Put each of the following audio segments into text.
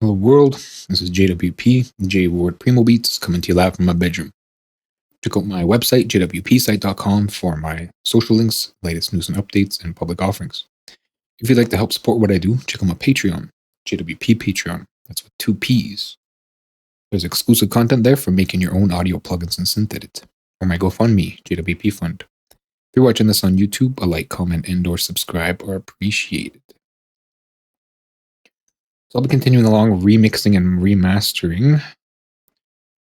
Hello world, this is JWP, J Ward Primo Beats, coming to you live from my bedroom. Check out my website, jwpsite.com, for my social links, latest news and updates, and public offerings. If you'd like to help support what I do, check out my Patreon, JWP Patreon. That's with 2 P's. There's exclusive content there for making your own audio plugins and synth edit. Or my GoFundMe, JWP Fund. If you're watching this on YouTube, a like, comment, and/or subscribe are appreciated. So I'll be continuing along remixing and remastering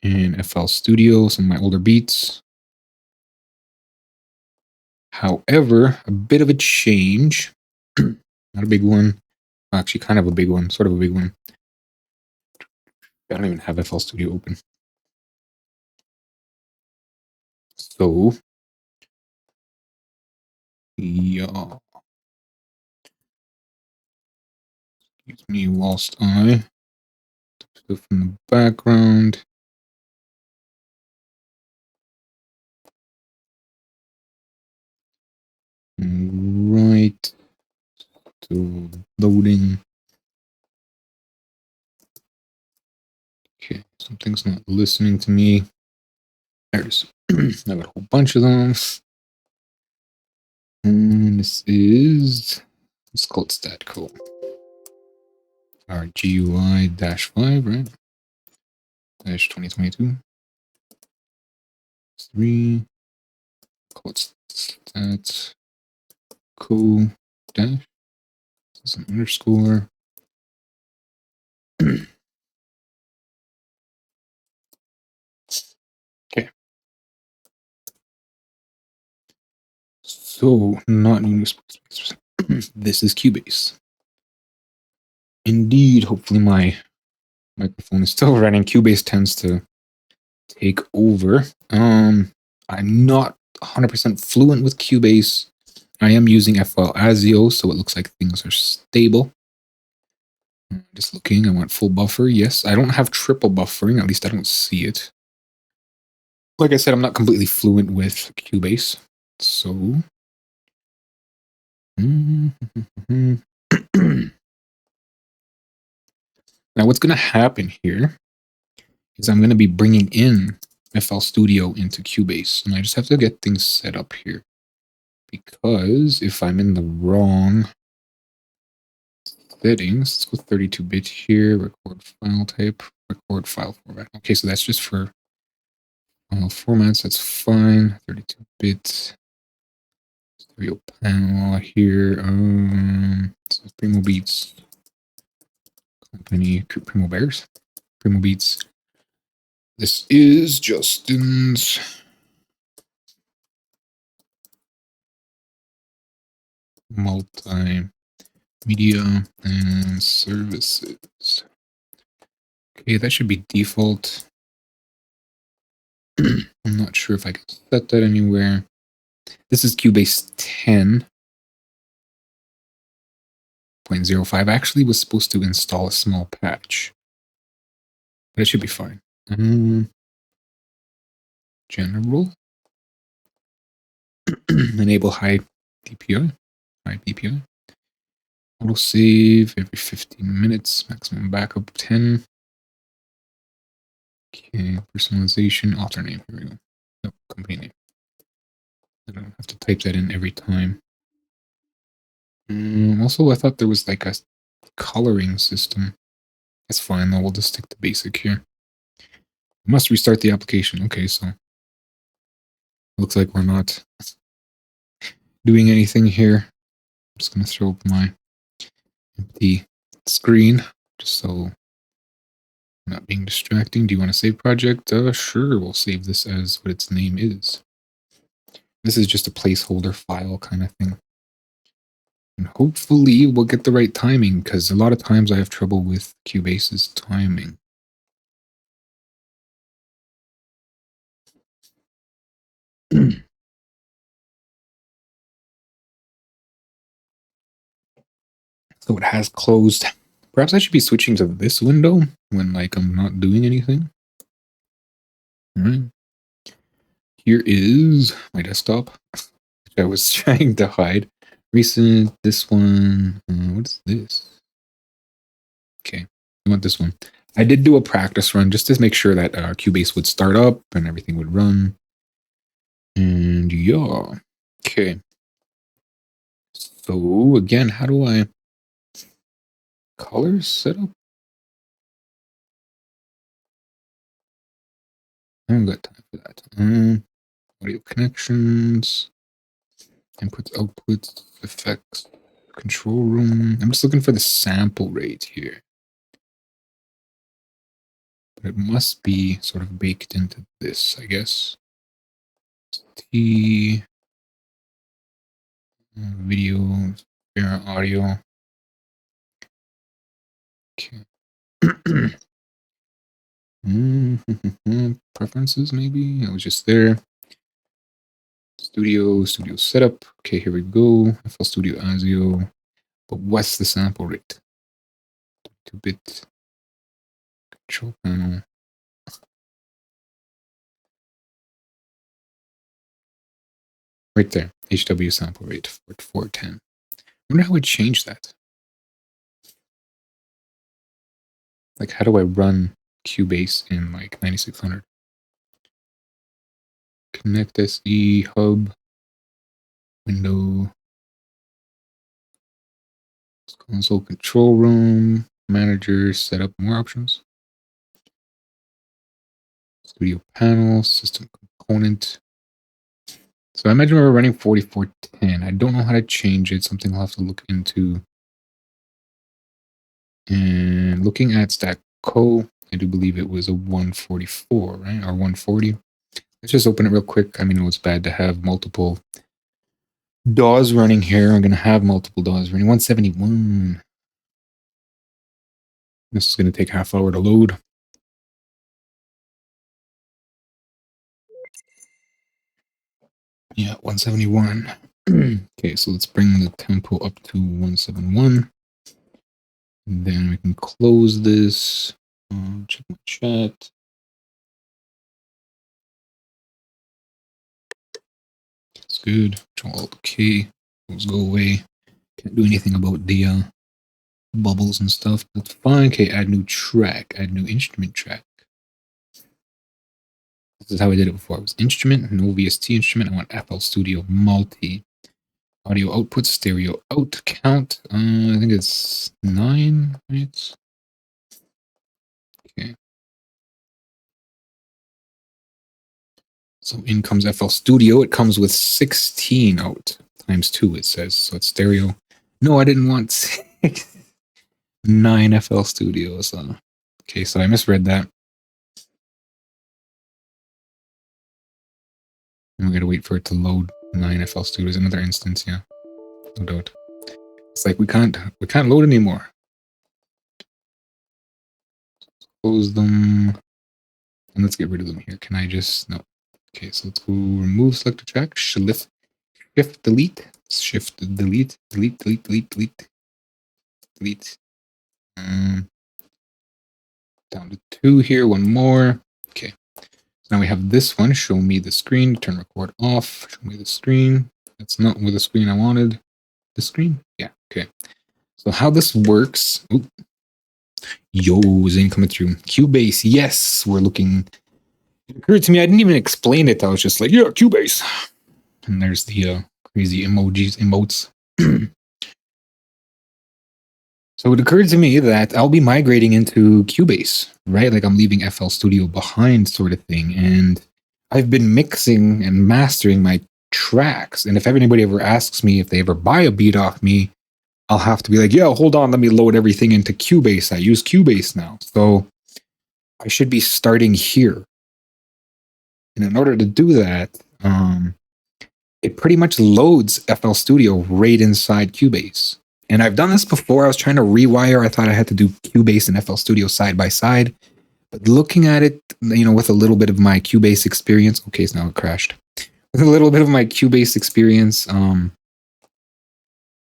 in FL Studio some of my older beats. However, a bit of a change. Not a big one. Actually, kind of a big one. Sort of a big one. I don't even have FL Studio open. So, yeah. Excuse me whilst I stuff in the background. Right. So, loading. Okay, something's not listening to me. There it is. I got a whole bunch of them. And this is, let's call it StatCo. Our GUI-5, right? Dash 2022. 3. Call it stats. Co dash. This is an underscore. Okay. So, not new space. This is Cubase. Indeed, hopefully my microphone is still running. Cubase tends to take over. I'm not 100% fluent with Cubase. I am using FL ASIO, so it looks like things are stable. Just looking, I want full buffer. Yes, I don't have triple buffering. At least I don't see it. Like I said, I'm not completely fluent with Cubase. So, now what's going to happen here is I'm going to be bringing in FL Studio into Cubase, and I just have to get things set up here, because if I'm in the wrong settings, let's go 32-bit here, record file type, record file format. Okay, so that's just for file formats, that's fine. 32-bit stereo panel here. So Primo Beats company, Primo Bears, Primo Beats. This is Justin's multimedia and services. Okay, that should be default. I'm not sure if I can set that anywhere. This is Cubase 10.05. I actually was supposed to install a small patch, but it should be fine. General. Enable high DPI. High DPI. Auto save every 15 minutes. Maximum backup 10. Okay, personalization, author name. Here we go. No, company name. I don't have to type that in every time. Also, I thought there was like a coloring system. That's fine though. We'll just stick to basic here. Must restart the application. Okay, so looks like we're not doing anything here. I'm just going to throw up my empty screen just so not being distracting. Do you want to save project? Sure, we'll save this as what its name is. This is just a placeholder file kind of thing. And hopefully we'll get the right timing, because a lot of times I have trouble with Cubase's timing. So it has closed. Perhaps I should be switching to this window when like I'm not doing anything. All right. Here is my desktop, which I was trying to hide. Recent, this one. What is this? Okay. I want this one. I did do a practice run just to make sure that Cubase would start up and everything would run. And yeah. Okay. So again, how do I color setup? I haven't got time for that. Audio connections, inputs, outputs, effects, control room. I'm just looking for the sample rate here. But it must be sort of baked into this, I guess. T, video, audio. Okay. Preferences, maybe? I was just there. Studio setup. Okay, here we go. FL Studio ASIO. But what's the sample rate? 2-bit control panel. Right there. HW sample rate 410. I wonder how I change that. Like, how do I run Cubase in like 9600? Connect SE hub window. Console control room, manager, setup, more options. Studio panel, system component. So I imagine we're running 4410. I don't know how to change it. Something I'll have to look into. And looking at Stack Co, I do believe it was a 144, right? Or 140. Let's just open it real quick. I mean, it's bad to have multiple DAWs running here. I'm going to have multiple DAWs running. 171. This is going to take half hour to load. Yeah, 171. Okay, so let's bring the tempo up to 171. And then we can close this. Check my chat. It's good. Control OK. Those go away. Can't do anything about the bubbles and stuff. That's fine. Okay, add new track. Add new instrument track. This is how I did it before. It was instrument, no VST instrument. I want FL Studio multi. Audio output, stereo out count. I think it's 9, right? Okay. So in comes FL Studio. It comes with 16 out times 2, it says. So it's stereo. No, I didn't want 9 FL Studio. So. Okay, so I misread that. And we gotta wait for it to load 9 FL Studios. Another instance, yeah. No doubt. It's like we can't load anymore. Close them. And let's get rid of them here. Can I just no. Okay, so let's go remove selector track. Shift delete. Shift delete. Delete. Down to 2 here. One more. Okay. So now we have this one. Show me the screen. Turn record off. Show me the screen. That's not with the screen I wanted. The screen? Yeah. Okay. So how this works. Oop. Yo, Zane coming through. Cubase. Yes, we're looking. It occurred to me, I didn't even explain it. I was just like, yeah, Cubase. And there's the crazy emotes. So it occurred to me that I'll be migrating into Cubase, right? Like I'm leaving FL Studio behind sort of thing. And I've been mixing and mastering my tracks. And if anybody ever asks me if they ever buy a beat off me, I'll have to be like, yeah, hold on, let me load everything into Cubase. I use Cubase now. So I should be starting here. And in order to do that, it pretty much loads FL Studio right inside Cubase. And I've done this before. I was trying to rewire. I thought I had to do Cubase and FL Studio side by side. But looking at it, with a little bit of my Cubase experience, okay, so now it crashed. With a little bit of my Cubase experience,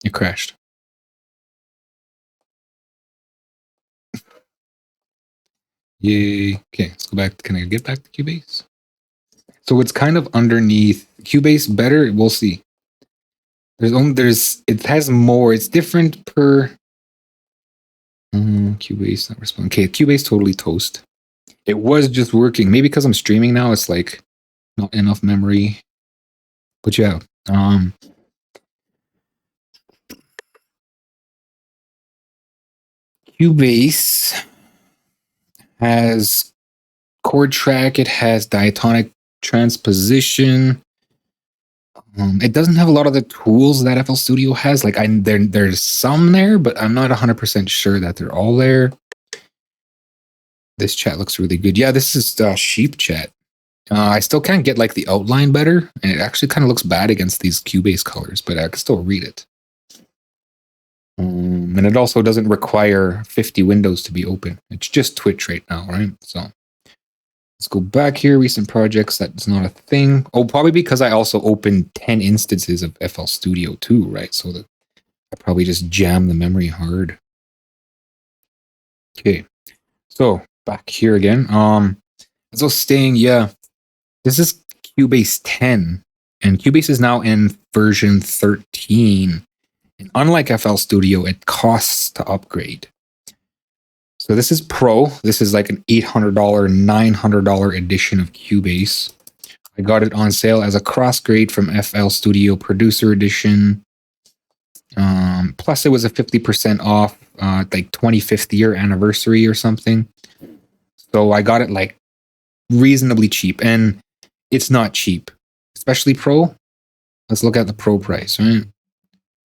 it crashed. Yay. Okay, let's go back. Can I get back to Cubase? So it's kind of underneath Cubase better. We'll see. It has more. It's different per. Cubase not responding. Okay, Cubase totally toast. It was just working. Maybe because I'm streaming now, it's like not enough memory. But yeah, Cubase has chord track. It has diatonic transposition. It doesn't have a lot of the tools that FL Studio has. Like there's some there, but I'm not 100% sure that they're all there. This chat looks really good. Yeah, this is sheep chat. I still can't get like the outline better, and it actually kind of looks bad against these Cubase colors, but I can still read it. And it also doesn't require 50 windows to be open. It's just Twitch right now, right? So let's go back here. Recent projects. That's not a thing. Oh, probably because I also opened 10 instances of FL Studio too, right? So that I probably just jammed the memory hard. Okay, so back here again. So staying, yeah. This is Cubase 10, and Cubase is now in version 13. And unlike FL Studio, it costs to upgrade. So this is Pro. This is like an $800, $900 edition of Cubase. I got it on sale as a cross grade from FL Studio Producer Edition. Plus, it was a 50% off, like 25th year anniversary or something. So I got it like reasonably cheap, and it's not cheap, especially Pro. Let's look at the Pro price, right?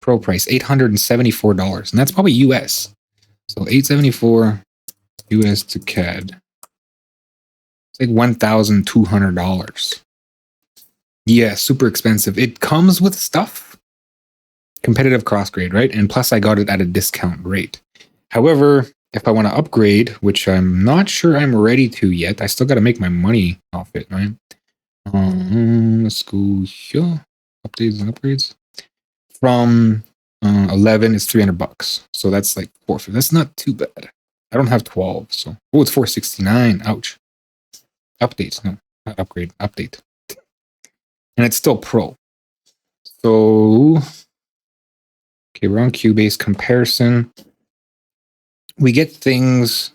Pro price, $874, and that's probably US. So $874 US to CAD. It's like $1,200. Yeah, super expensive. It comes with stuff. Competitive crossgrade, right? And plus I got it at a discount rate. However, if I want to upgrade, which I'm not sure I'm ready to yet, I still got to make my money off it, right? Let's go here. Updates and upgrades. From 11 is $300. So that's like $450. That's not too bad. I don't have 12, so it's $469. Ouch. Update, no, not upgrade, update. And it's still Pro. So okay, we're on Cubase comparison. We get things,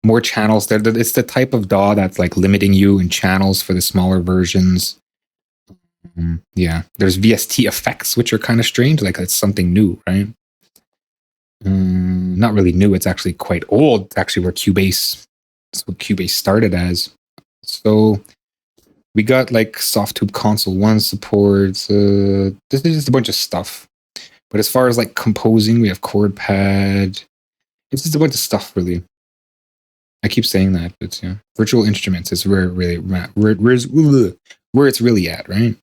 more channels. It's the type of DAW that's like limiting you in channels for the smaller versions. Yeah, there's VST effects, which are kind of strange. Like it's something new, right? Not really new. It's actually quite old. It's actually where Cubase, that's what Cubase started as. So we got like Softtube Console 1 supports. This is just a bunch of stuff. But as far as like composing, we have Chord Pad. It's just a bunch of stuff, really. I keep saying that, but yeah, virtual instruments is where it's really at, right?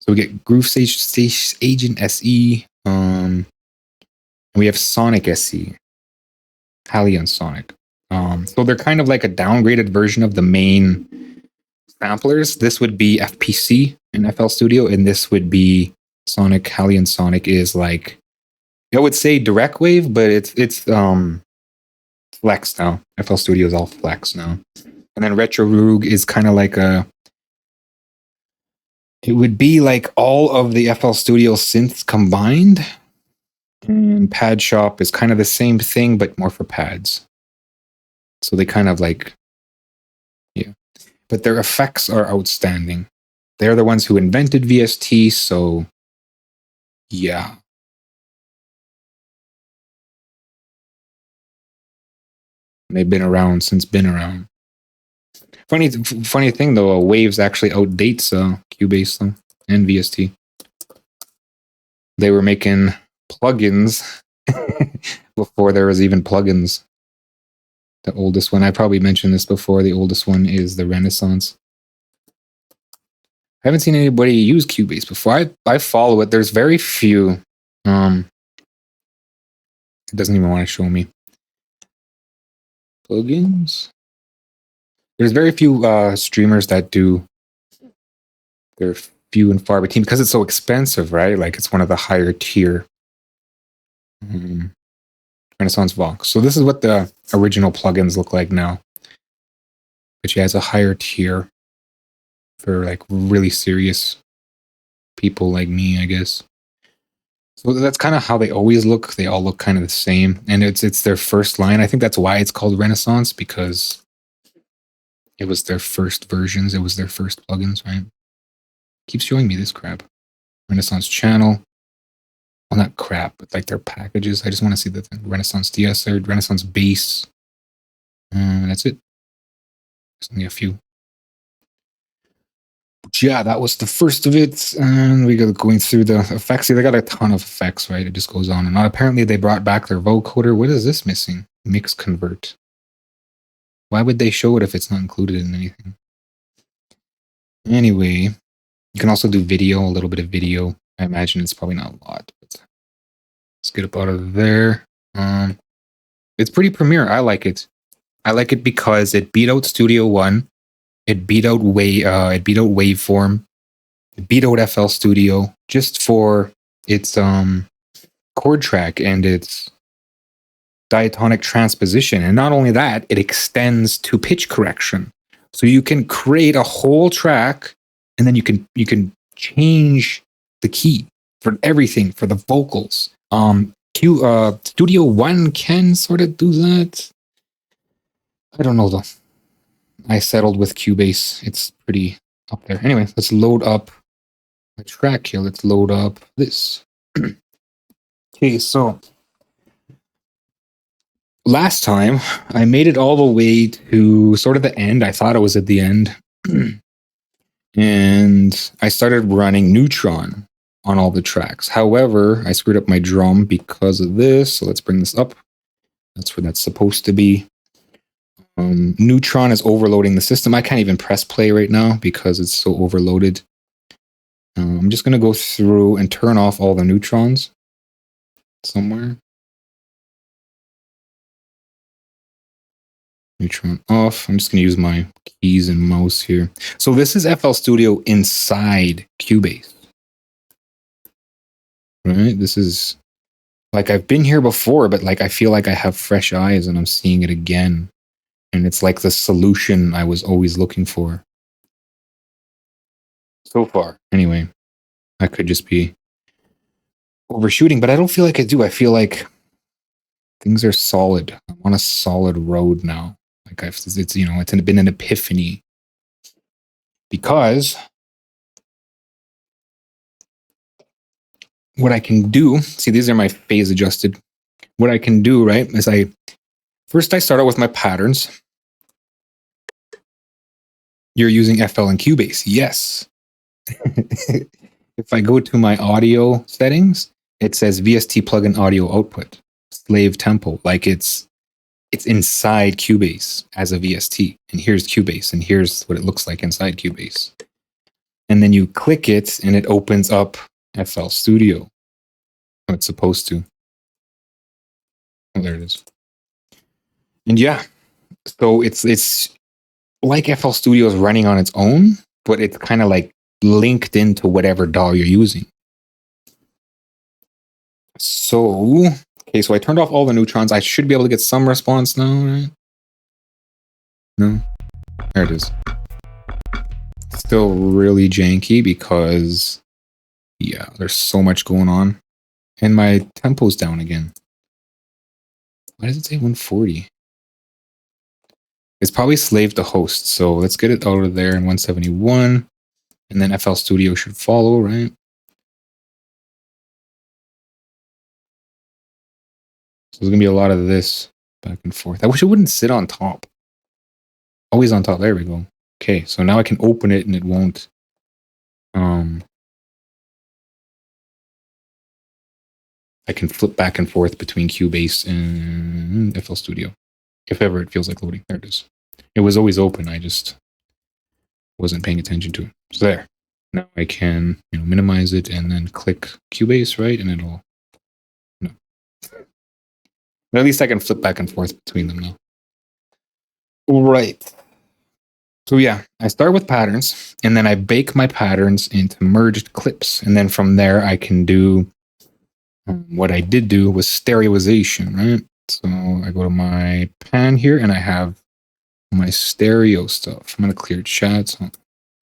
So we get Groove Stage Agent SE. And we have Sonic SE, Halion Sonic. So they're kind of like a downgraded version of the main samplers. This would be FPC in FL Studio, and this would be Sonic. Halion Sonic is like, I would say direct wave, but it's flex now. FL Studio is all flex now. And then Retro Roog is kind of like it would be like all of the FL Studio synths combined. And Pad Shop is kind of the same thing, but more for pads. So they kind of like, yeah. But their effects are outstanding. They're the ones who invented VST, so yeah. They've been around since been around. Funny thing though, Waves actually outdates Cubase though, and VST. They were making plugins before there was even plugins. The oldest one, I probably mentioned this before, the oldest one is the Renaissance. I haven't seen anybody use Cubase before. I follow it. There's very few. It doesn't even want to show me. Plugins. There's very few streamers that do. They're few and far between because it's so expensive, right? Like it's one of the higher tier. Renaissance Vox. So this is what the original plugins look like now. But yeah, it's a higher tier for like really serious people like me, I guess. So that's kind of how they always look. They all look kind of the same, and it's their first line. I think that's why it's called Renaissance, because it was their first versions. It was their first plugins, right? Keeps showing me this crap. Renaissance channel. Well, not crap, but like their packages. I just want to see the thing. Renaissance de-essered, Renaissance bass. That's it. There's only a few. But yeah, that was the first of it. And we got going through the effects. See, they got a ton of effects, right? It just goes on and on. Apparently, they brought back their vocoder. What is this missing? Mix convert. Why would they show it if it's not included in anything? Anyway, you can also do video, a little bit of video. I imagine it's probably not a lot, but let's get up out of there. It's pretty Premiere. I like it. I like it because it beat out Studio One. It beat out Waveform. It beat out FL Studio just for its chord track and its diatonic transposition. And not only that, it extends to pitch correction. So you can create a whole track, and then you can change the key for everything, for the vocals. Studio One can sort of do that. I don't know though. I settled with Cubase. It's pretty up there. Anyway, let's load up my track here. Let's load up this. Okay, so last time I made it all the way to sort of the end. I thought it was at the end. And I started running Neutron on all the tracks. However, I screwed up my drum because of this. So let's bring this up. That's where that's supposed to be. Neutron is overloading the system. I can't even press play right now because it's so overloaded. I'm just going to go through and turn off all the neutrons somewhere. Neutron off. I'm just going to use my keys and mouse here. So this is FL Studio inside Cubase. Right? This is like I've been here before, but like I feel like I have fresh eyes and I'm seeing it again. And it's like the solution I was always looking for. So far. Anyway, I could just be overshooting, but I don't feel like I do. I feel like things are solid. I'm on a solid road now. Like it's been an epiphany. Because what I can do, see, these are my phase adjusted. What I can do, right, is I start out with my patterns. You're using FL and Cubase. Yes. If I go to my audio settings, it says VST plugin audio output, slave tempo. Like it's inside Cubase as a VST. And here's Cubase, and here's what it looks like inside Cubase. And then you click it, and it opens up FL Studio. How it's supposed to. Oh, there it is. And yeah, so it's like FL Studio is running on its own, but it's kind of like linked into whatever DAW you're using. So, okay, so I turned off all the neutrons. I should be able to get some response now, right? No? There it is. Still really janky because, yeah, there's so much going on. And my tempo's down again. Why does it say 140? It's probably slave to host, so let's get it out of there in 171. And then FL Studio should follow, right? So there's going to be a lot of this back and forth. I wish it wouldn't sit on top. Always on top. There we go. Okay, so now I can open it and it won't. I can flip back and forth between Cubase and FL Studio. If ever it feels like loading. There it is. It was always open. I just wasn't paying attention to it. So there. Now I can minimize it and then click Cubase, right? And it'll... No. But at least I can flip back and forth between them now. Right. So yeah, I start with patterns, and then I bake my patterns into merged clips. And then from there, I can do... what I did do was stereoization, right? So I go to my pan here, and I have my stereo stuff. I'm going to clear chat. So,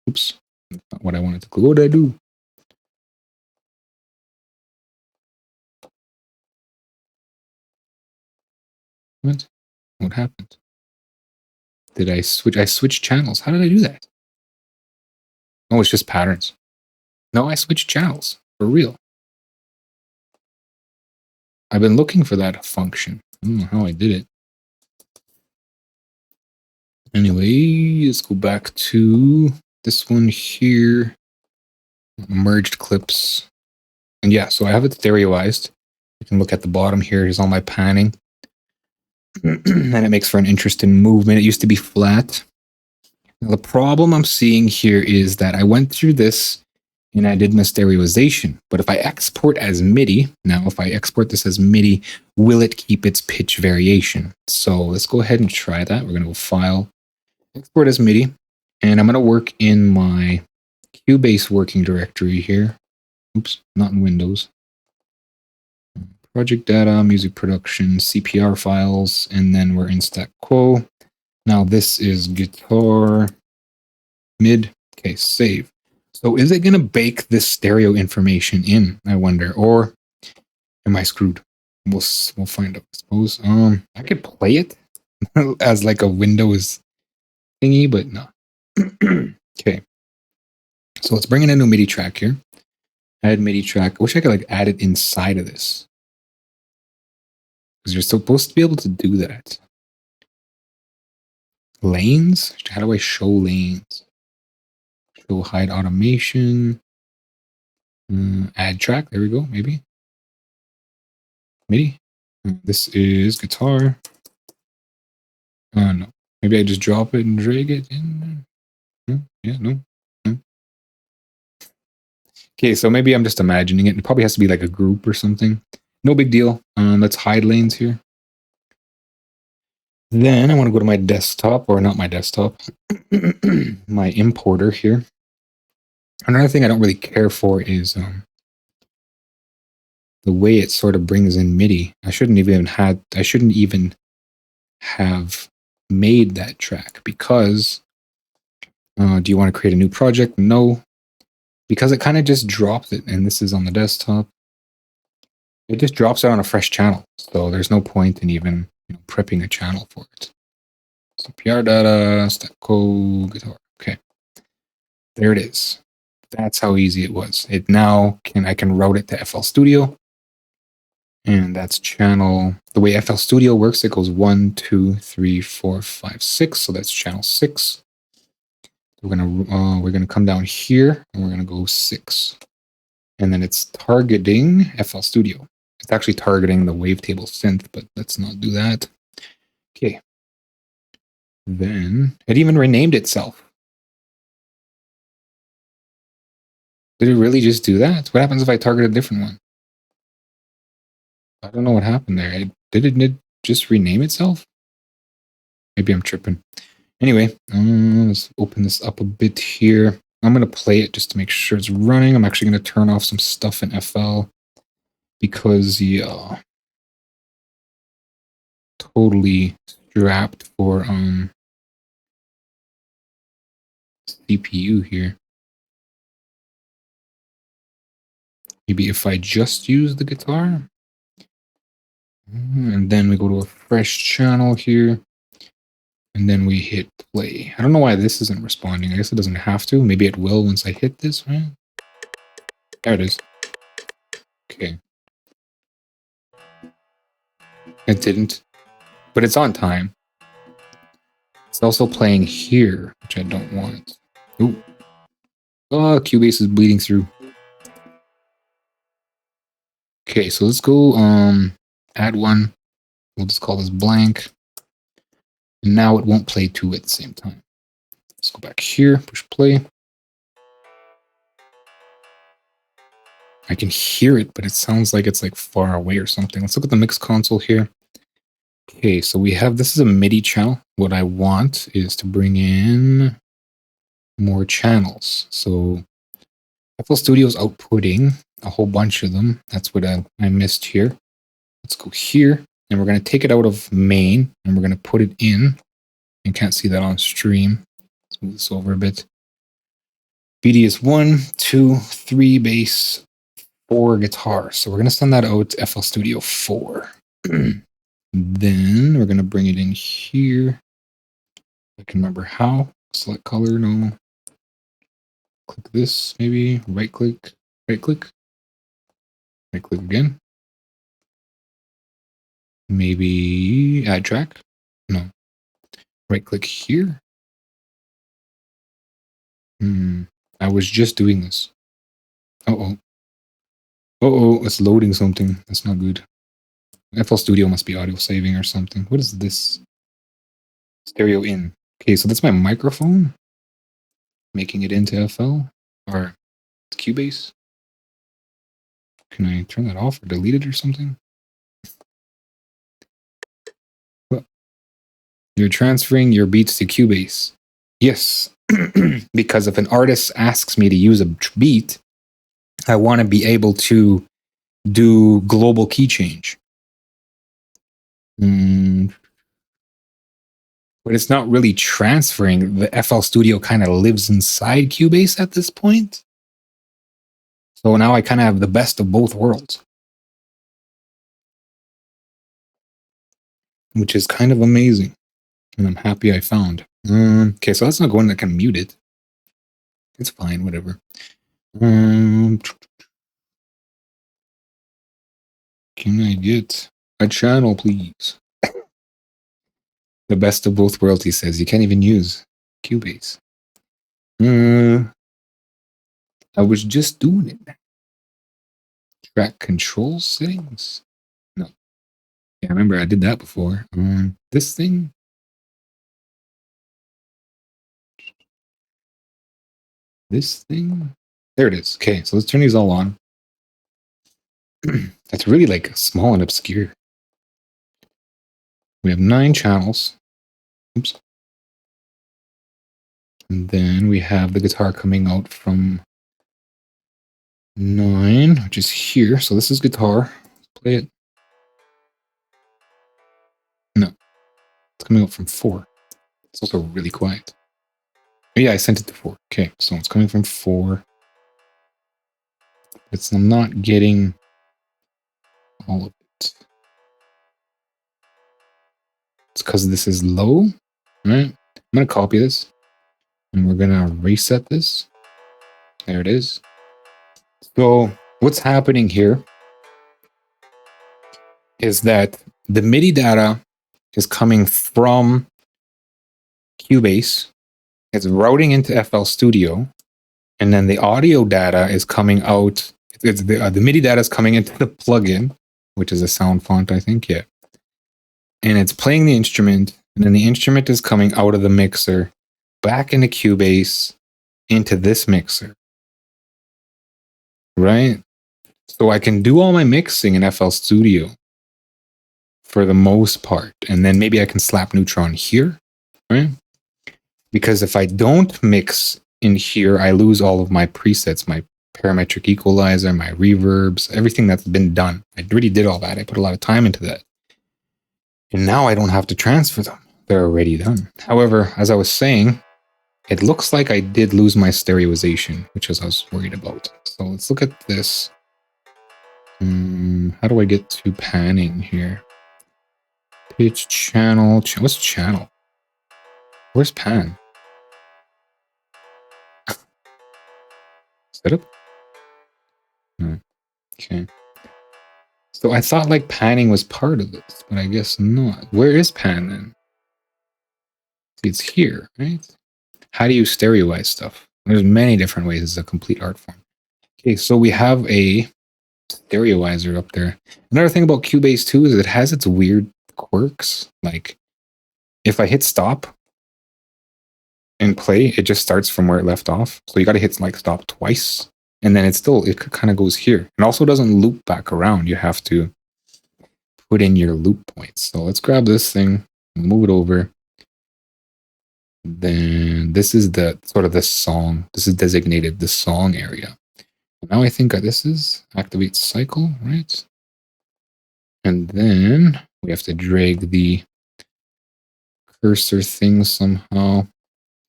oops. That's not what I wanted to do. What did I do? What? What happened? Did I switch? I switched channels. How did I do that? Oh, it's just patterns. No, I switched channels. For real. I've been looking for that function. I don't know how I did it. Anyway, let's go back to this one here. Merged clips. And yeah, so I have it stereoized. You can look at the bottom here. Here's all my panning. And it makes for an interesting movement. It used to be flat. Now, the problem I'm seeing here is that I went through this and I did my stereoization. But if I export as MIDI, now if I export this as MIDI, will it keep its pitch variation? So let's go ahead and try that. We're going to go File, Export as MIDI, and I'm going to work in my Cubase working directory here. Oops, not in Windows. Project data, music production, CPR files, and then we're in Stat Quo. Now this is guitar mid. Okay, save. So is it going to bake this stereo information in, I wonder, or am I screwed? We'll find out, I suppose. I could play it as like a Windows thingy, but no. Okay. So let's bring in a new MIDI track here. Add MIDI track. I wish I could like add it inside of this, because you're supposed to be able to do that. Lanes? How do I show lanes? Show hide automation. Add track. There we go. Maybe. MIDI. This is guitar. No. Maybe I just drop it and drag it in. No? Yeah, no. Okay, so maybe I'm just imagining it. It probably has to be like a group or something. No big deal. Let's hide lanes here. Then I want to go to my desktop, or not my desktop, my importer here. Another thing I don't really care for is the way it sort of brings in MIDI. I shouldn't even have made that track, because do you want to create a new project? No, because it kind of just drops it, and this is on the desktop. It just drops it on a fresh channel, so there's no point in even prepping a channel for it. CPR data, Stat Quo, guitar. Okay, there it is. That's how easy it was. It now I can route it to FL Studio, and that's channel. The way FL Studio works, it goes 1, 2, 3, 4, 5, 6. So that's channel 6. We're gonna come down here and we're gonna go 6, and then it's targeting FL Studio. It's actually targeting the wavetable synth, but let's not do that. Okay. Then it even renamed itself. Did it really just do that? What happens if I target a different one? I don't know what happened there. Did it just rename itself? Maybe I'm tripping. Anyway, let's open this up a bit here. I'm going to play it just to make sure it's running. I'm actually going to turn off some stuff in FL, because yeah, totally strapped for CPU here. Maybe if I just use the guitar, and then we go to a fresh channel here, and then we hit play. I don't know why this isn't responding. I guess it doesn't have to. Maybe it will once I hit this, right? There it is. Okay. It didn't, but it's on time. It's also playing here, which I don't want. Ooh. Oh, Cubase is bleeding through. Okay, so let's go add one. We'll just call this blank. And now it won't play two at the same time. Let's go back here, push play. I can hear it, but it sounds like it's like far away or something. Let's look at the mix console here. Okay, so we have, this is a MIDI channel. What I want is to bring in more channels. So FL Studio is outputting a whole bunch of them. That's what I missed here. Let's go here, and we're going to take it out of main, and we're going to put it in. You can't see that on stream. Let's move this over a bit. BD is 1, 2, 3 bass, 4 guitar. So we're going to send that out to FL Studio 4. Then we're going to bring it in here. I can remember how. Select color, no. Click this, maybe. Right click, right click. Right click again. Maybe add track. No. Right click here. I was just doing this. Uh-oh. Uh-oh, it's loading something. That's not good. FL Studio must be audio saving or something. What is this? Stereo in. Okay, so that's my microphone. Making it into FL or Cubase. Can I turn that off or delete it or something? What? You're transferring your beats to Cubase. Yes, because if an artist asks me to use a beat, I want to be able to do global key change. But it's not really transferring. The FL Studio kind of lives inside Cubase at this point. So now I kind of have the best of both worlds, which is kind of amazing. And I'm happy I found. Okay, so that's not going to kind of mute it. It's fine, whatever. Can I get a channel, please? The best of both worlds, he says. You can't even use Cubase. I was just doing it. Track control settings? No. Yeah, I remember I did that before. This thing? This thing? There it is. Okay, so let's turn these all on. That's really like small and obscure. We have 9 channels. Oops. And then we have the guitar coming out from 9, which is here. So this is guitar. Let's play it. No, it's coming out from 4. It's also really quiet. Oh, yeah, I sent it to 4. Okay, so it's coming from 4. I'm not getting all of it. It's because this is low, right? I'm going to copy this, and we're going to reset this. There it is. So what's happening here is that the MIDI data is coming from Cubase. It's routing into FL Studio, and then the audio data is coming out. It's the MIDI data is coming into the plugin, which is a sound font, I think. Yeah. And it's playing the instrument, and then the instrument is coming out of the mixer back into Cubase into this mixer. Right? So I can do all my mixing in FL Studio for the most part. And then maybe I can slap Neutron here, right? Because if I don't mix in here, I lose all of my presets, my parametric equalizer, my reverbs, everything that's been done. I already did all that. I put a lot of time into that. And now I don't have to transfer them. They're already done. However, as I was saying, it looks like I did lose my stereoization, which is I was worried about. So let's look at this. How do I get to panning here? Pitch, channel. What's channel? Where's pan? Setup? No. Okay. So I thought like panning was part of this, but I guess not. Where is pan then? See, it's here, right? How do you stereoize stuff? There's many different ways. It's a complete art form. Okay, so we have a stereoizer up there. Another thing about Cubase too is it has its weird quirks. Like if I hit stop and play, it just starts from where it left off. So you got to hit like stop twice, and then it kind of goes here. It also doesn't loop back around. You have to put in your loop points. So let's grab this thing, move it over. Then this is the sort of the song. This is designated the song area. Now I think this is activate cycle, right? And then we have to drag the cursor thing somehow.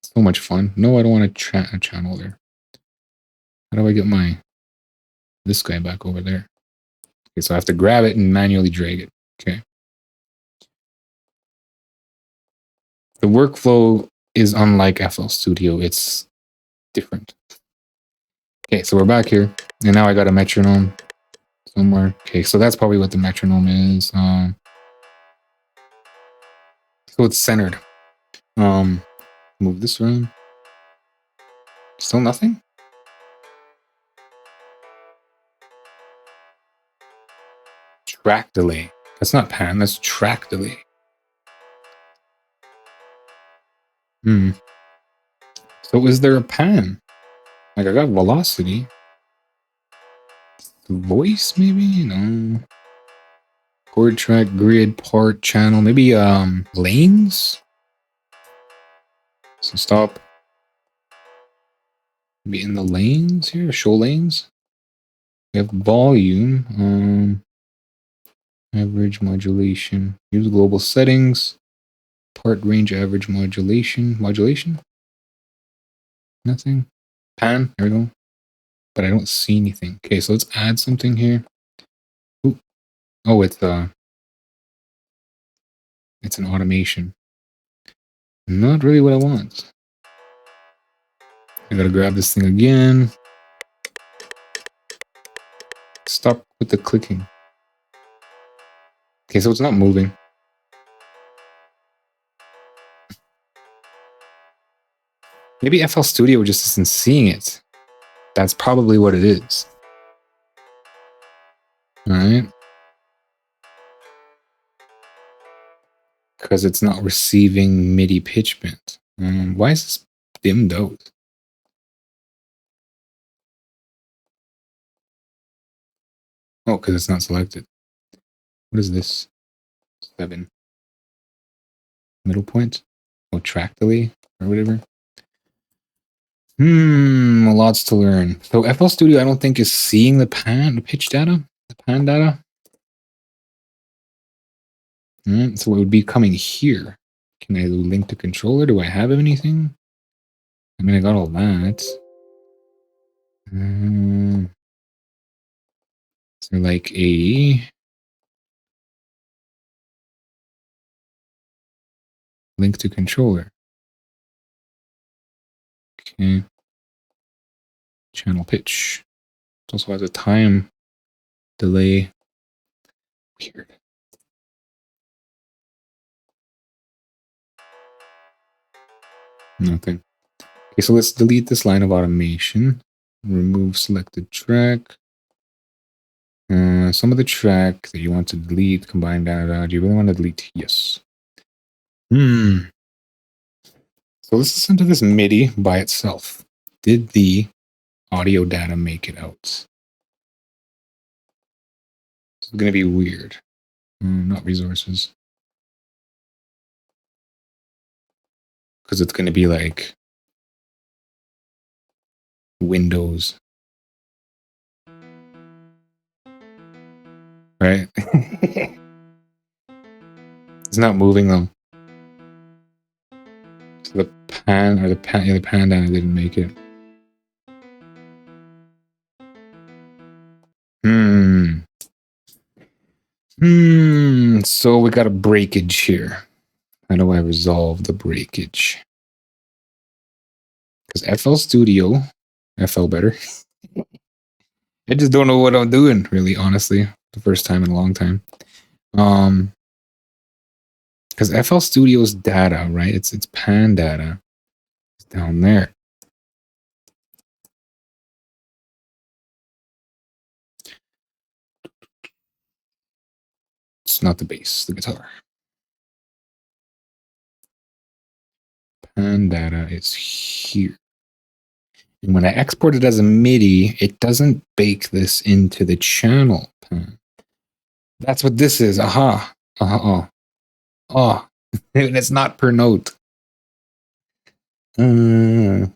So much fun. No, I don't want a channel there. How do I get this guy back over there? Okay, so I have to grab it and manually drag it. Okay. The workflow is unlike FL Studio. It's different. Okay, so we're back here. And now I got a metronome somewhere. Okay, so that's probably what the metronome is. So it's centered. Move this around. Still nothing? Track delay. That's not pan, that's track delay. So is there a pan? Like I got velocity. Voice maybe? No. Chord track, grid, part, channel. Maybe lanes? So stop. Maybe in the lanes here? Show lanes? We have volume. Average modulation. Use global settings. Part range average modulation. Modulation? Nothing. Pan. There we go. But I don't see anything. Okay, so let's add something here. Ooh. Oh, it's an automation. Not really what I want. I gotta grab this thing again. Stop with the clicking. Okay, so it's not moving. Maybe FL Studio just isn't seeing it. That's probably what it is. All right. Because it's not receiving MIDI pitch bend. Why is this dimmed out? Oh, because it's not selected. What is this? 7. Middle point? Oh, track delay or whatever. Lots to learn. So FL Studio, I don't think is seeing the pitch data, the pan data. So it would be coming here. Can I link to controller? Do I have anything? I mean, I got all that. So like a link to controller. Okay. Channel pitch. It also has a time delay. Weird. Nothing. Okay, so let's delete this line of automation. Remove selected track. Some of the track that you want to delete, combine data. Do you really want to delete? Yes. So let's listen to this MIDI by itself. Did the audio data make it out? It's going to be weird. Not resources. Because it's going to be like Windows. Right? It's not moving though. So the pan data didn't make it. So we got a breakage here. How do I resolve the breakage? Because FL Studio, FL better. I just don't know what I'm doing, really, honestly. The first time in a long time. Because FL Studio's data, right? It's pan data. It's down there. It's not the bass, the guitar. Pan data is here. And when I export it as a MIDI, it doesn't bake this into the channel pan. That's what this is. Aha. Oh. And it's not per note. Okay,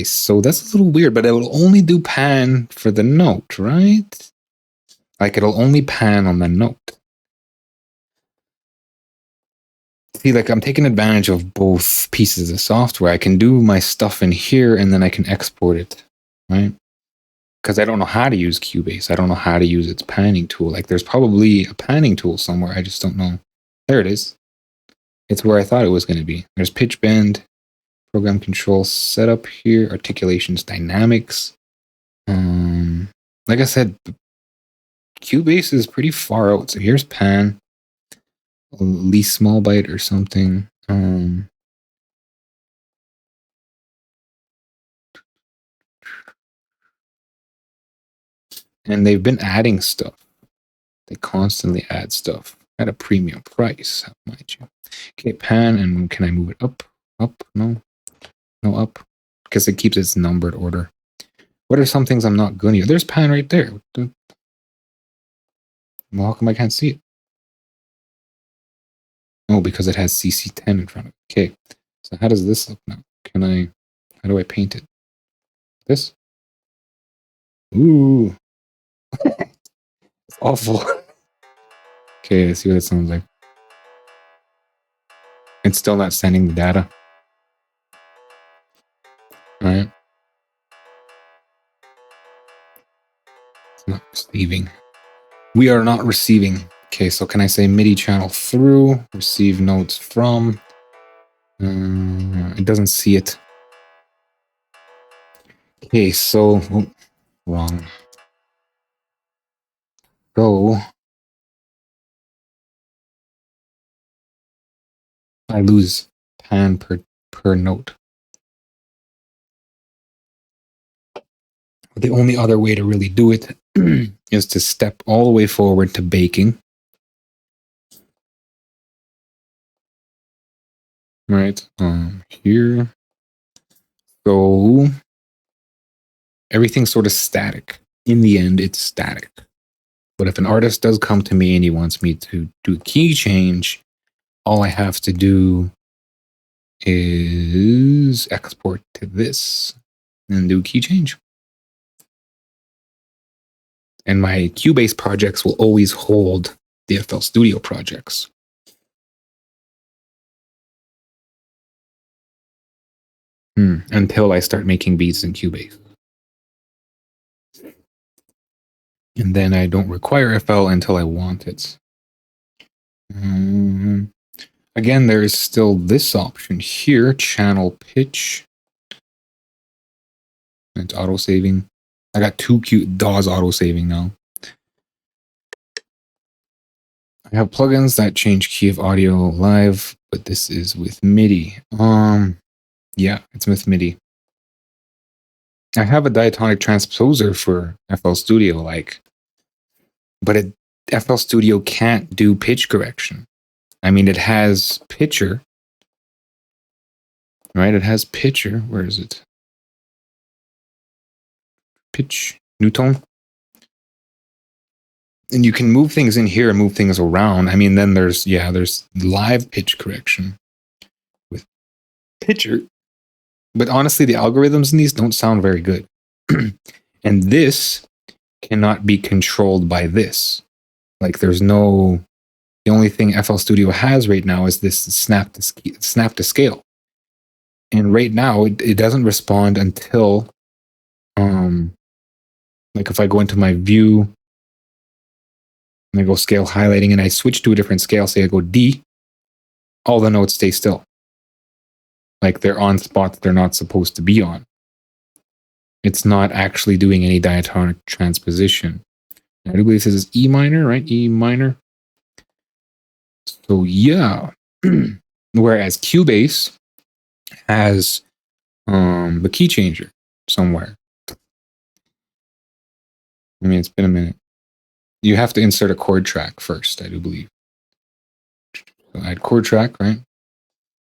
so that's a little weird, but it will only do pan for the note, right? Like it'll only pan on the note. See, like I'm taking advantage of both pieces of software. I can do my stuff in here and then I can export it, right? Because I don't know how to use Cubase. I don't know how to use its panning tool. Like there's probably a panning tool somewhere. I just don't know. There it is. It's where I thought it was going to be. There's pitch bend, program control setup here, articulations, dynamics. Like I said, Cubase is pretty far out. So here's pan, least small byte or something. And they've been adding stuff. They constantly add stuff at a premium price, mind you. Okay, pan, and can I move it up? Up? No. No, up. Because it keeps its numbered order. What are some things I'm not going to use? There's pan right there. Well, how come I can't see it? Oh, because it has CC10 in front of it. Okay, so how does this look now? How do I paint it? This? Ooh. It's awful. Okay, let's see what it sounds like. It's still not sending the data. All right. It's not receiving. We are not receiving. Okay, so can I say MIDI channel through, receive notes from? It doesn't see it. Okay, so wrong. So I lose pan per note. The only other way to really do it is to step all the way forward to baking. Right, here. So everything's sort of static. In the end, it's static. But if an artist does come to me and he wants me to do a key change, all I have to do is export to this and do key change. And my Cubase projects will always hold the FL Studio projects. Until I start making beats in Cubase. And then I don't require FL until I want it. Again, there is still this option here, channel pitch. It's auto-saving. I got two cute DAWs auto-saving now. I have plugins that change key of audio live, but this is with MIDI. Yeah, it's with MIDI. I have a diatonic transposer for FL Studio, but FL Studio can't do pitch correction. I mean, it has pitcher, right? It has pitcher. Where is it? Pitch, new tone. And you can move things in here and move things around. I mean, then there's live pitch correction with pitcher. But honestly, the algorithms in these don't sound very good. And this cannot be controlled by this. Like the only thing FL Studio has right now is this snap to scale. And right now it doesn't respond until, like if I go into my view and I go scale highlighting and I switch to a different scale, say I go D, all the notes stay still. Like they're on spots they're not supposed to be on. It's not actually doing any diatonic transposition. I do believe this is E minor, right? E minor. So yeah. Whereas Cubase has the key changer somewhere. I mean, it's been a minute. You have to insert a chord track first, I do believe. So add chord track, right?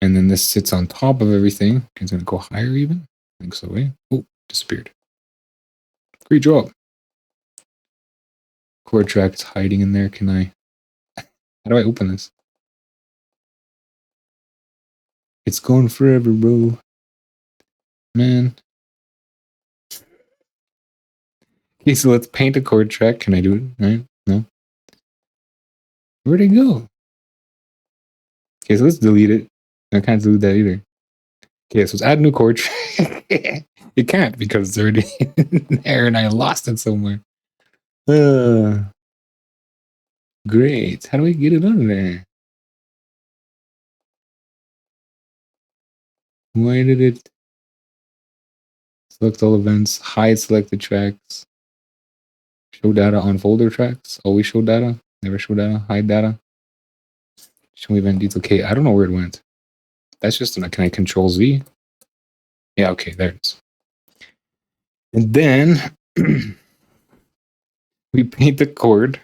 And then this sits on top of everything. It's going to go higher even. I think so, eh? Oh, disappeared. Great job. Chord track is hiding in there. Can I... How do I open this? It's going forever, bro. Man. Okay, so let's paint a chord track. Can I do it? Right? No? Where'd it go? Okay, so let's delete it. I can't delete that either. Okay, so let's add a new chord track. It can't because it's already in there and I lost it somewhere. Great. How do we get it under there? Why did it select all events, hide selected tracks, show data on folder tracks, always show data, never show data, hide data, show event detail. Okay, I don't know where it went. That's just, can I control Z? Yeah, okay, there it is. And then we paint the chord.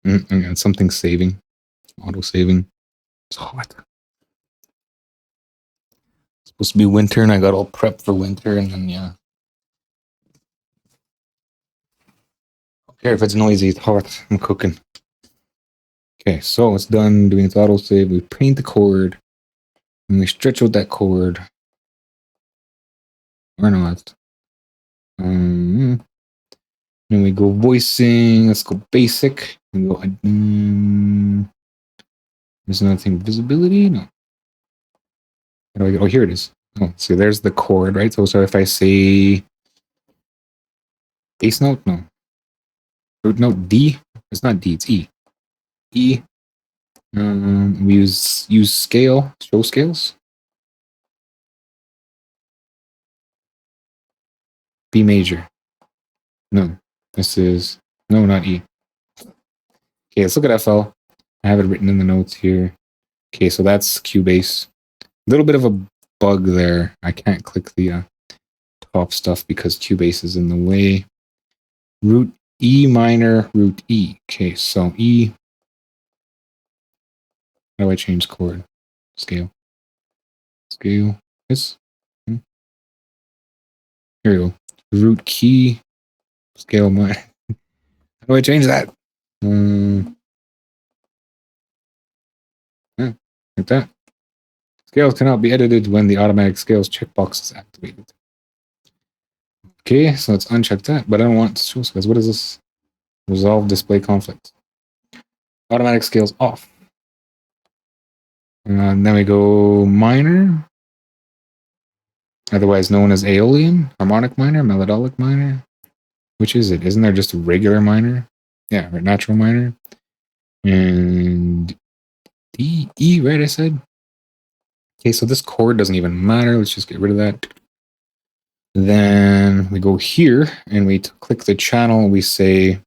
And something saving, auto saving. It's hot. It's supposed to be winter, and I got all prepped for winter, and then yeah. I don't care if it's noisy, it's hot. I'm cooking. Okay, so it's done doing its auto save. We paint the chord, and we stretch out that chord. Or not. Then we go voicing. Let's go basic. We go. There's nothing visibility. No. How do I go? Oh, here it is. Oh, so there's the chord, right? So if I say bass note, no. Root note D. It's not D. It's E. E. We use scale. Show scales. B major. No. This is no, not E. Okay, let's look at FL. I have it written in the notes here. Okay, so that's Cubase. A little bit of a bug there. I can't click the top stuff because Cubase is in the way. Root E minor, root E. Okay, so E. How do I change chord? Scale. Scale. This. Here we go. Root key. Scale minor. How do I change that? Yeah, like that. Scales cannot be edited when the automatic scales checkbox is activated. Okay, so let's uncheck that, but I don't want show scales. What is this? Resolve display conflict. Automatic scales off. And then we go minor, otherwise known as Aeolian, harmonic minor, melodic minor. Which is it? Isn't there just a regular minor? Yeah, right, natural minor. And D, E, right, I said? Okay, so this chord doesn't even matter. Let's just get rid of that. Then we go here and we click the channel and we say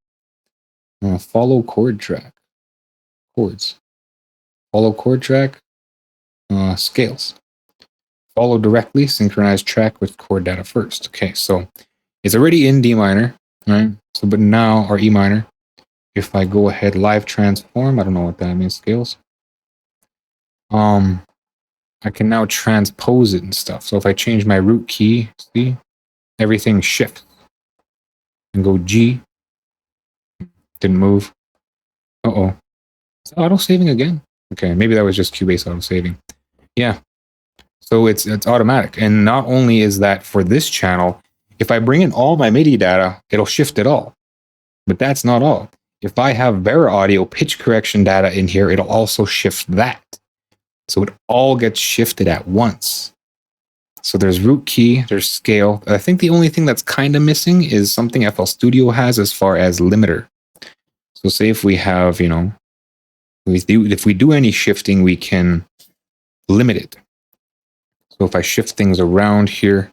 follow chord track. Chords. Follow chord track. Scales. Follow directly, synchronize track with chord data first. Okay, so it's already in D minor, right? So, but now, or E minor, if I go ahead live transform, I don't know what that means, scales. I can now transpose it and stuff. So if I change my root key, see, everything shifts. And go G. Didn't move. Uh-oh. Is it auto-saving again? Okay, maybe that was just Cubase auto-saving. Yeah. So it's automatic. And not only is that for this channel, if I bring in all my MIDI data, it'll shift it all. But that's not all. If I have Vera Audio pitch correction data in here, it'll also shift that. So it all gets shifted at once. So there's root key, there's scale. I think the only thing that's kind of missing is something FL Studio has as far as limiter. So say if we have, if we do any shifting, we can limit it. So if I shift things around here,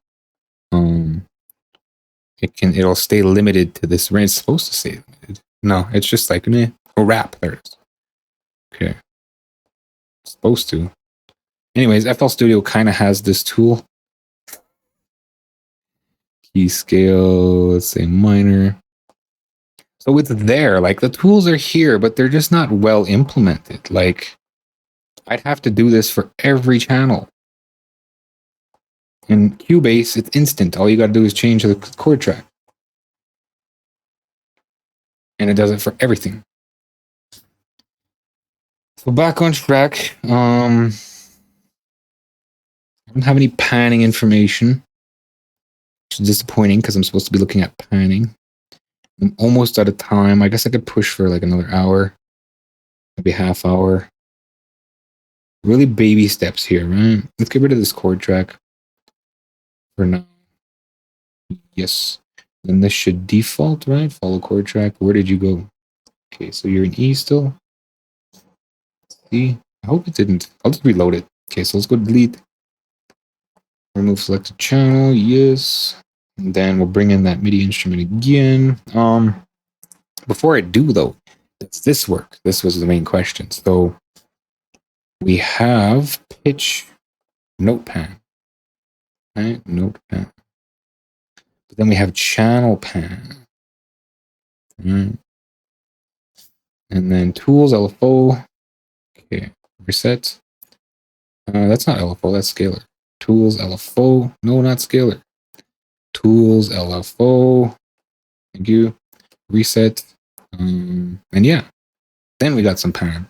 it'll stay limited to this range. It's supposed to stay limited. No, it's just like a wrap. There it is. Okay. It's supposed to. Anyways, FL Studio kind of has this tool. Key scale, let's say minor. So it's there, like the tools are here, but they're just not well implemented. Like I'd have to do this for every channel. In Cubase, it's instant. All you got to do is change the chord track. And it does it for everything. So back on track. I don't have any panning information, which is disappointing because I'm supposed to be looking at panning. I'm almost out of time. I guess I could push for like another hour, maybe half hour. Really baby steps here, right? Let's get rid of this chord track for now. Yes. Then this should default, right? Follow chord track. Where did you go? Okay, so you're in E still. C. I hope it didn't. I'll just reload it. Okay, so let's go delete. Remove selected channel, yes. And then we'll bring in that MIDI instrument again. Before I do though, does this work? This was the main question. So we have pitch note pan, right? Note pan. But then we have channel pan. Right? And then tools, LFO. Okay, reset. That's not LFO, that's scalar. Tools, LFO. No, not scalar. Tools, LFO. Thank you. Reset. And yeah, then we got some pan.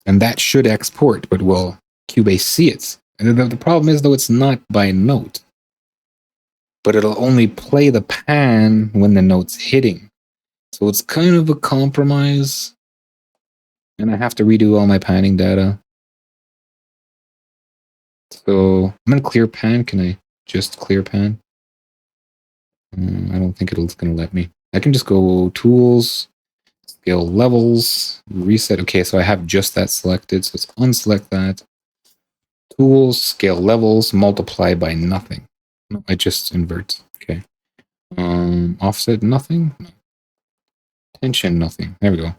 And that should export, but will Cubase see it? And the problem is, though, it's not by note. But it'll only play the pan when the note's hitting. So it's kind of a compromise. And I have to redo all my panning data. So I'm going to clear pan. Can I just clear pan? I don't think it's going to let me. I can just go tools, scale levels, reset. Okay, so I have just that selected. So let's unselect that. Tools, scale levels, multiply by nothing. No, I just invert. Okay. Offset nothing. No. Tension nothing. There we go.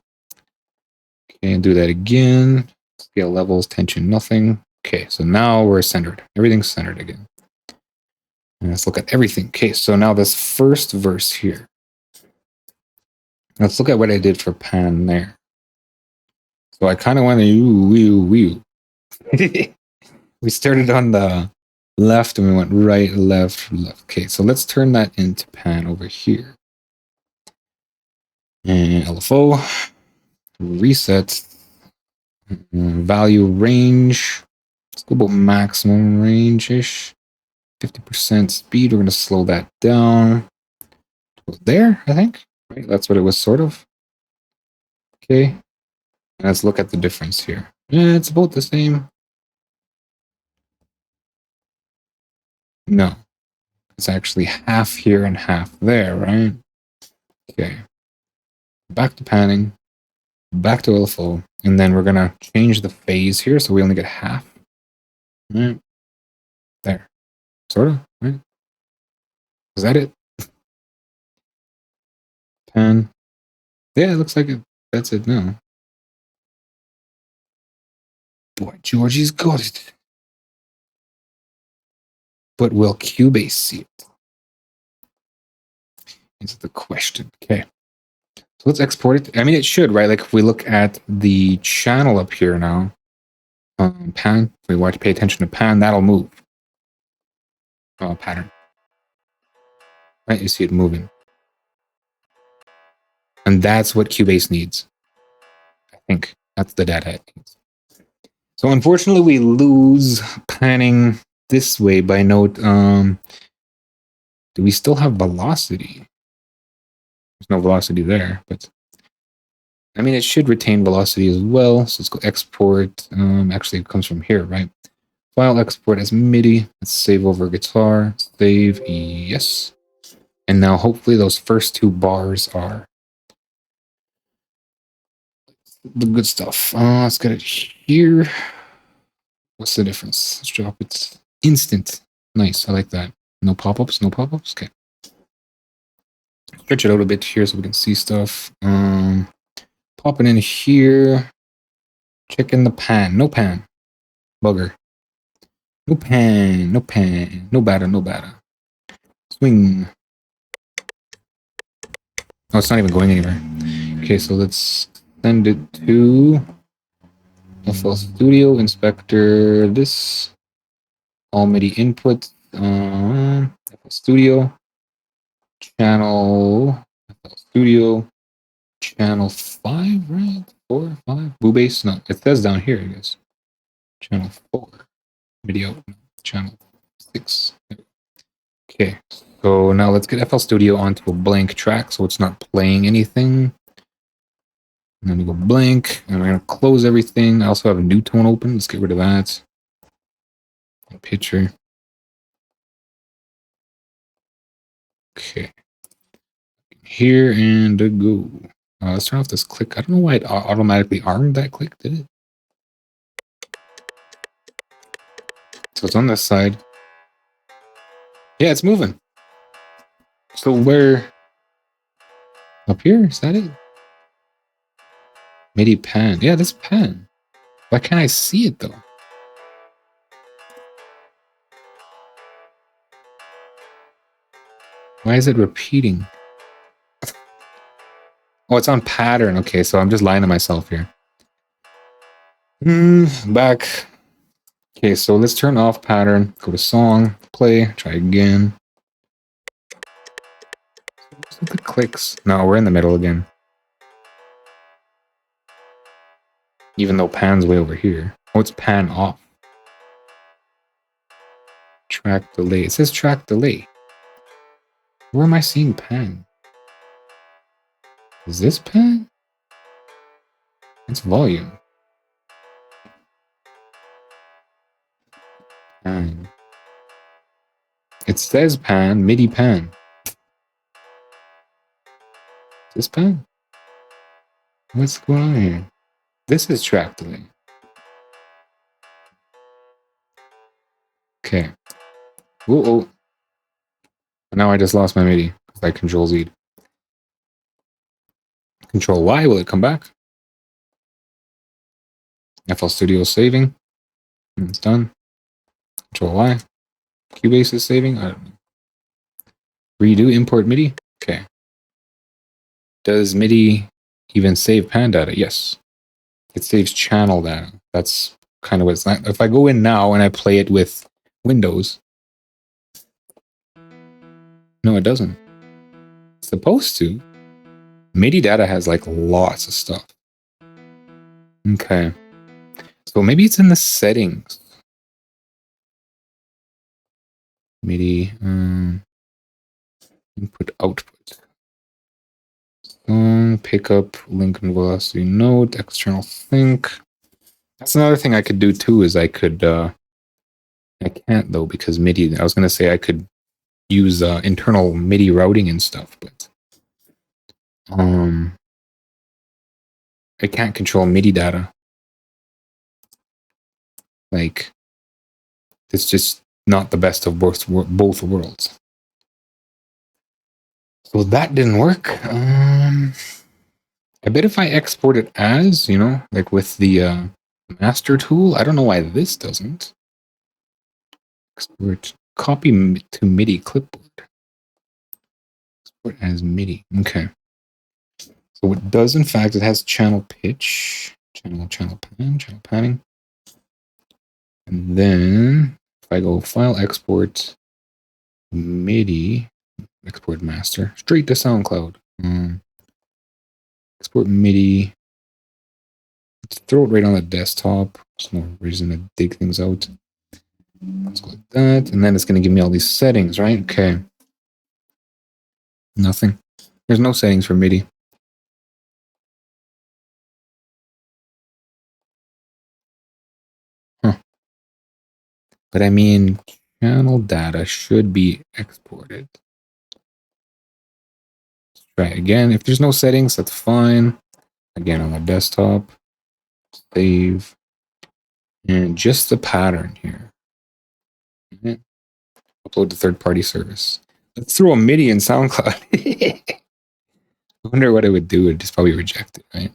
Okay, and do that again. Scale levels, tension nothing. Okay, so now we're centered. Everything's centered again. And let's look at everything. Okay, so now this first verse here. Let's look at what I did for pan there. So I kind of went we started on the left and we went right, left, left. Okay, so let's turn that into pan over here. And LFO, reset, value range. Let's go about maximum range-ish. 50% speed. We're going to slow that down. There, I think. Right, that's what it was sort of. Okay. Let's look at the difference here. Yeah, it's about the same. No. It's actually half here and half there, right? Okay. Back to panning. Back to LFO. And then we're going to change the phase here so we only get half. Right. There. Sort of, right? Is that it? Pan. Yeah, it looks like it. That's it now. Boy, Georgie's got it. But will Cubase see it? Is the question. Okay. So let's export it. I mean, it should, right? Like if we look at the channel up here now, pan, if we want to pay attention to pan, that'll move. Pattern. Right? You see it moving. And that's what Cubase needs. I think that's the data it needs. So unfortunately, we lose panning this way by note. Do we still have velocity? There's no velocity there, but I mean, it should retain velocity as well. So let's go export. Actually, it comes from here, right? File export as MIDI. Let's save over guitar. Save, yes. And now hopefully those first two bars are the good stuff. Let's get it here. What's the difference? Let's drop it. Instant. Nice. I like that. No pop-ups. No pop-ups. Okay. Stretch it out a bit here so we can see stuff. Pop it in here. Check in the pan. No pan. Bugger. No pan. No pan. No batter. No batter. Swing. Oh, it's not even going anywhere. Okay, so let's send it to FL Studio Inspector. This all MIDI input. FL Studio channel. FL Studio channel 5, right? 4, 5. Cubase. No, it says down here. I guess channel 4. Video channel 6. Okay, so now let's get FL Studio onto a blank track so it's not playing anything. And then we go blank, and we're going to close everything. I also have a new tone open. Let's get rid of that. Picture. Okay. Here and go. Let's turn off this click. I don't know why it automatically armed that click, did it? So it's on this side. Yeah, it's moving. So where? Up here? Is that it? MIDI pan. Yeah, this pan. Why can't I see it though? Why is it repeating? Oh, it's on pattern. Okay, so I'm just lying to myself here. Back. Okay, so let's turn off pattern. Go to song. Play. Try again. Look at the clicks. No, we're in the middle again. Even though pan's way over here. Oh, it's pan off. Track delay. It says track delay. Where am I seeing pan? Is this pan? It's volume. Pan. It says pan, MIDI pan. Is this pan? What's going on here? This is track delay. Okay. Oh. Now I just lost my MIDI because I control Z. Control Y, will it come back? FL Studio saving. It's done. Control Y. Cubase is saving. I don't know. Redo import MIDI. Okay. Does MIDI even save pan data? Yes. It saves channel data. That's kind of what it's like. If I go in now and I play it with Windows, no, it doesn't. It's supposed to. MIDI data has like lots of stuff. Okay. So maybe it's in the settings. MIDI input output. Song pickup link and velocity note external sync. That's another thing I could do too. Is I could I can't though because MIDI. I was gonna say I could use internal MIDI routing and stuff, but I can't control MIDI data. Like it's just not the best of both worlds. So that didn't work. I bet if I export it as, you know, like with the master tool, I don't know why this doesn't. Export copy to MIDI clipboard. Export as MIDI. Okay. So it does, in fact, it has channel pitch, channel panning. And then if I go file export MIDI, export master, straight to SoundCloud. Export MIDI. Let's throw it right on the desktop. There's no reason to dig things out. Let's go like that. And then it's going to give me all these settings, right? Okay. Nothing. There's no settings for MIDI. Huh. But I mean, channel data should be exported. Let's try it again. If there's no settings, that's fine. Again, on the desktop. Save. And just the pattern here. Okay. Upload to third-party service. Let's throw a MIDI in SoundCloud. I wonder what it would do. It'd just probably reject it, right?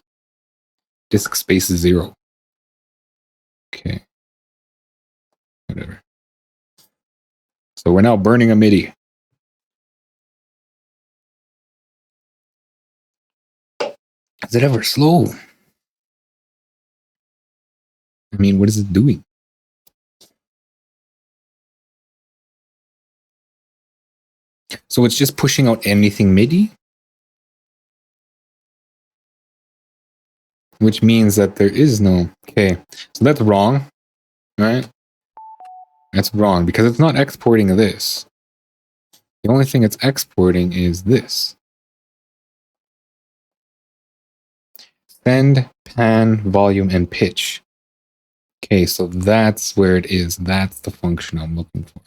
Disk space 0. Okay. Whatever. So we're now burning a MIDI. Is it ever slow? I mean, what is it doing? So it's just pushing out anything MIDI? Which means that there is no... Okay, so that's wrong, right? That's wrong because it's not exporting this. The only thing it's exporting is this. Send, pan, volume, and pitch. Okay, so that's where it is. That's the function I'm looking for.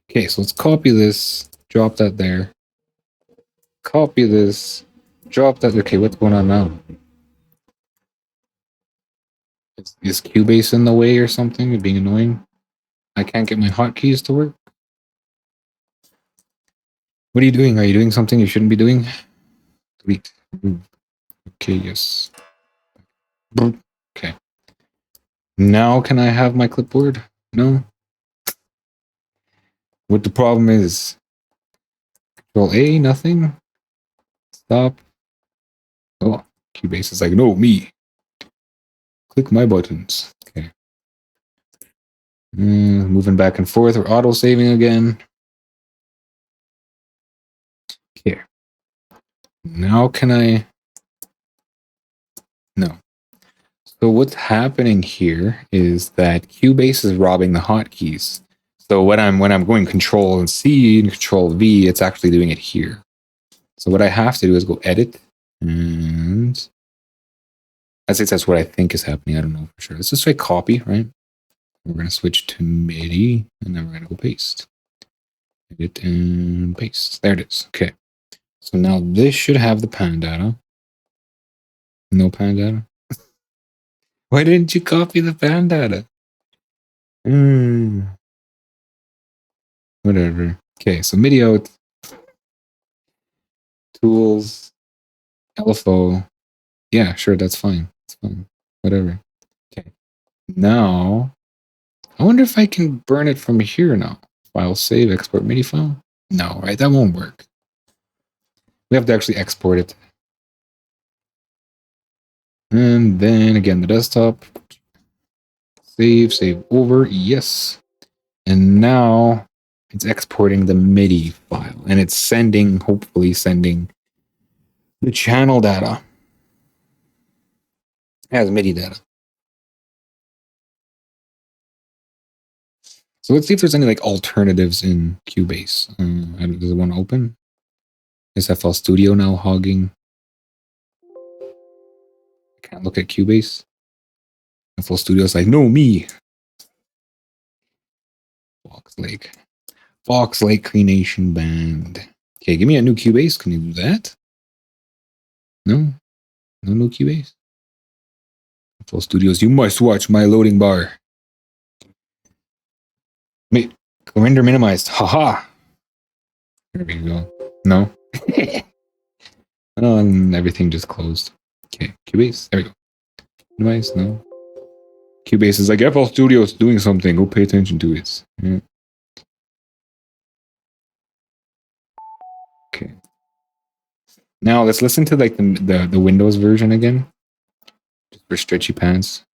Okay, so let's copy this, drop that there. Copy this, drop that. Okay, what's going on now? Is Cubase in the way or something? Being annoying? I can't get my hotkeys to work? What are you doing? Are you doing something you shouldn't be doing? Delete. Okay, yes. Okay. Now can I have my clipboard? No. What the problem is? Control A, nothing. Stop. Oh, Cubase is like, no, me. Click my buttons. Okay. Moving back and forth. We're auto saving again. Okay. Now can I? No. So what's happening here is that Cubase is robbing the hotkeys. So when I'm going Control and C and Control V, it's actually doing it here. So what I have to do is go edit, and that's what I think is happening. I don't know for sure. Let's just try copy, right? We're going to switch to MIDI, and then we're going to go paste. Edit and paste. There it is. Okay. So now this should have the pan data. No pan data. Why didn't you copy the pan data? Whatever. Okay, so MIDI out. Tools. LFO. Yeah, sure, that's fine. It's fine. Whatever. Okay. Now, I wonder if I can burn it from here now. File save, export MIDI file. No, right? That won't work. We have to actually export it. And then again, the desktop. Save over. Yes. And now it's exporting the MIDI file. And it's sending, hopefully sending the channel data as MIDI data. So let's see if there's any like alternatives in Cubase. Does it want to open? Is FL Studio now hogging? I can't look at Cubase. FL Studio is like, no, me. Fox Lake Creation Band. Okay, give me a new Cubase. Can you do that? No? No new Cubase? FL Studios, you must watch my loading bar. Render minimized. Haha. There we go. No? Oh, and everything just closed. Okay, Cubase. There we go. Minimize. No. Cubase is like, FL Studio is doing something. Go pay attention to it. Yeah. Okay. Now let's listen to like the Windows version again. Just for stretchy pants.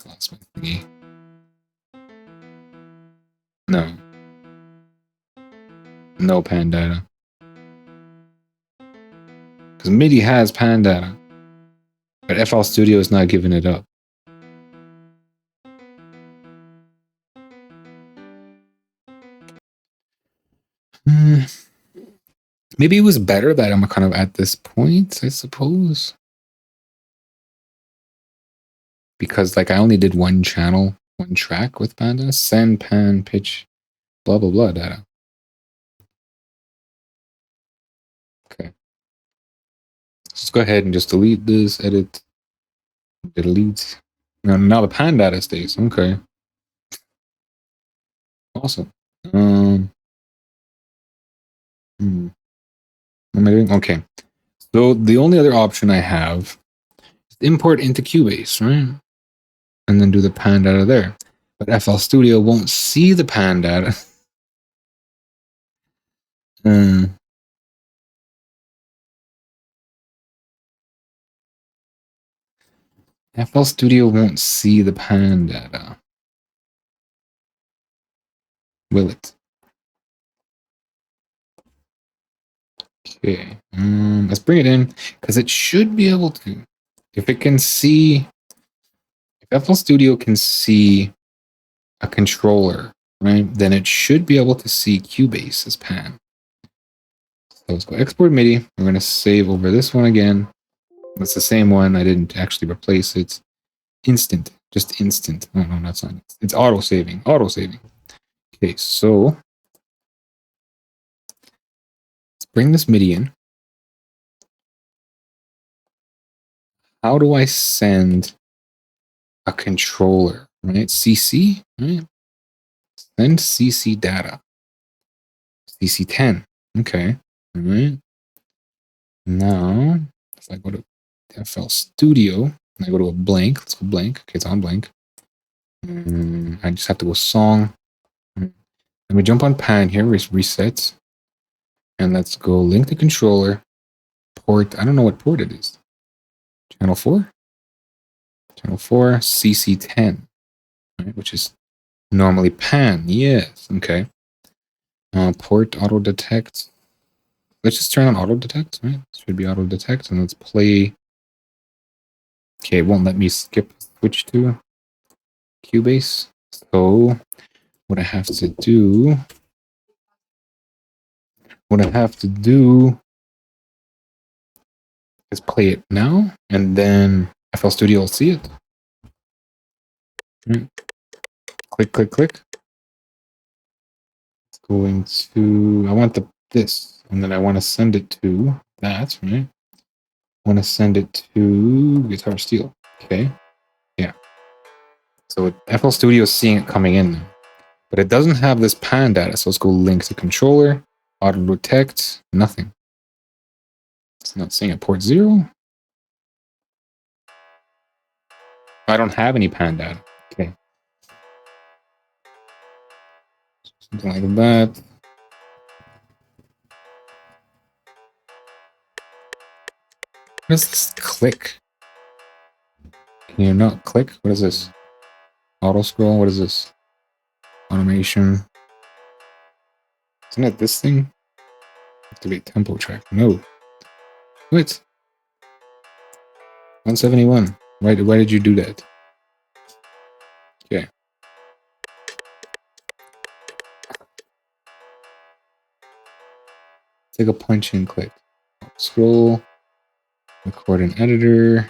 Lost my thingy. No. No pan data. Because MIDI has pan data. But FL Studio is not giving it up. Maybe it was better that I'm kind of at this point, I suppose. Because like I only did one channel, one track with Panda, send, pan, pitch, blah, blah, blah data. Okay. Let's go ahead and just delete this, edit, delete. Now the pan data stays. Okay. Awesome. What am I doing? Okay. So the only other option I have is import into Cubase, right? And then do the pan data there. But FL Studio won't see the pan data. FL Studio won't see the pan data. Will it? Okay. Let's bring it in because it should be able to. If it can see, if FL Studio can see a controller, right, then it should be able to see Cubase as pan. So let's go export MIDI. We're going to save over this one again. That's the same one. I didn't actually replace it. Instant. Just instant. Oh, no, that's not it. It's auto saving. Auto saving. Okay, so let's bring this MIDI in. How do I send a controller, right? CC, right? Send CC data. CC10. Okay. All right. Now, if I go to FL Studio and I go to a blank, let's go blank. Okay, it's on blank. I just have to go song. Let me jump on pan here, reset. And let's go link the controller. Port, I don't know what port it is. Channel 4? Channel 4, CC10, right, which is normally pan. Yes, okay. Port auto detect. Let's just turn on auto detect, right? Should be auto detect, and let's play. Okay, it won't let me skip switch to Cubase. So what I have to do is play it now, and then FL Studio will see it. Right. Click, click, click. It's going to, I want this, and then I want to send it to that, right? I want to send it to Guitar Steel. Okay. Yeah. So FL Studio is seeing it coming in now. But it doesn't have this pan data. So let's go link to controller, auto detect, nothing. It's not saying it. Port 0. I don't have any pan data. Okay. Something like that. What is this click? Can you not click? What is this? Auto scroll? What is this? Automation. Isn't it this thing? Activate tempo track. No. What? 171. Why did you do that? Okay. Take a punch and click. Scroll. Record an editor.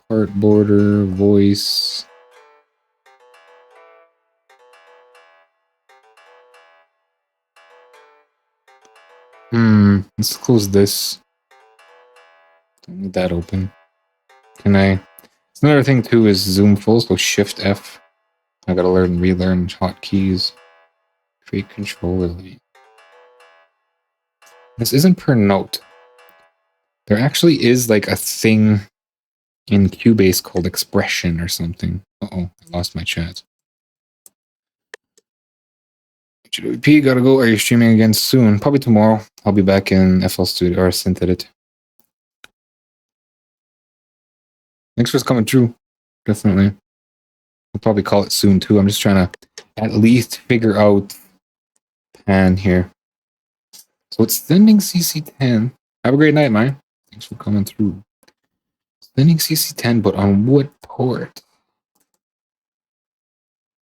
Part border. Voice. Let's close this. Don't need that open. Can I? It's another thing too is zoom full, so Shift F. I gotta relearn hotkeys. Create controller lane. This isn't per note. There actually is like a thing in Cubase called expression or something. Uh-oh, I lost my chat. JWP, gotta go. Are you streaming again soon? Probably tomorrow. I'll be back in FL Studio or Synthedit. Thanks for coming through. Definitely. We'll probably call it soon too. I'm just trying to at least figure out pan here. So it's sending CC10. Have a great night, man. Thanks for coming through. Sending CC10, but on what port?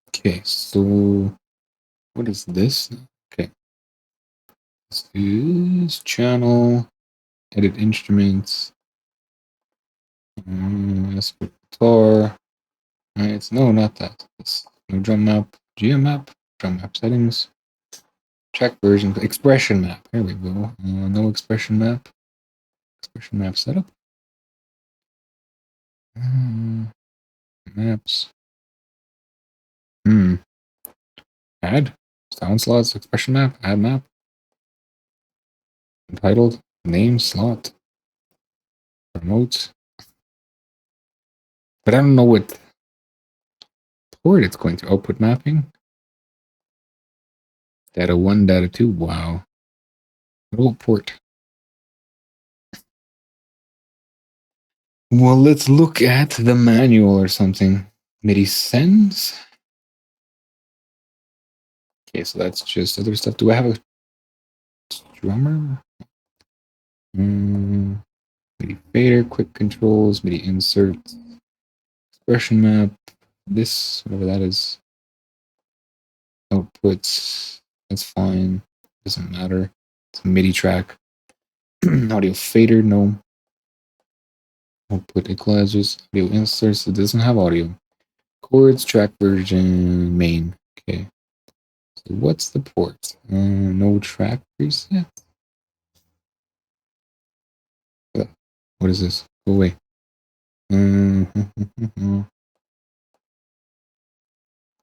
Okay, so what is this? Okay. This is channel, edit instruments, guitar. It's no, not that. It's no drum map, GM map, drum map settings, track version, expression map. There we go. No expression map. Expression map setup. Maps. Add sound slots, expression map, add map. Entitled name slot. Promote. But I don't know what port it's going to. Output mapping. Data 1, data 2. Wow. What port? Well, let's look at the manual or something. MIDI sends. Okay, so that's just other stuff. Do I have a drummer? MIDI fader, quick controls, MIDI insert, expression map. This, whatever that is. Outputs. That's fine. Doesn't matter. It's a MIDI track. Audio fader, no. Output equalizers, audio inserts. It doesn't have audio. Chords, track version, main. Okay. So what's the port? No track preset. What is this? Go away.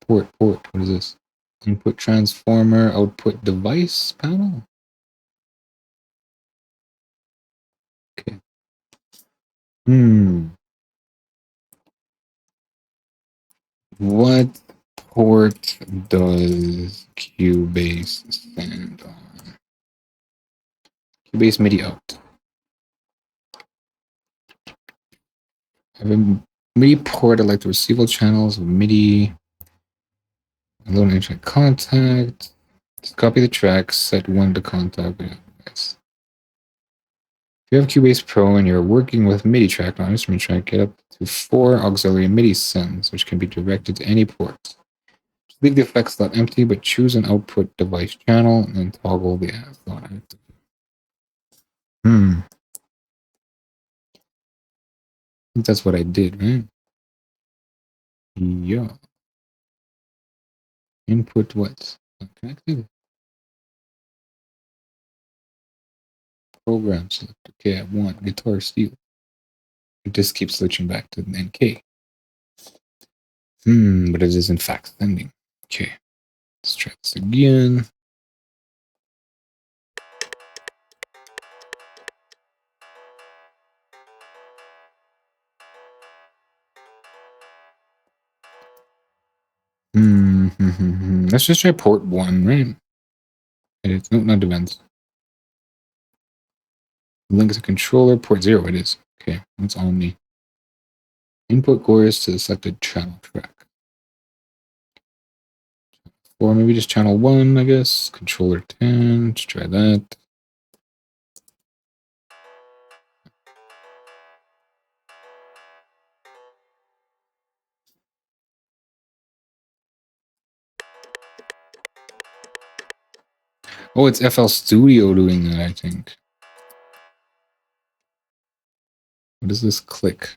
Port. What is this? Input transformer, output device panel. Okay. What port does Cubase stand on? Cubase MIDI out. I have a MIDI port. I like to receive all channels of MIDI. Load internet contact. Just copy the track. Set one to contact. Yes. If you have Cubase Pro and you're working with MIDI track, not instrument track, get up to 4 auxiliary MIDI sends, which can be directed to any port. Just leave the effects slot empty, but choose an output device channel and then toggle the slot active. I think that's what I did, right? Yeah. Input what? Not connected. Program select. Okay, I want guitar steel. It just keeps switching back to NK. But it is in fact sending. Okay. Let's try this again. Let's just try port 1, right? It's no, not events. Link to controller, port 0 it is. Okay, that's on me. Input chorus to the selected channel track. Or maybe just channel 1, I guess. Controller 10, let's try that. Oh, it's FL Studio doing that, I think. What is this click?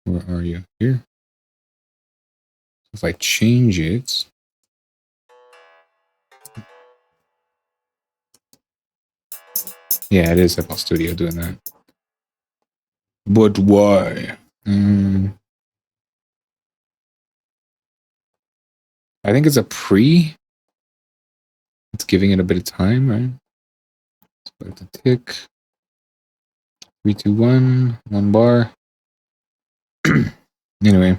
Where are you? Here? If I change it... Yeah, it is FL Studio doing that. But why? I think it's a pre. It's giving it a bit of time, right? Let's put the tick. 3, 2, 1. 1 bar. Anyway.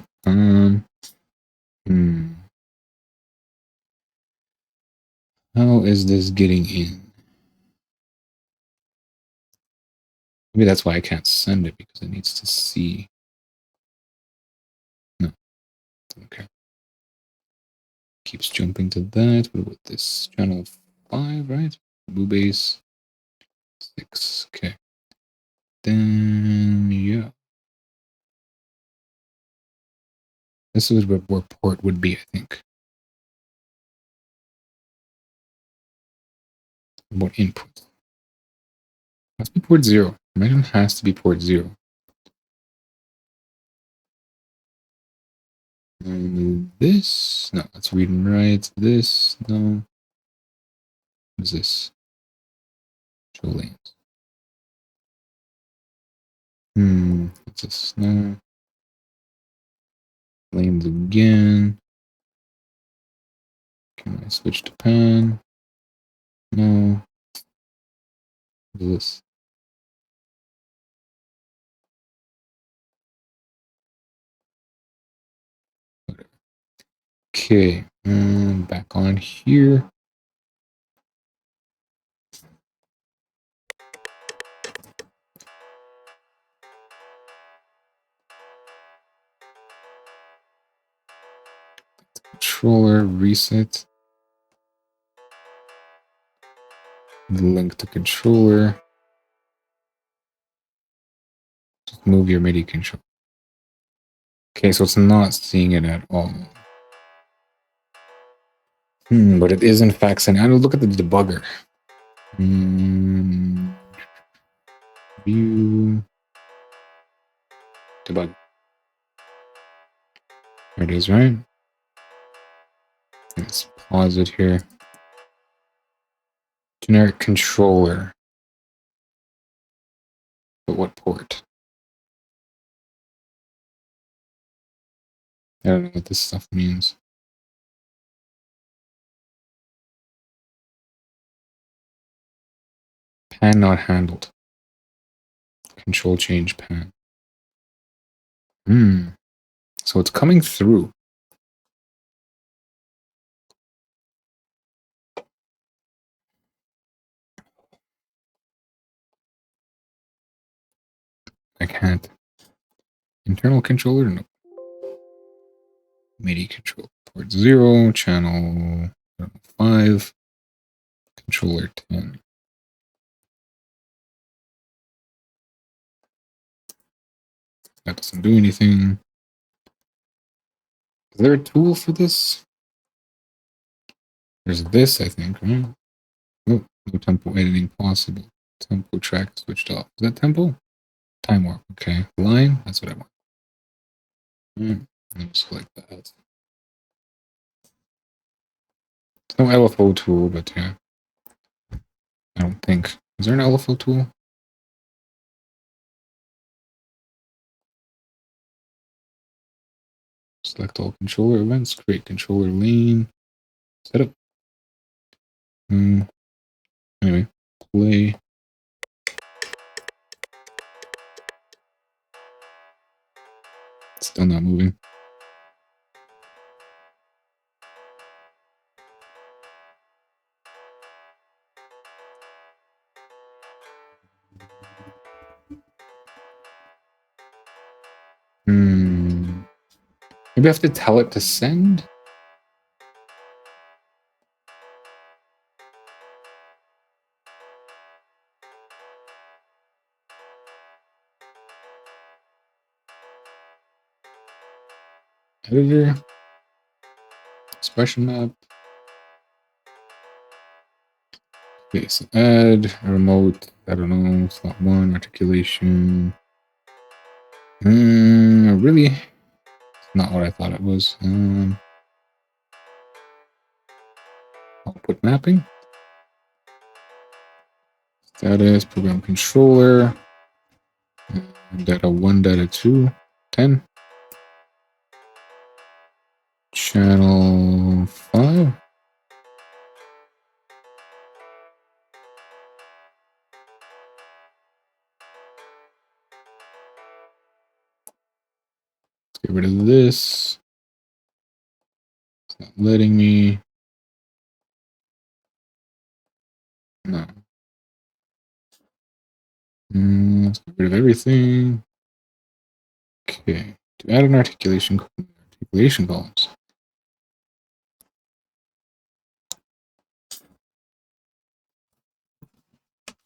How is this getting in? Maybe that's why I can't send it, because it needs to see. No. Okay. Keeps jumping to that. What about this? Channel 5, right? Cubase 6. Okay. Then, yeah. This is where port would be, I think. What input? Must be port 0. Imagine it has to be port 0. This? No, let's read and write. This? No. What is this? Show lanes. What's this? No. Lanes again. Can I switch to pan? No. What is this? Okay, back on here. Controller, reset. Link to controller. Just move your MIDI control. Okay, so it's not seeing it at all. But it is in fact sending. I don't look at the debugger. View. Debug. There it is, right? Let's pause it here. Generic controller. But what port? I don't know what this stuff means. Pan not handled. Control change pan. So it's coming through. I can't. Internal controller? No. MIDI control. Port 0, channel 5, controller 10. That doesn't do anything. Is there a tool for this? There's this, I think, right? Oh, no tempo editing possible. Tempo track switched off. Is that tempo? Time warp. Okay. Line? That's what I want. Let me select that. No LFO tool, but yeah. I don't think. Is there an LFO tool? Select all controller events. Create controller lane. Setup. Anyway, play. Still not moving. Maybe I have to tell it to send? Editor. Expression map. Okay, so add, remote, I don't know, slot 1, articulation. Really? It's not what I thought it was. Output mapping. Status, program controller. Data 1, data 2, 10. Channel 5. Let's get rid of this. It's not letting me. No. Let's get rid of everything. Okay. To add an articulation columns.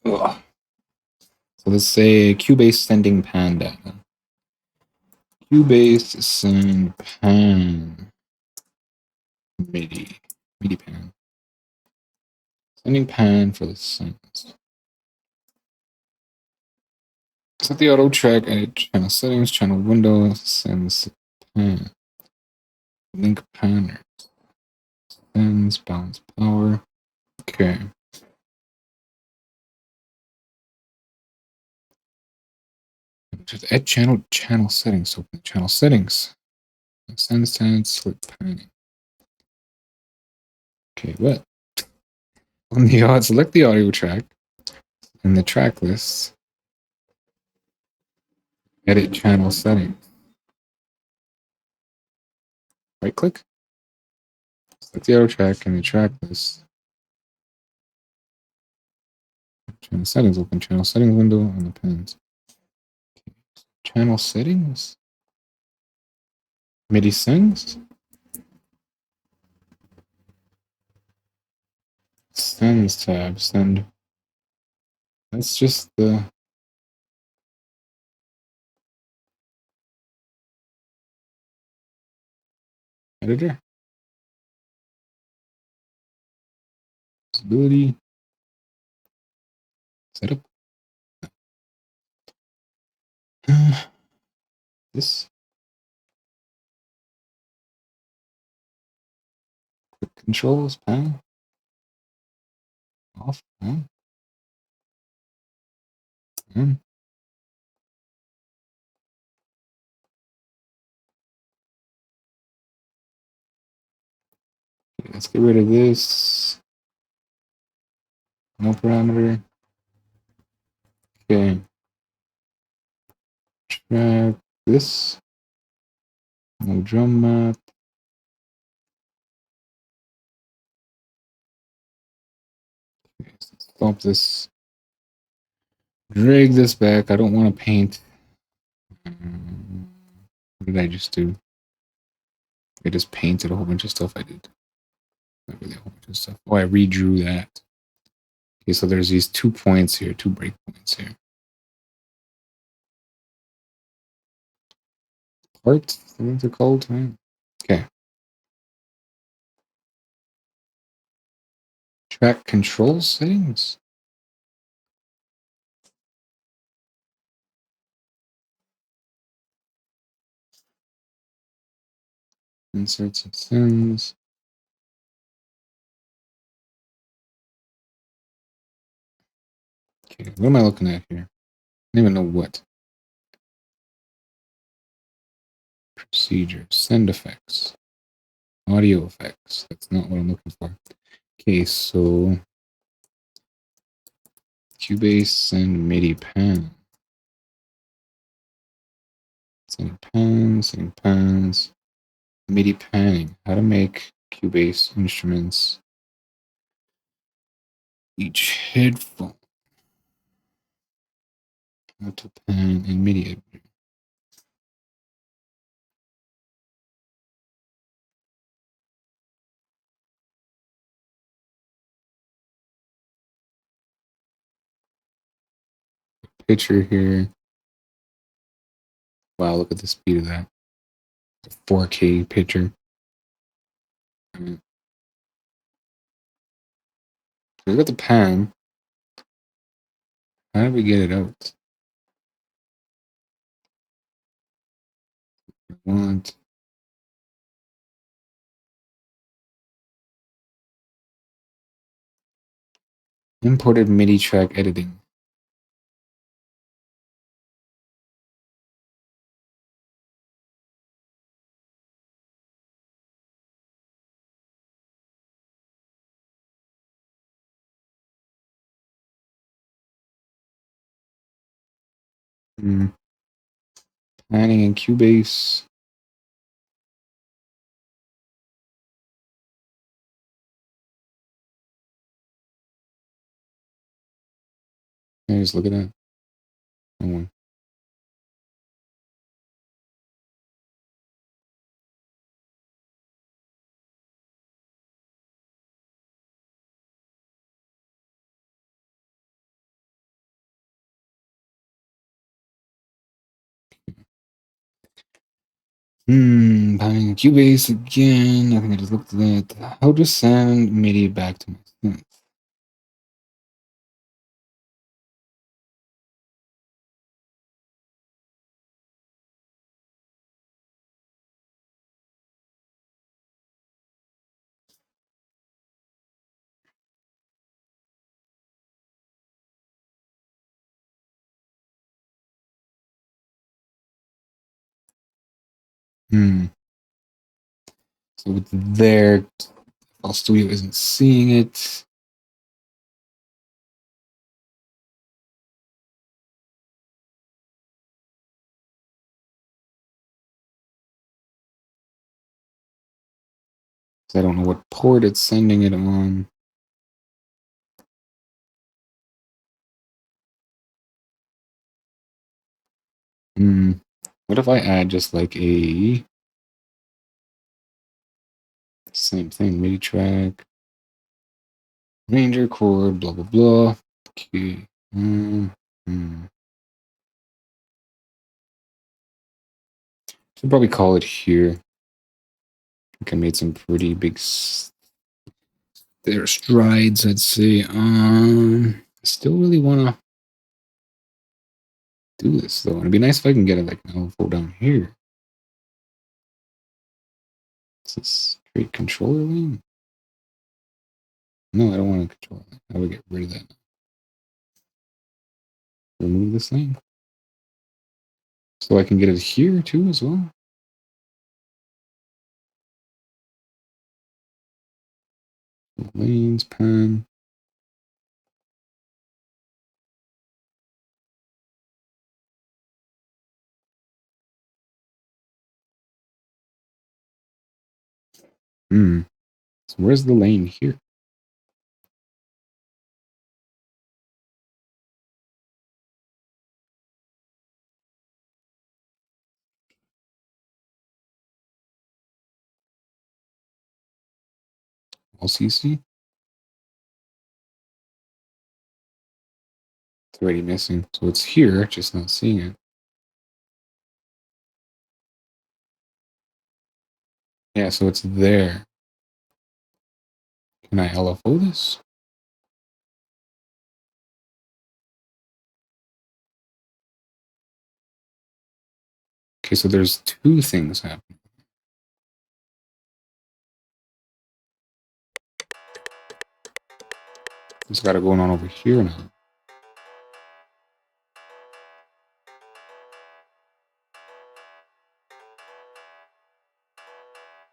Ugh. So let's say Cubase sending pan data. Cubase send pan. MIDI pan. Sending pan for the sends. Set the auto track, edit channel settings, channel window, sends pan. Link panner. Sends, balance power. Okay. Just add channel settings. Open channel settings. Send slip panning. Okay, what? On the select the audio track in the track list. Edit channel settings. Right click. Select the audio track in the track list. Channel settings. Open channel settings window on the pens. Okay. Channel settings. MIDI sends. Sends tab. Send. That's just the editor. Visibility. Setup. This. Quick controls panel. Off. On. On. Okay, let's get rid of this. No parameter. Okay. Track this. No drum map. Okay, so stop this. Drag this back. I don't want to paint. What did I just do? I just painted a whole bunch of stuff. I did. Not really a whole bunch of stuff. Oh, I redrew that. Okay, so there's these 2 points here, 2 breakpoints here. Parts, I think they're called, right? Okay. Track control settings. Inserts and sends. Okay, what am I looking at here? I don't even know what. Procedure, send effects, audio effects. That's not what I'm looking for. Okay, so Cubase send MIDI pan. Send pans, send pans. MIDI panning. How to make Cubase instruments. Each headphone. How to pan in MIDI. Picture here. Wow, look at the speed of that. 4K picture. So we got the pan. How do we get it out? We want imported MIDI track editing. Panning in Cubase. Hey, just look at that. No one. Panning in Cubase again. I think I just looked at that. How to send MIDI back to my synth. So it's there. All Studio isn't seeing it. So I don't know what port it's sending it on. What if I add just like a same thing, MIDI track, Ranger chord, blah blah blah. Okay. Should probably call it here. I think I made some pretty big strides, I'd say. I still really want to do this though. It'd be nice if I can get it like an L4 down here. Is this straight controller lane? No, I don't want a controller lane. I would get rid of that. Remove this lane. So I can get it here too as well. Lanes, pan. Hmm. So where's the lane here? LCC? It's already missing. So it's here, just not seeing it. Yeah, so it's there. Can I LFO this? Okay, so there's two things happening. It's got it going on over here now.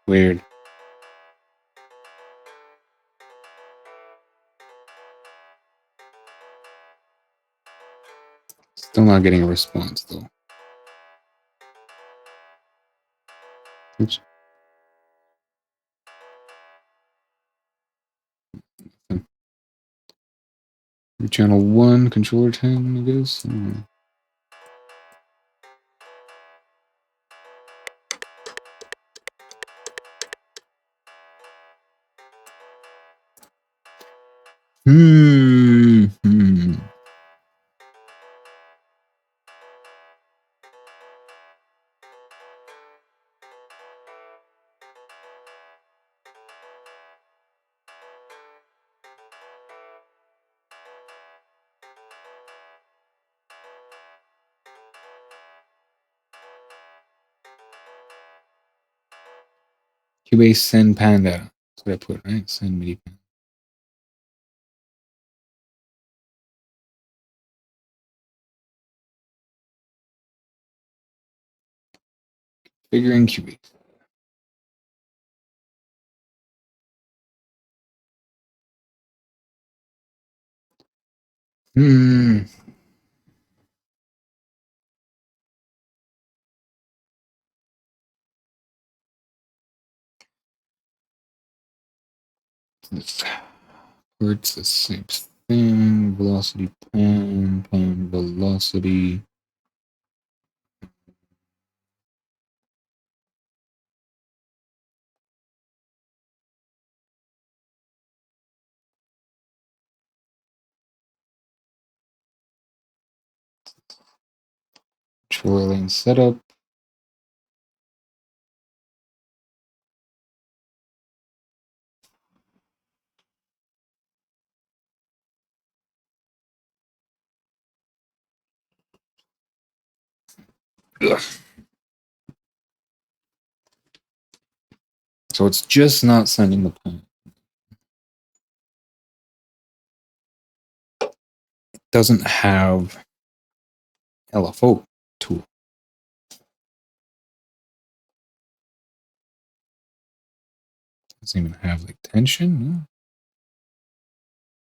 Weird. Still not getting a response though. Oops. Channel 1, controller 10, I guess. Hmm. Cubase send panda. That's what I put, right? Send MIDI panda. Figuring Cubase. Hmm. It's the same thing. Velocity pan velocity. Controller lane setup. Ugh. So it's just not sending the pan. It doesn't have LFO tool. Doesn't even have like tension. No.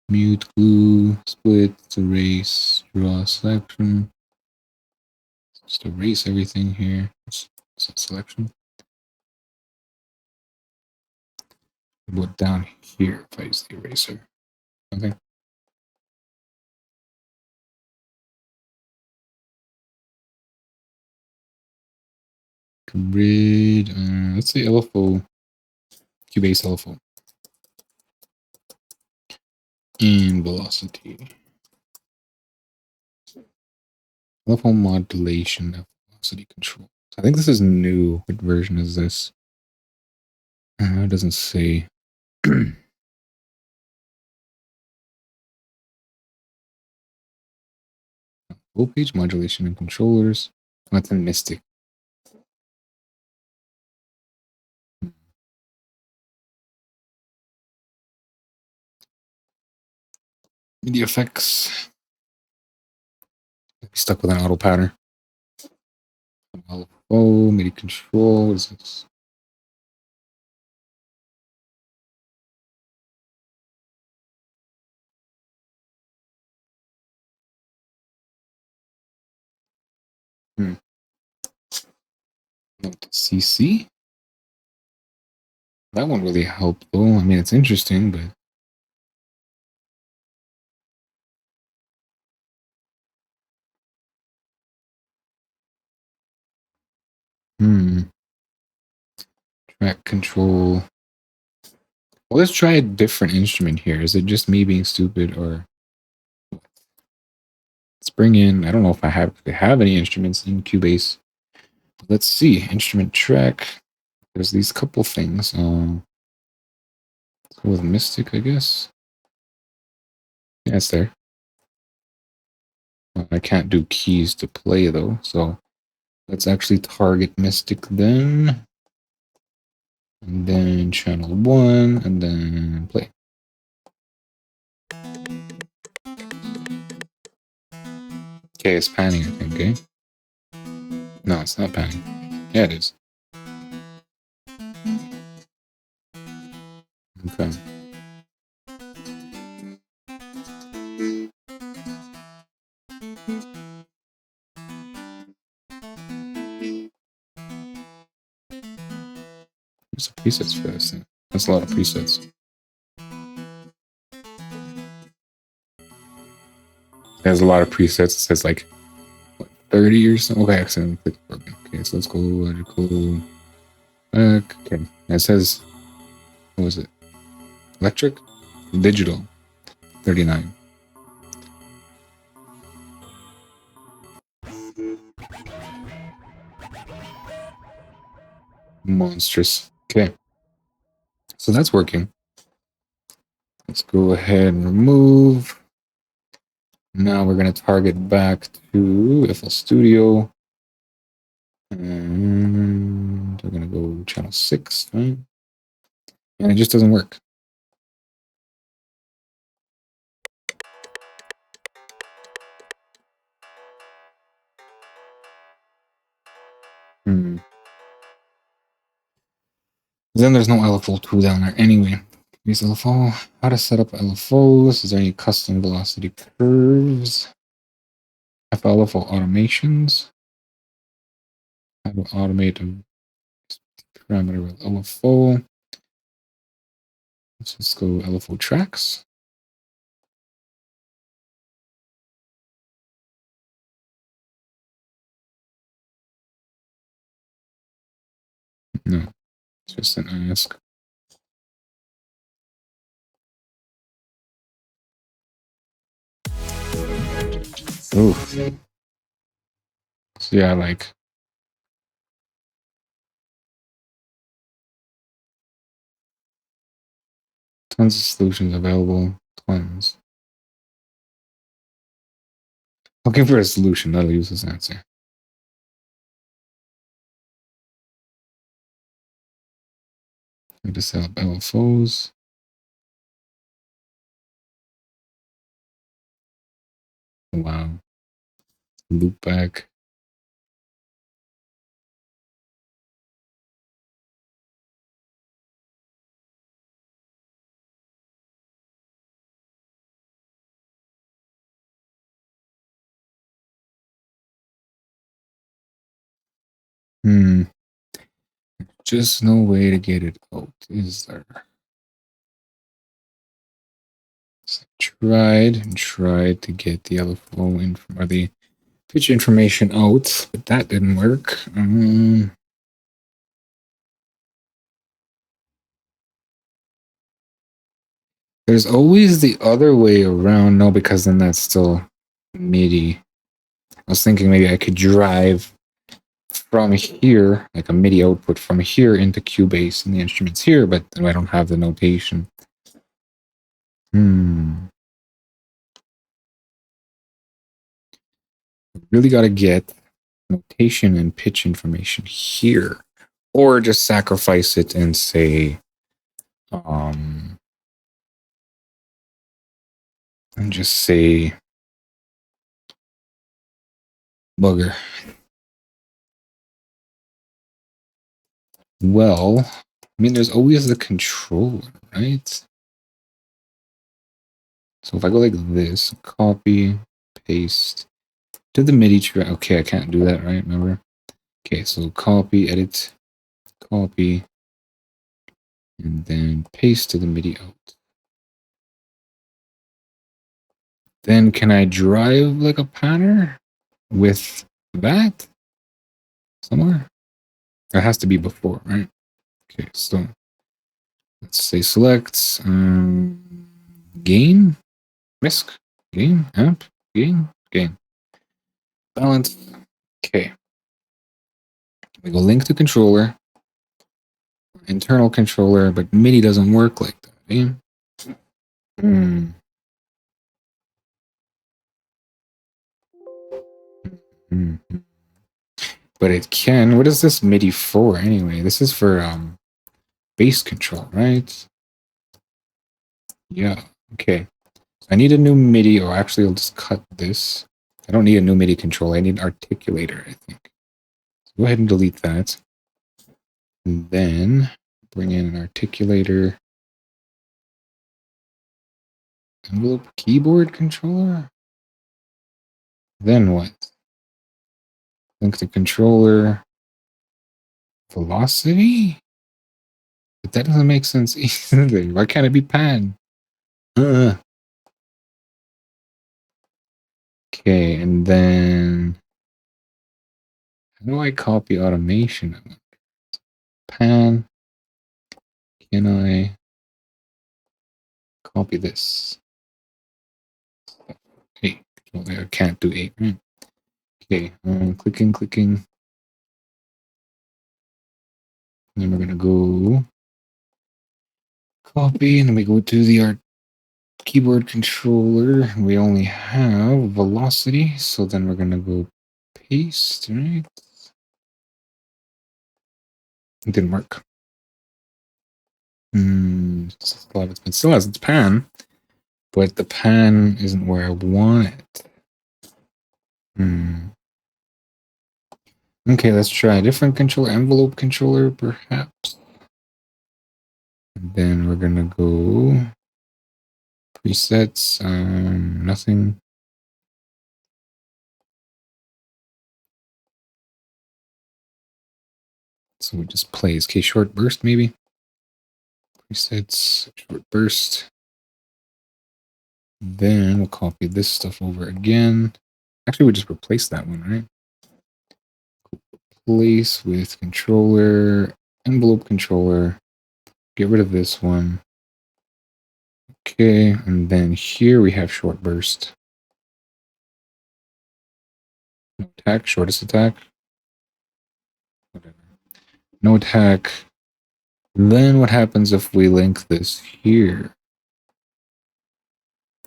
Mute, glue, split, erase, draw selection. Just erase everything here. It's selection. What down here if I use the eraser? Okay. Grid. Let's say LFO. Cubase LFO. And velocity. LFO modulation, velocity control. I think this is new. What version is this? It doesn't say. Full page modulation and controllers. That's in Mystic. MIDI effects. Stuck with an auto pattern. LFO, MIDI control. What is this? Note CC. That won't really help, though. I mean, it's interesting, but... Track control. Well, let's try a different instrument here. Is it just me being stupid, or... Let's bring in... I don't know if I have any instruments in Cubase. Let's see. Instrument track. There's these couple things. Let's go with Mystic, I guess. Yeah, it's there. I can't do keys to play, though, so let's actually target Mystic then. And then channel 1, and then play. Okay, it's panning, I think, eh? No, it's not panning. Yeah, it is. Okay. There's the presets for this thing. That's a lot of presets. There's a lot of presets. It says like, what, 30 or something? Okay, I accidentally clicked the button. Okay, so let's go back. Okay. And it says, what was it? Electric? Digital. 39. Monstrous. Okay. So that's working. Let's go ahead and remove. Now we're going to target back to FL Studio. And we're going to go channel 6, right? And it just doesn't work. Then there's no LFO2 down there anyway. Here's LFO. How to set up LFOs. Is there any custom velocity curves? FLFO automations. How to automate a parameter with LFO. Let's just go LFO tracks. No, it's just an ask. Oof. So yeah, like tons of solutions available. Tons. Looking for a solution that'll use this answer. We just set up LFOs. Wow. Loop back. Just no way to get it out, is there? So tried to get the LFO or the pitch information out, but that didn't work. There's always the other way around. No, because then that's still MIDI. I was thinking maybe I could drive from here, like a MIDI output from here into Cubase and the instruments here, but I don't have the notation. Really got to get notation and pitch information here, or just sacrifice it and say, and just say bugger. Well, I mean, there's always the controller, right? So if I go like this, copy, paste to the MIDI track. Okay, I can't do that, right? Remember? Okay, so copy, edit, copy, and then paste to the MIDI out. Then can I drive like a panner with that somewhere? It has to be before, right? Okay, so let's say select gain, misc, gain, amp, gain, balance. Okay, we go link to controller, internal controller, but MIDI doesn't work like that. Eh? Hmm. Hmm. But it can. What is this MIDI for anyway? This is for bass control, right? Yeah. Okay. I need a new MIDI, or actually, I'll just cut this. I don't need a new MIDI control. I need an articulator, I think. So go ahead and delete that. And then bring in an articulator. Envelope keyboard controller? Then what? Link to controller. Velocity? But that doesn't make sense either. Why can't it be pan? Okay, and then how do I copy automation? Pan. Can I copy this? 8. I can't do 8. Right? Okay, clicking. And then we're gonna go copy, and then we go to the art keyboard controller. We only have velocity, so then we're gonna go paste, right? It didn't work. Still has its pan, but the pan isn't where I want it. Okay, let's try a different controller, envelope controller, perhaps. And then we're gonna go presets, nothing. So we just plays. Okay, short burst maybe. Presets, short burst. Then we'll copy this stuff over again. Actually, we just replace that one, right? Replace with controller, envelope controller. Get rid of this one. Okay, and then here we have short burst. No attack, shortest attack. Whatever. No attack. Then what happens if we link this here?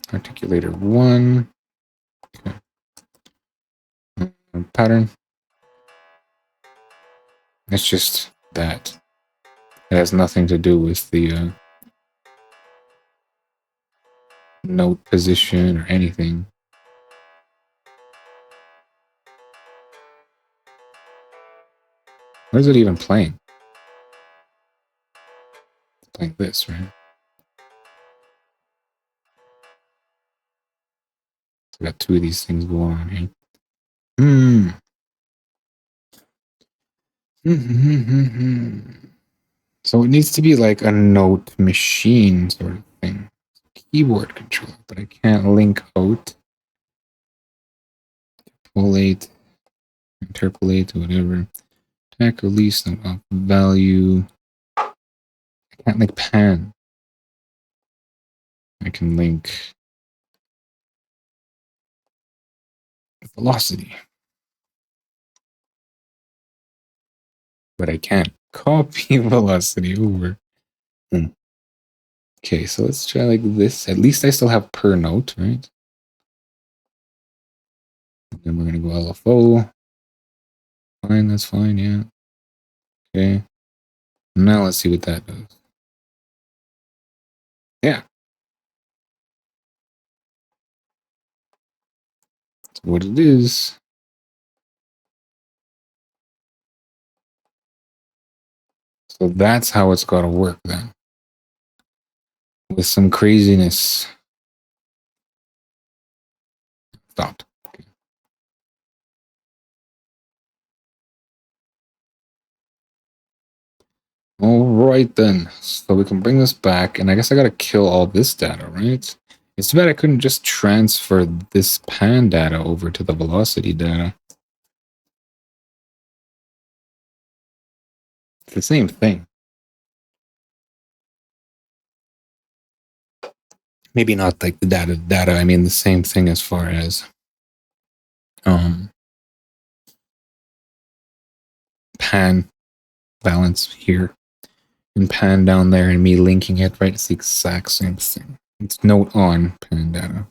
Articulator 1. Okay. Pattern. It's just that. It has nothing to do with the note position or anything. What is it even playing? It's playing this, right? So we got two of these things going on here. So it needs to be like a note machine sort of thing. Keyboard controller, but I can't link out. Interpolate, whatever. Attack, release, no up value. I can't link pan. I can link velocity. But I can't copy velocity over. Okay, so let's try like this. At least I still have per note, right? And then we're gonna go LFO. Fine, that's fine, yeah. Okay. Now let's see what that does. Yeah. That's what it is. So that's how it's gotta work then. With some craziness. Stopped. Okay. All right then. So we can bring this back, and I guess I gotta kill all this data, right? It's too bad I couldn't just transfer this pan data over to the velocity data. It's the same thing. Maybe not like the data. I mean the same thing as far as um pan balance here and pan down there and me linking it, right? It's the exact same thing. It's note on pan data.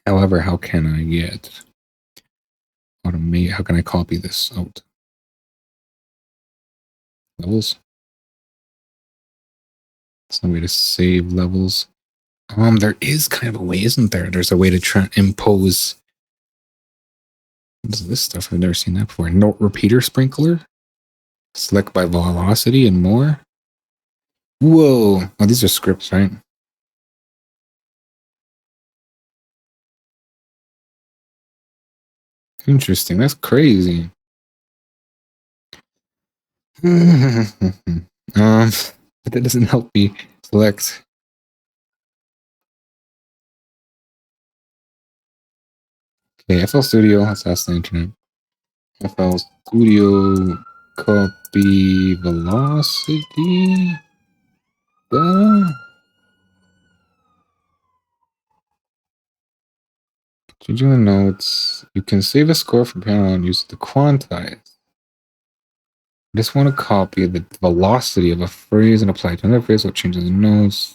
However, how can I get automate? How can I copy this out? Levels? It's no way to save levels. There is kind of a way, isn't there? There's a way to try and impose. What's this stuff? I've never seen that before. Note repeater sprinkler, select by velocity, and more. Whoa! Oh, these are scripts, right? Interesting. That's crazy. But that doesn't help me select. Okay, FL Studio. Let's ask the internet. FL Studio copy velocity. Changing the notes. You can save a score from piano and use it to quantize. I just want to copy the velocity of a phrase and apply it to another phrase while changing the notes.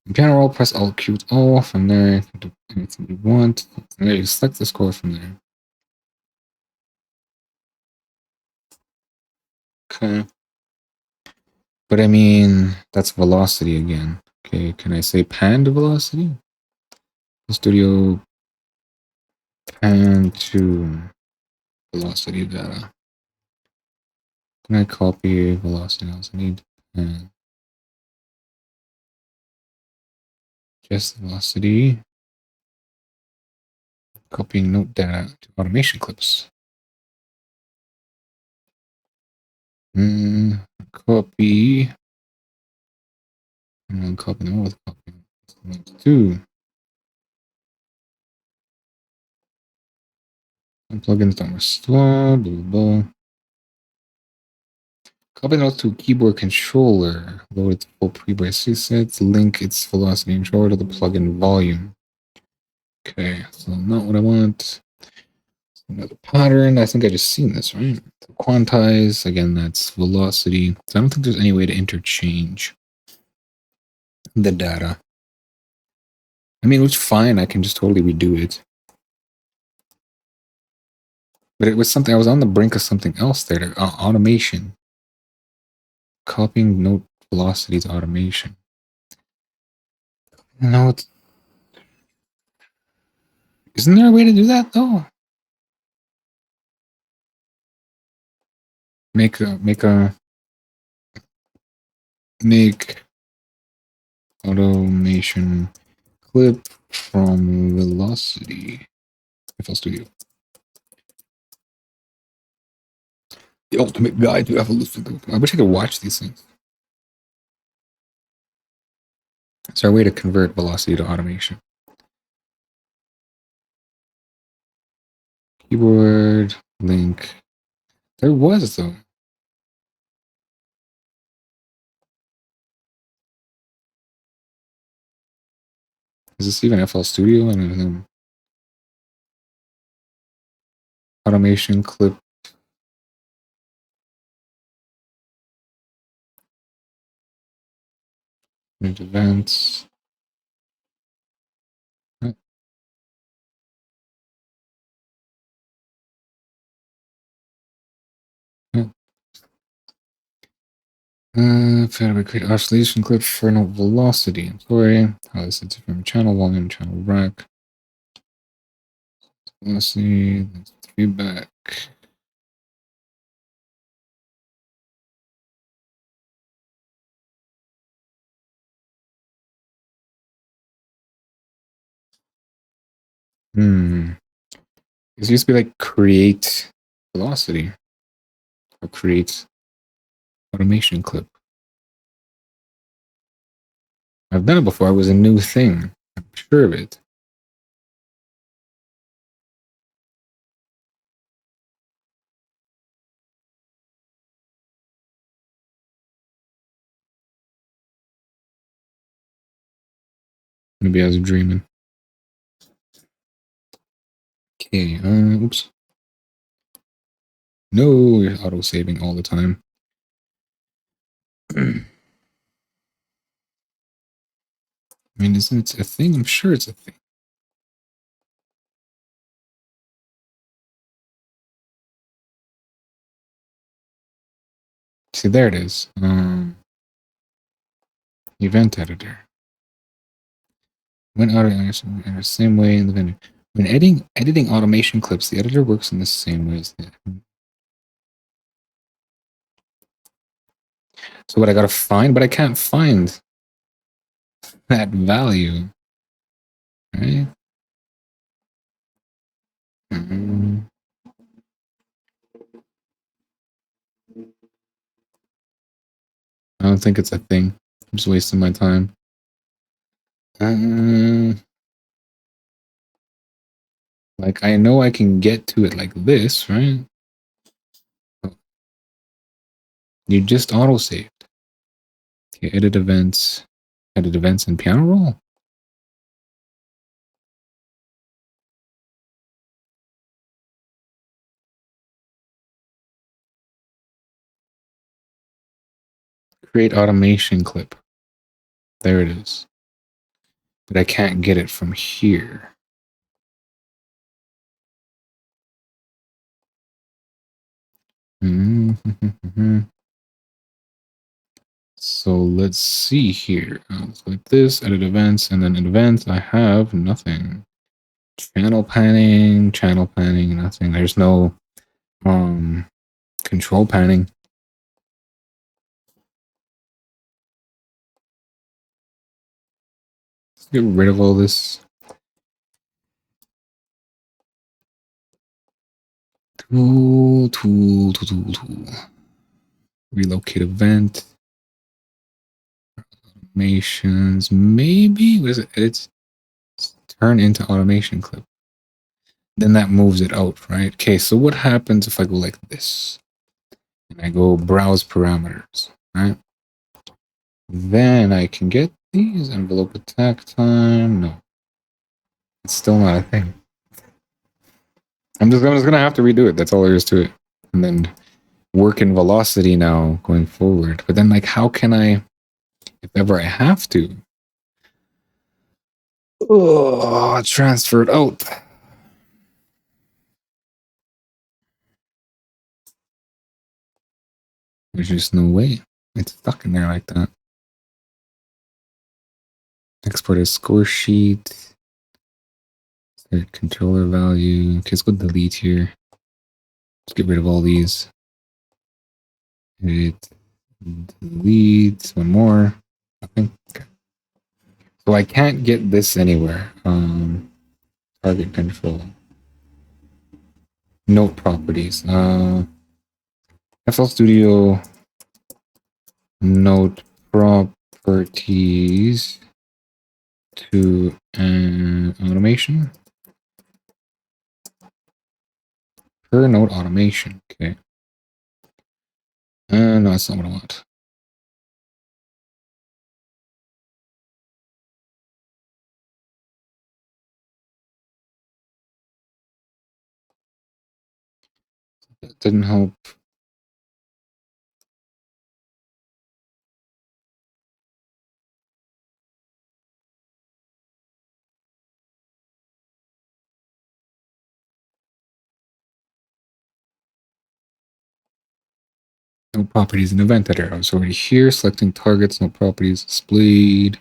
In piano roll, press Alt Q O. From there, you can do anything you want. And there you select the score from there. Okay. But I mean, that's velocity again. Okay, can I say pan to velocity? Studio pan to velocity data. Can I copy velocity? I also need pan. Just velocity. Copying note data to automation clips. Copy. And then copy them with copy. Two. And plugins don't restore. Blah, blah, blah. Copy notes to keyboard controller. Load its full pre-brace presets. Link its velocity controller to the plugin volume. Okay, so not what I want. Another pattern. I think I just seen this, right? So quantize. Again, that's velocity. So I don't think there's any way to interchange the data. I mean, which fine. I can just totally redo it. But it was something, I was on the brink of something else there. Automation. Copying note velocity to automation. No, it's, isn't there a way to do that though? Make automation clip from velocity. FL Studio. The ultimate guide to evolution. I wish I could watch these things. Is there a way to convert velocity to automation? Keyboard link. There was though. Is this even FL Studio? I don't know. Automation clip. Events. Fairly create oscillation clip for no velocity. I'm sorry. How this is from channel volume, channel rack. Velocity, feedback. This used to be like create velocity or create automation clip. I've done it before. It was a new thing. I'm sure of it. Maybe I was dreaming. Okay, oops. No, you're auto-saving all the time. I mean, isn't it a thing? I'm sure it's a thing. See, there it is. Event editor. When automation in the same way in the vendor. When editing automation clips, the editor works in the same way as the. So what I gotta find, but I can't find that value. Right? Mm-hmm. I don't think it's a thing. I'm just wasting my time. Like I know I can get to it like this, right? You just autosaved. Okay, edit events in piano roll. Create automation clip. There it is. But I can't get it from here. So let's see here. So like this, edit events, and then in events, I have nothing. Channel panning, nothing. There's no control panning. Let's get rid of all this. Tool. Relocate event. Automations. Maybe? What is it? Edits. Turn into automation clip. Then that moves it out, right? Okay, so what happens if I go like this? And I go browse parameters, right? Then I can get these. Envelope attack time. No. It's still not a thing. I'm just gonna have to redo it. That's all there is to it. And then work in velocity now going forward. But then like how can I, if ever I have to, transfer it out? There's just no way. It's stuck in there like that. Export a score sheet. Controller value. Okay, let's go delete here. Let's get rid of all these. Edit, delete, one more. Nothing. Okay. So I can't get this anywhere. Target control. Note properties. FL Studio note properties to automation. Per note automation. Okay. No, that's not what I want. That didn't help. No properties in event editor. I was already here, selecting targets, no properties displayed.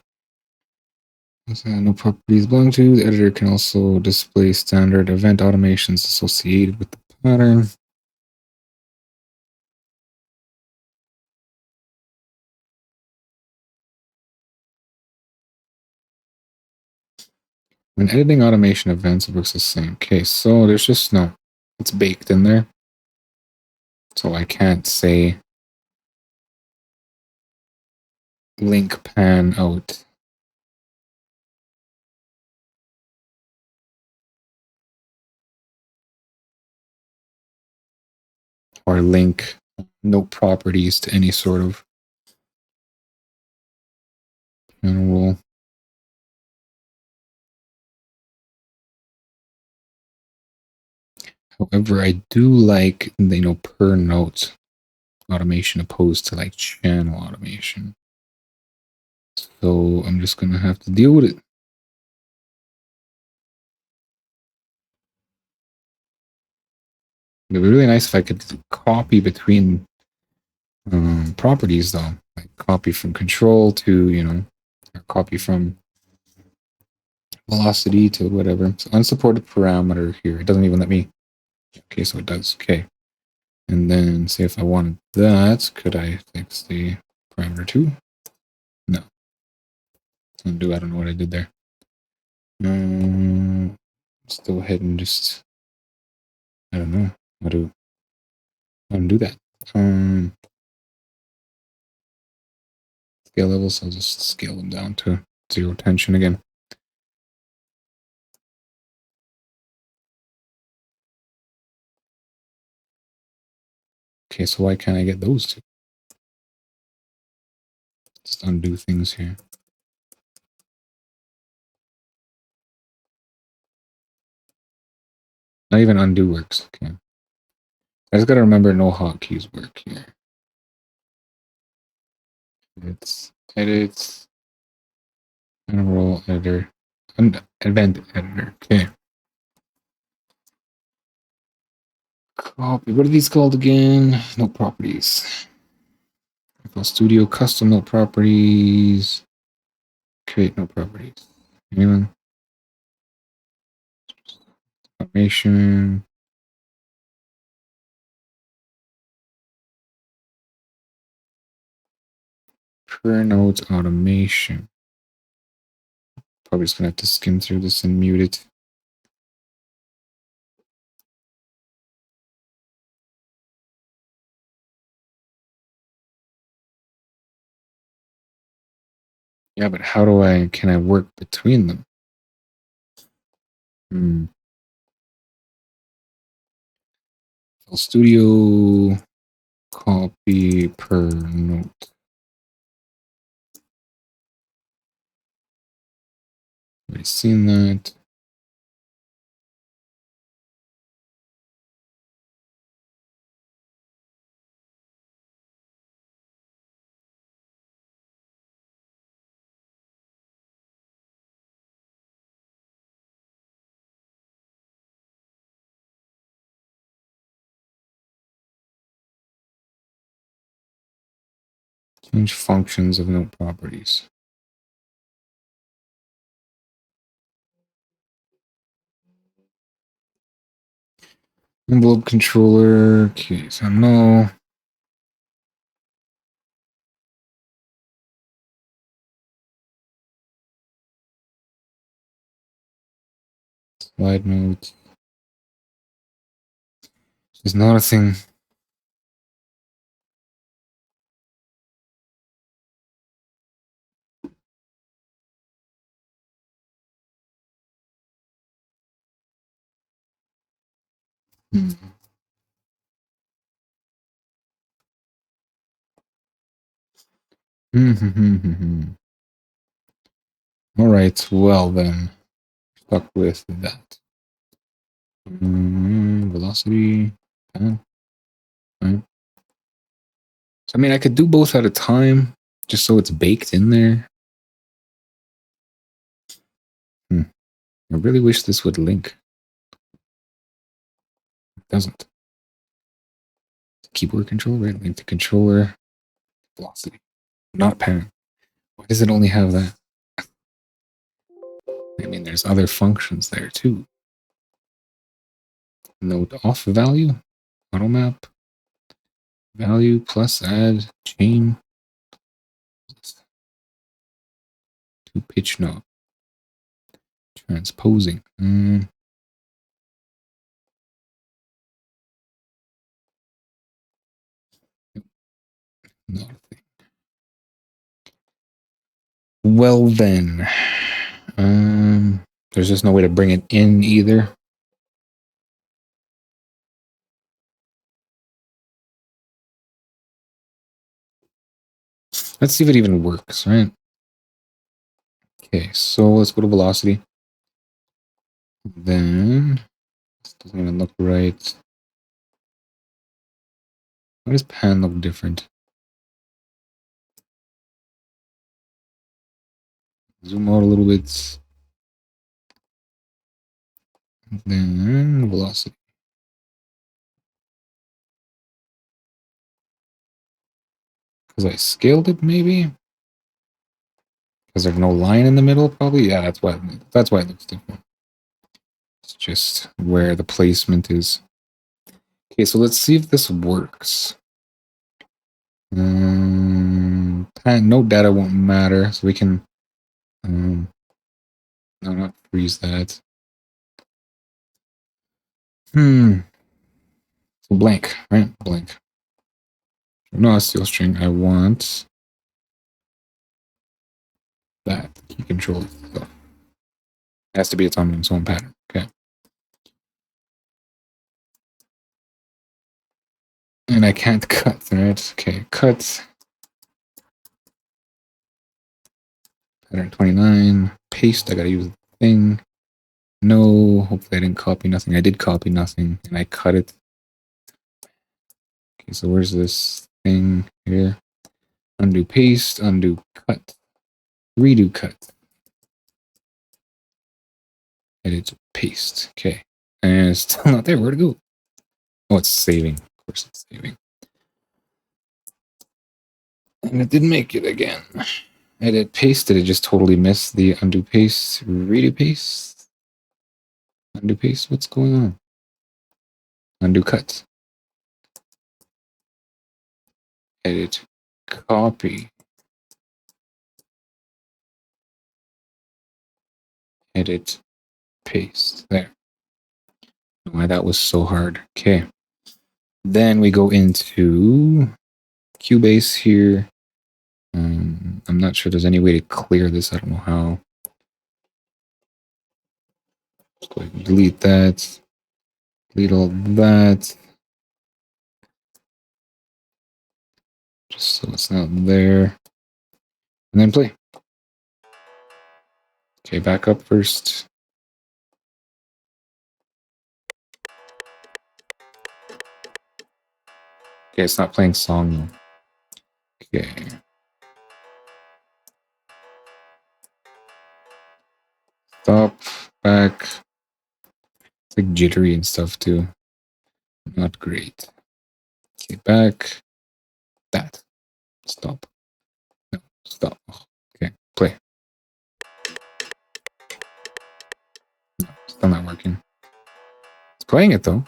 No properties belong to. The editor can also display standard event automations associated with the pattern. When editing automation events, it works the same. Okay, so there's just no, it's baked in there. So I can't say link pan out. Or link no properties to any sort of general. However, I do like, per note automation opposed to like channel automation. So I'm just going to have to deal with it. It'd be really nice if I could copy between properties, though. Like copy from control to, or copy from velocity to whatever. So unsupported parameter here. It doesn't even let me. Okay, so it does. Okay. And then say if I wanted that, could I fix the parameter 2? No. Undo. I don't know what I did there. Let's go ahead and just, I don't know how to undo that. Scale levels, I'll just scale them down to 0 tension again. Okay, so why can't I get those two? Just undo things here. Not even undo works. Okay. I just gotta remember no hotkeys work here. It's edits, general editor, and event editor. Okay. Copy. What are these called again? No properties. Studio custom no properties. Create no properties. Anyone? Automation. Per note automation. Probably just gonna have to skim through this and mute it. Yeah, but how can I work between them? Studio copy per note. Already seen that. Change functions of note properties. Envelope controller. Okay, so no. Slide notes. There's not a thing. All right, well then, stuck with that. Velocity. Right. So, I mean, I could do both at a time, just so it's baked in there. I really wish this would link. It doesn't. Keyboard controller, right? Link to controller. Velocity. Not pan. Why does it only have that? I mean, there's other functions there too. Node off value. Auto map. Value plus add chain. To pitch knob. Transposing. Not a thing. Well then, there's just no way to bring it in either. Let's see if it even works, right? Okay, so let's go to velocity. Then, this doesn't even look right. Why does pan look different? Zoom out a little bit. Then velocity. Because I scaled it, maybe? Because there's no line in the middle, probably? Yeah, that's why it looks different. It's just where the placement is. Okay, so let's see if this works. No data won't matter, so we can no, not freeze that. So blank, right? Blank. No, steel string. I want that key control. So it has to be its own pattern. Okay. And I can't cut, right? Okay, cut. Pattern 29. Paste. I gotta use the thing. No, hopefully I didn't copy nothing. I did copy nothing, and I cut it. Okay, so where's this thing here? Undo paste, undo cut, redo cut. Edit paste. Okay. And it's still not there. Where'd it go? Oh, it's saving. Of course it's saving. And it didn't make it again. Edit paste. Did it just totally miss the undo paste? Redo paste? Undo paste? What's going on? Undo cut. Edit copy. Edit paste. There. Why that was so hard. Okay. Then we go into Cubase here. I'm not sure there's any way to clear this. I don't know how. Just go ahead and delete that. Delete all that. Just so it's not there. And then play. Okay, back up first. Okay, it's not playing song though. Okay. Stop. Back. It's like jittery and stuff too. Not great. Okay, back. That. Stop. No, stop. Okay, play. No, still not working. It's playing it though.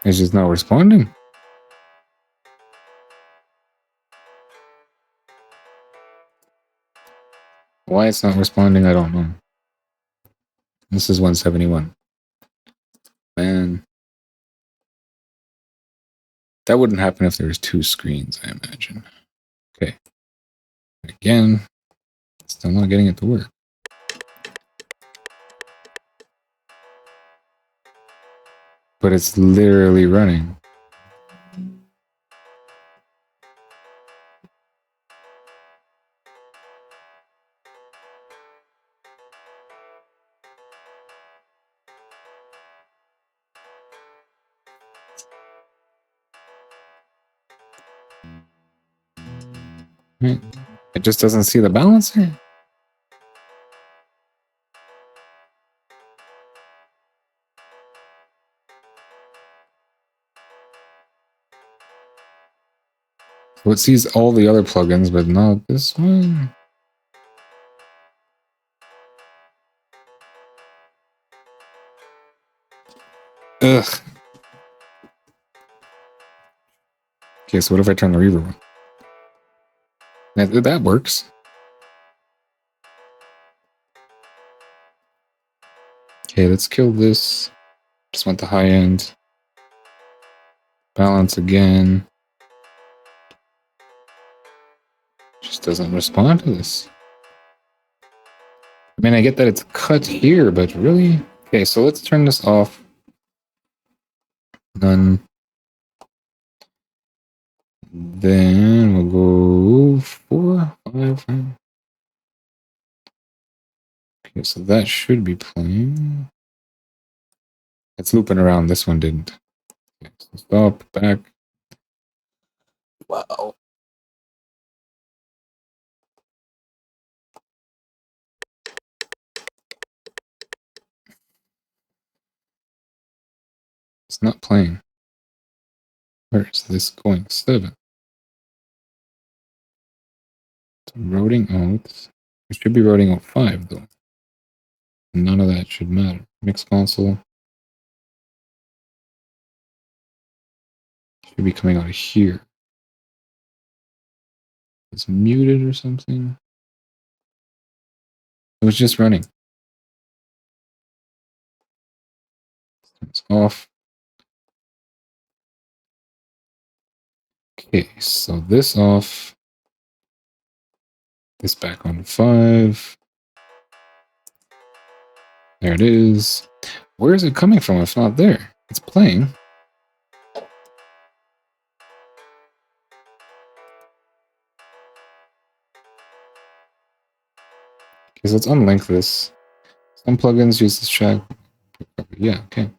It's just not responding. Why it's not responding, I don't know. This is 171. Man. That wouldn't happen if there was two screens, I imagine. Okay. Again, still not getting it to work. But it's literally running. Right? It just doesn't see the balancer. So it sees all the other plugins, but not this one. Ugh. Okay, so what if I turn the reverb on? That works. Okay, let's kill this. Just went the high end. Balance again. Just doesn't respond to this. I mean, I get that it's cut here, but really? Okay, so let's turn this off. None. Then we'll go 4, 5. Okay, so that should be playing. It's looping around. This one didn't. Okay, so stop, back. Wow. It's not playing. Where is this going? 7. It's routing out. It should be routing out 5, though. None of that should matter. Mix console. Should be coming out of here. It's muted or something. It was just running. It's off. Okay, so this off. This back on 5. There it is. Where is it coming from if not there? It's playing. Okay, so let's unlink this. Some plugins use this track. Yeah, okay.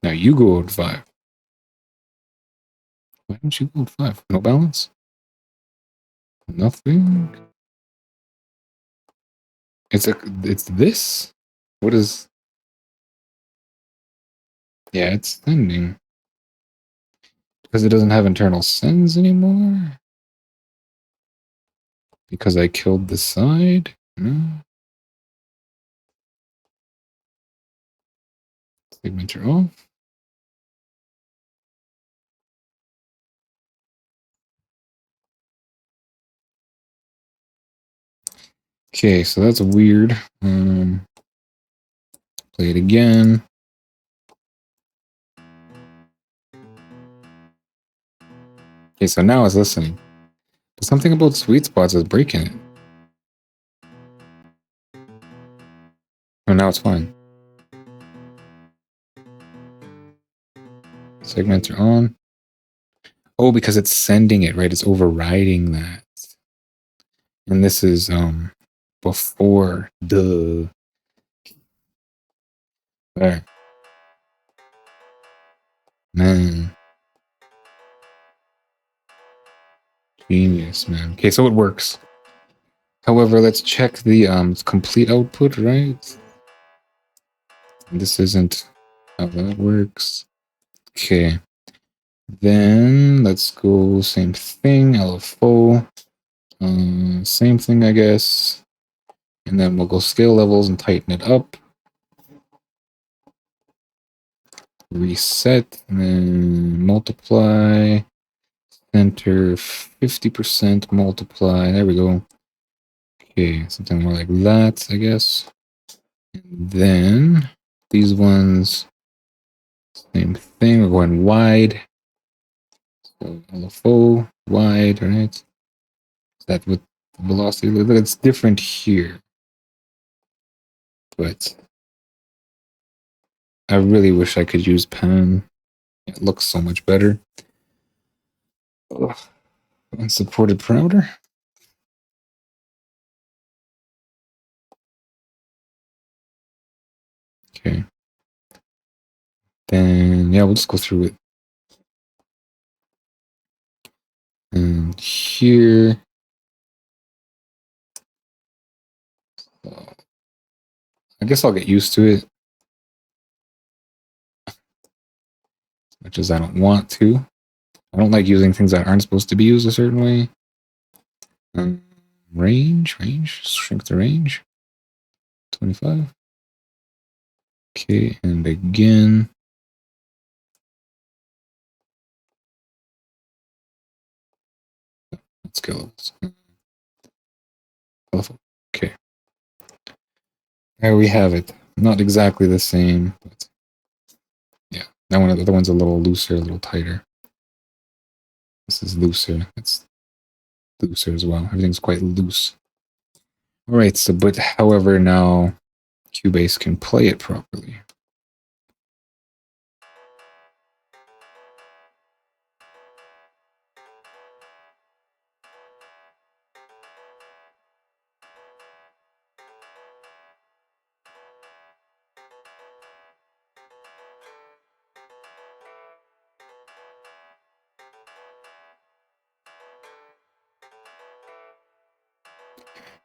Now you go out 5. Why don't you go out 5? No balance? Nothing? It's this? What is... Yeah, it's sending. Because it doesn't have internal sends anymore? Because I killed the side? No. Signature off. Okay, so that's weird. Play it again. Okay, so now it's listening. But something about sweet spots is breaking it. Oh, now it's fine. Segments are on. Oh, because it's sending it, right? It's overriding that. And this is before the... There. Man. Genius, man. Okay, so it works. However, let's check the complete output, right? This isn't how that works. Okay. Then let's go same thing, LFO. Same thing, I guess. And then we'll go scale levels and tighten it up. Reset, and then multiply. Center 50% multiply. There we go. Okay, something more like that, I guess. And then these ones, same thing. We're going wide. So LFO, wide, right? Is that what the velocity looks like? It's different here. But I really wish I could use pan. It looks so much better. Ugh. Unsupported parameter. Okay. Then, yeah, we'll just go through it. And here. I guess I'll get used to it. As much as I don't want to. I don't like using things that aren't supposed to be used a certain way. Range, shrink the range. 25. Okay, and again. Let's go. Okay. There we have it. Not exactly the same, but yeah. That one, the other one's a little looser, a little tighter. This is looser. It's looser as well. Everything's quite loose. All right. So, but however, now Cubase can play it properly.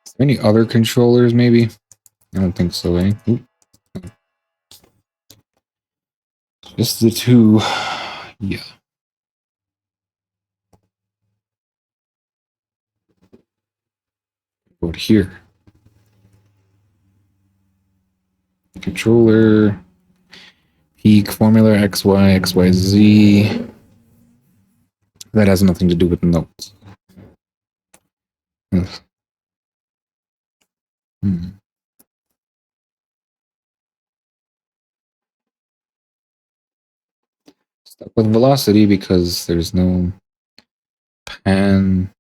Is there any other controllers, maybe? I don't think so, eh? Oop. Just the two. Yeah. What here? Controller. Peak, formula, XY, XYZ. That has nothing to do with the notes. Stuck with velocity because there's no pan,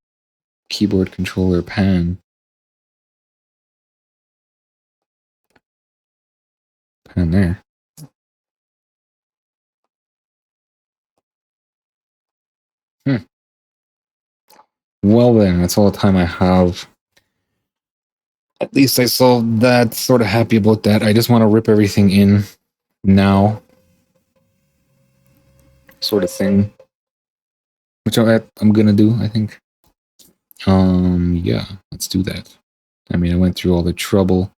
keyboard controller pan. Pan there. Well then, that's all the time I have. At least I solved that. Sort of happy about that. I just want to rip everything in now. Sort of thing. Which I'm gonna do, I think. Yeah, let's do that. I mean, I went through all the trouble.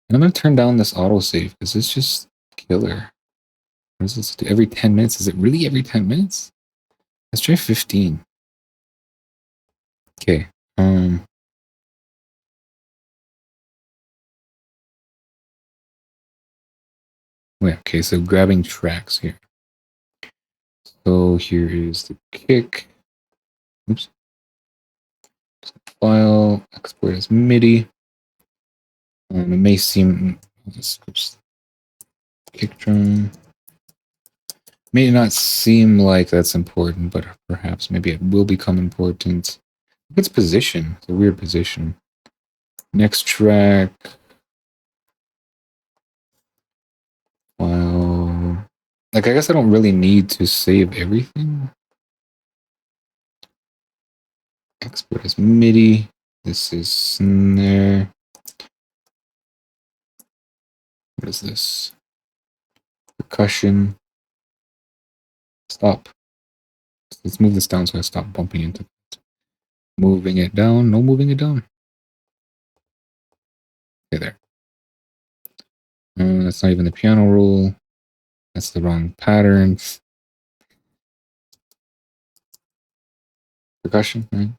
And I'm gonna turn down this autosave because it's just killer. What does this do? Every 10 minutes? Is it really every 10 minutes? Let's try 15. Okay. Wait, okay, so grabbing tracks here. So here is the kick. Oops. File, export as MIDI. It may seem, oops, kick drum. May not seem like that's important, but perhaps maybe it will become important. Its position, it's a weird position. Next track. Wow. Like, I guess I don't really need to save everything. Export as MIDI. This is snare. What is this? Percussion. Stop. Let's move this down so I stop bumping into it. Moving it down. No moving it down. Okay, there. That's not even the piano roll. That's the wrong pattern. Percussion, right?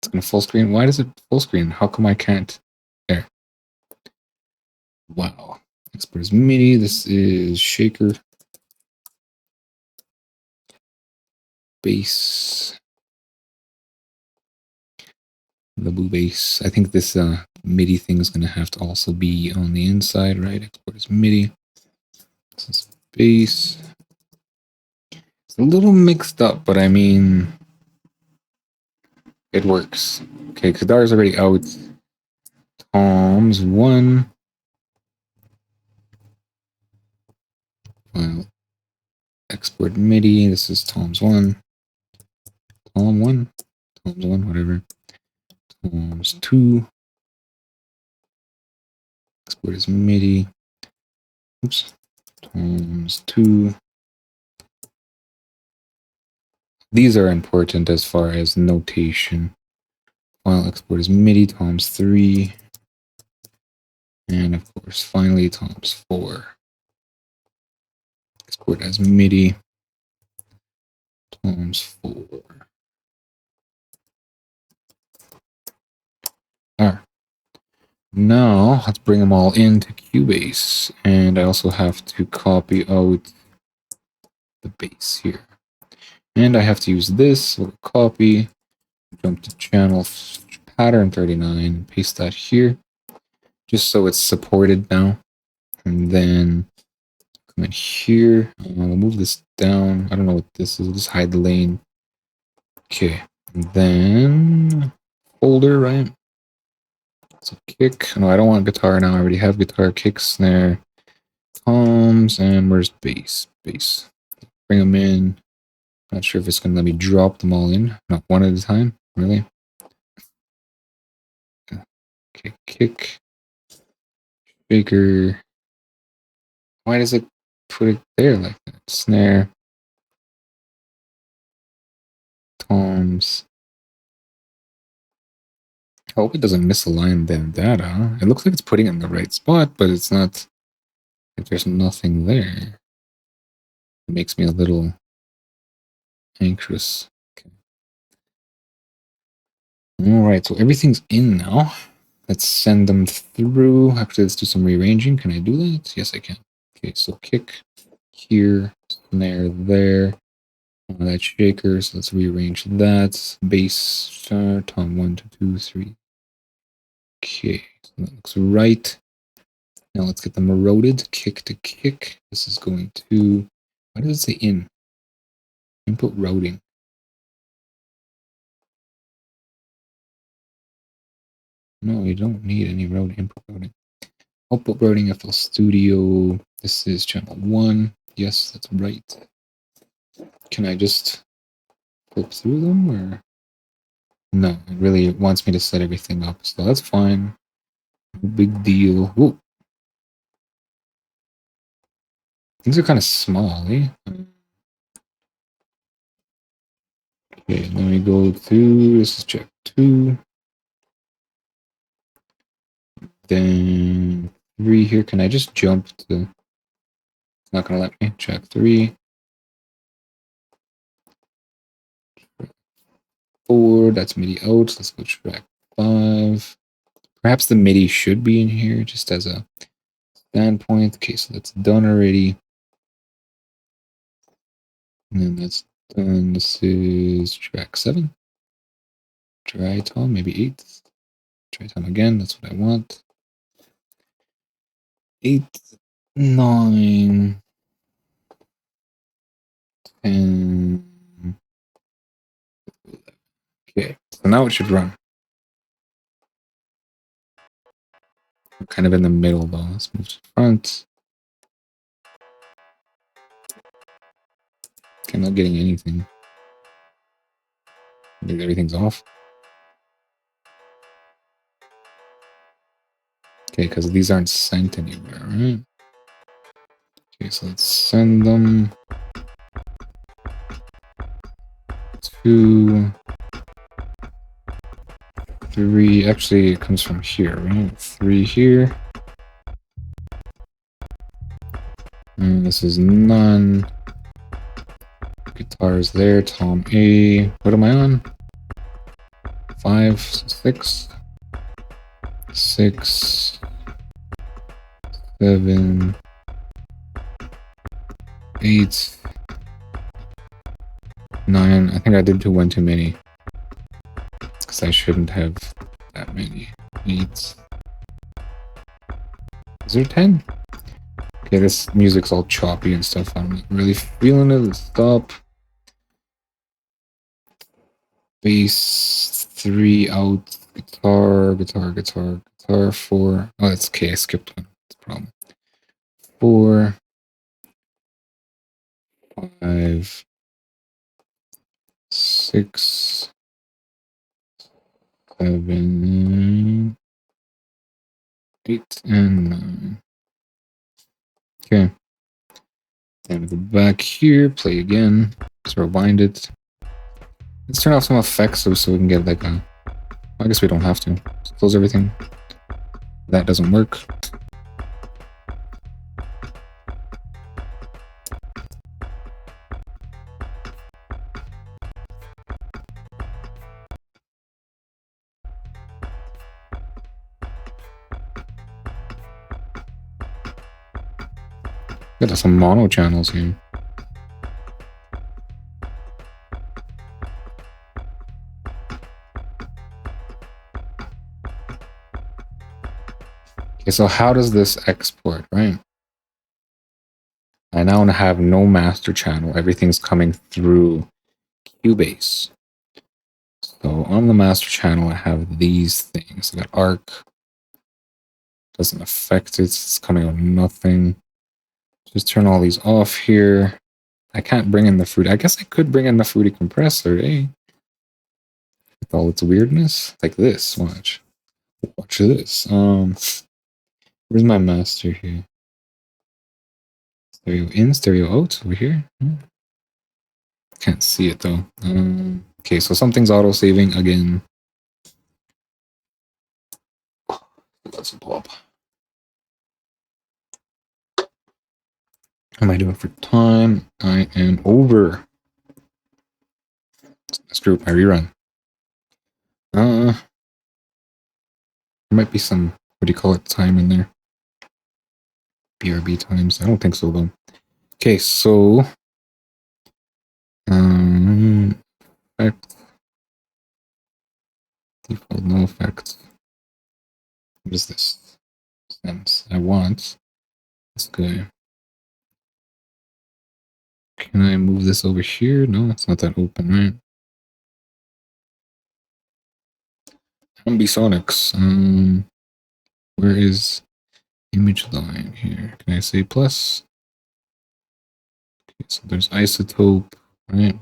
It's gonna full screen. Why does it full screen? How come I can't? There. Wow. Export as MIDI. This is shaker. Bass. The blue bass. I think this MIDI thing is going to have to also be on the inside, right? Export as MIDI. This is bass. It's a little mixed up, but I mean, it works. Okay, Kadar's already out. Tom's 1. File. Export MIDI. This is Tom's 1. Tom 1. Tom's 1, whatever. Tom's 2. Export as MIDI. Oops. Tom's 2. These are important as far as notation. File export as MIDI, Tom's 3. And of course, finally, Tom's 4. Export as MIDI, Tom's 4. Alright. Now, let's bring them all into Cubase. And I also have to copy out the bass here. And I have to use this, so copy, jump to channel pattern 39, and paste that here. just so it's supported now. And then come in here. We'll move this down. I don't know what this is. We'll just hide the lane. Okay. And then folder, right? So kick. No, I don't want guitar now. I already have guitar, kick, snare, toms, and where's bass? Bass. Bring them in. Not sure if it's going to let me drop them all in. Not one at a time. Really? Okay, kick. Shaker. Why does it put it there like that? Snare. Toms. I hope it doesn't misalign the data. It looks like it's putting it in the right spot, but it's not. If there's nothing there, it makes me a little anxious. Okay. All right, so everything's in now. Let's send them through. Actually, let's do some rearranging. Can I do that? Yes, I can. Okay, so kick here, snare there. That shaker, so let's rearrange that. Bass, tom 1, 2, 2, 3. Okay, so that looks right. Now let's get them eroded. Kick to kick. This is going to. Why does it say in? Input routing. No, you don't need any route input routing. Output routing FL Studio. This is channel 1. Yes, that's right. Can I just flip through them or? No, it really wants me to set everything up, so that's fine. No big deal. Whoa. These are kind of small, eh? Okay, let me go to, this is check 2. Then 3 here. Can I just jump to, it's not going to let me. Check 3. 4, that's MIDI out. Let's go track 5. Perhaps the MIDI should be in here just as a standpoint. Okay, so that's done already. And then that's done. This is track 7. Try tom, maybe 8. Try tom again. That's what I want. 8, 9, 10. Okay, so now it should run. I'm kind of in the middle though. Let's move to the front. Okay, I'm not getting anything. Maybe everything's off. Okay, because these aren't sent anywhere, right? Okay, so let's send them to 3. Actually, it comes from here, right? 3 here. And this is none. Guitars there. Tom A. What am I on? 5, 6, 6, 7, 8, 9. I think I did one too many. Because I shouldn't have that many. 8. Is there 10? Okay, this music's all choppy and stuff. I'm not really feeling it. Let's stop. Bass 3 out. Guitar, guitar, guitar, guitar 4. Oh, that's okay. I skipped one. That's a problem. 4, 5, 6, 7, 8, and 9. Okay. Then go back here, play again. Let's rewind it. Let's turn off some effects so we can get like a. I guess we don't have to. Let's close everything. That doesn't work. Got some mono channels here. Okay, so how does this export, right? I now have no master channel. Everything's coming through Cubase. So on the master channel, I have these things. I got arc. Doesn't affect it. It's coming out nothing. Just turn all these off here. I can't bring in the fruit. I guess I could bring in the fruity compressor, eh? With all its weirdness. Like this. Watch. Watch this. Where's my master here? Stereo in, stereo out over here. Can't see it though. Okay, so something's auto-saving again. Let's blob. How am I doing for time? I am over. Screw my rerun. There might be some, what do you call it, time in there. BRB times. I don't think so though. Okay, so effect. Default no effect. What is this? Sense. I want this guy. Can I move this over here? No, it's not that open, right? Ambisonics. Where is image line here? Can I say plus? Okay, so there's isotope, right?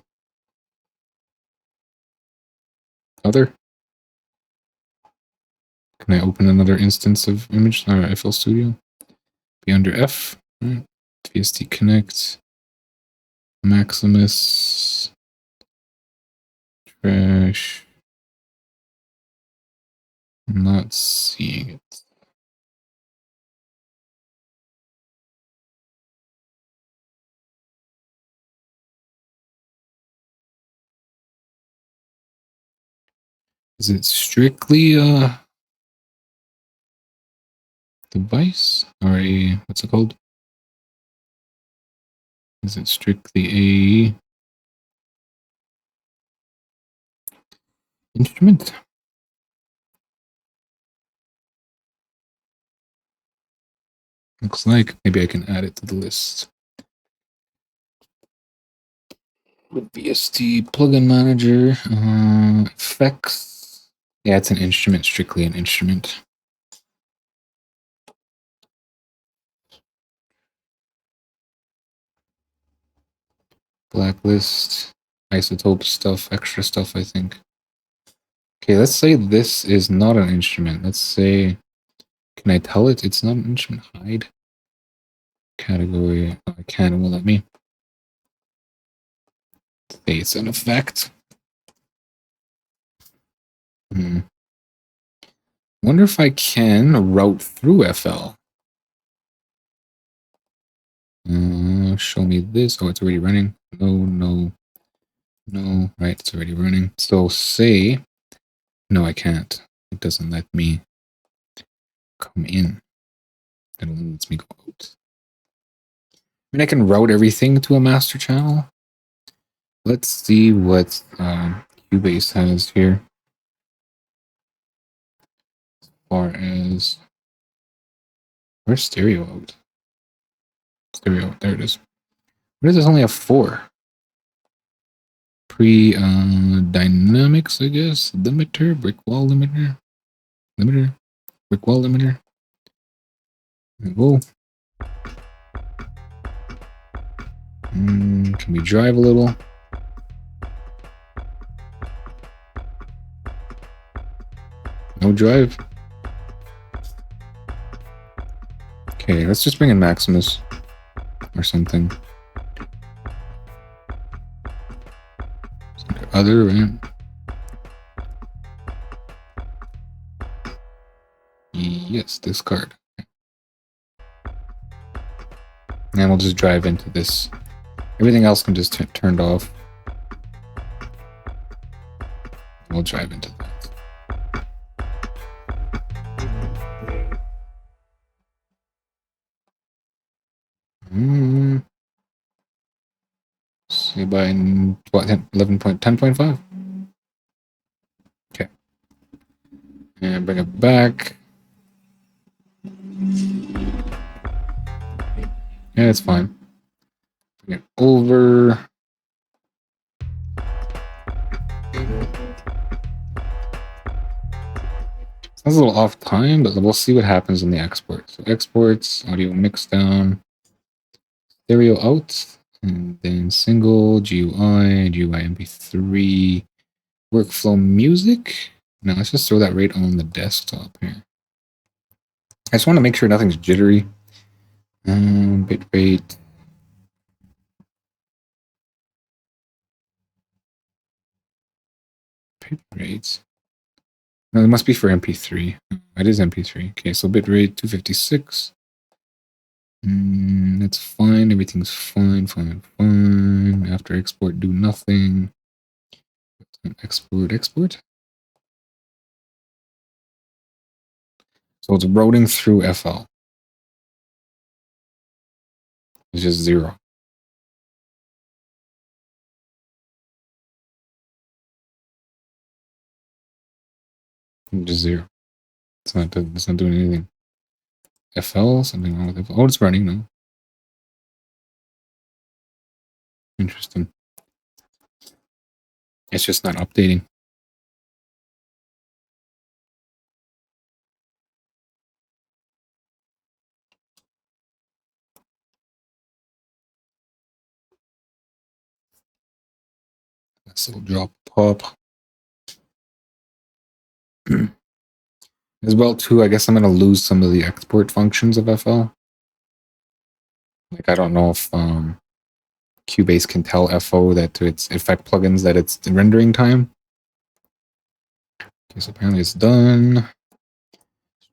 Other. Can I open another instance of image FL Studio? Be under F, right? VST Connect, Maximus, trash. I'm not seeing it. Is it strictly a device or a, what's it called? Is it strictly a instrument? Looks like maybe I can add it to the list. With VST plugin manager, effects. Yeah, it's an instrument, strictly an instrument. Blacklist, isotope stuff, extra stuff, I think. Okay, let's say this is not an instrument. Let's say, can I tell it it's not an instrument? Hide. Category. Oh, I can't, it won't let me. Say it's an effect. Wonder if I can route through FL. Show me this. Oh, it's already running. No. Right, it's already running. So say, no, I can't. It doesn't let me come in. It only lets me go out. I mean, I can route everything to a master channel. Let's see what Cubase has here. As far as, where's stereo out? Stereo out, there it is. What is this? Only have 4. Dynamics, I guess. Limiter, brick wall limiter. Brick wall limiter. Whoa. Can we drive a little? No drive. Okay, let's just bring in Maximus or something. Other, right? Yes, this card. And we'll just drive into this. Everything else can just turned off. We'll drive into that. Say by 10.5. Okay. And bring it back. Yeah, it's fine. Bring it over. Sounds a little off time, but we'll see what happens in the export. So exports, audio mix down, stereo out, and then single, GUI, GUI MP3, workflow music. Now let's just throw that right on the desktop here. I just want to make sure nothing's jittery. Bitrate. Bitrate. No, it must be for MP3. It is MP3. Okay, so bitrate 256. That's fine. Everything's fine, fine, fine. After export, do nothing. Export, export. So it's routing through FL. It's just 0. Just 0. It's not doing anything. FL, something wrong with FL. Oh, it's running now. Interesting. It's just not updating. This little drop pop. As well, too, I guess I'm going to lose some of the export functions of FL. Like, I don't know if Cubase can tell FO that to its effect plugins that it's rendering time. Okay, so apparently it's done.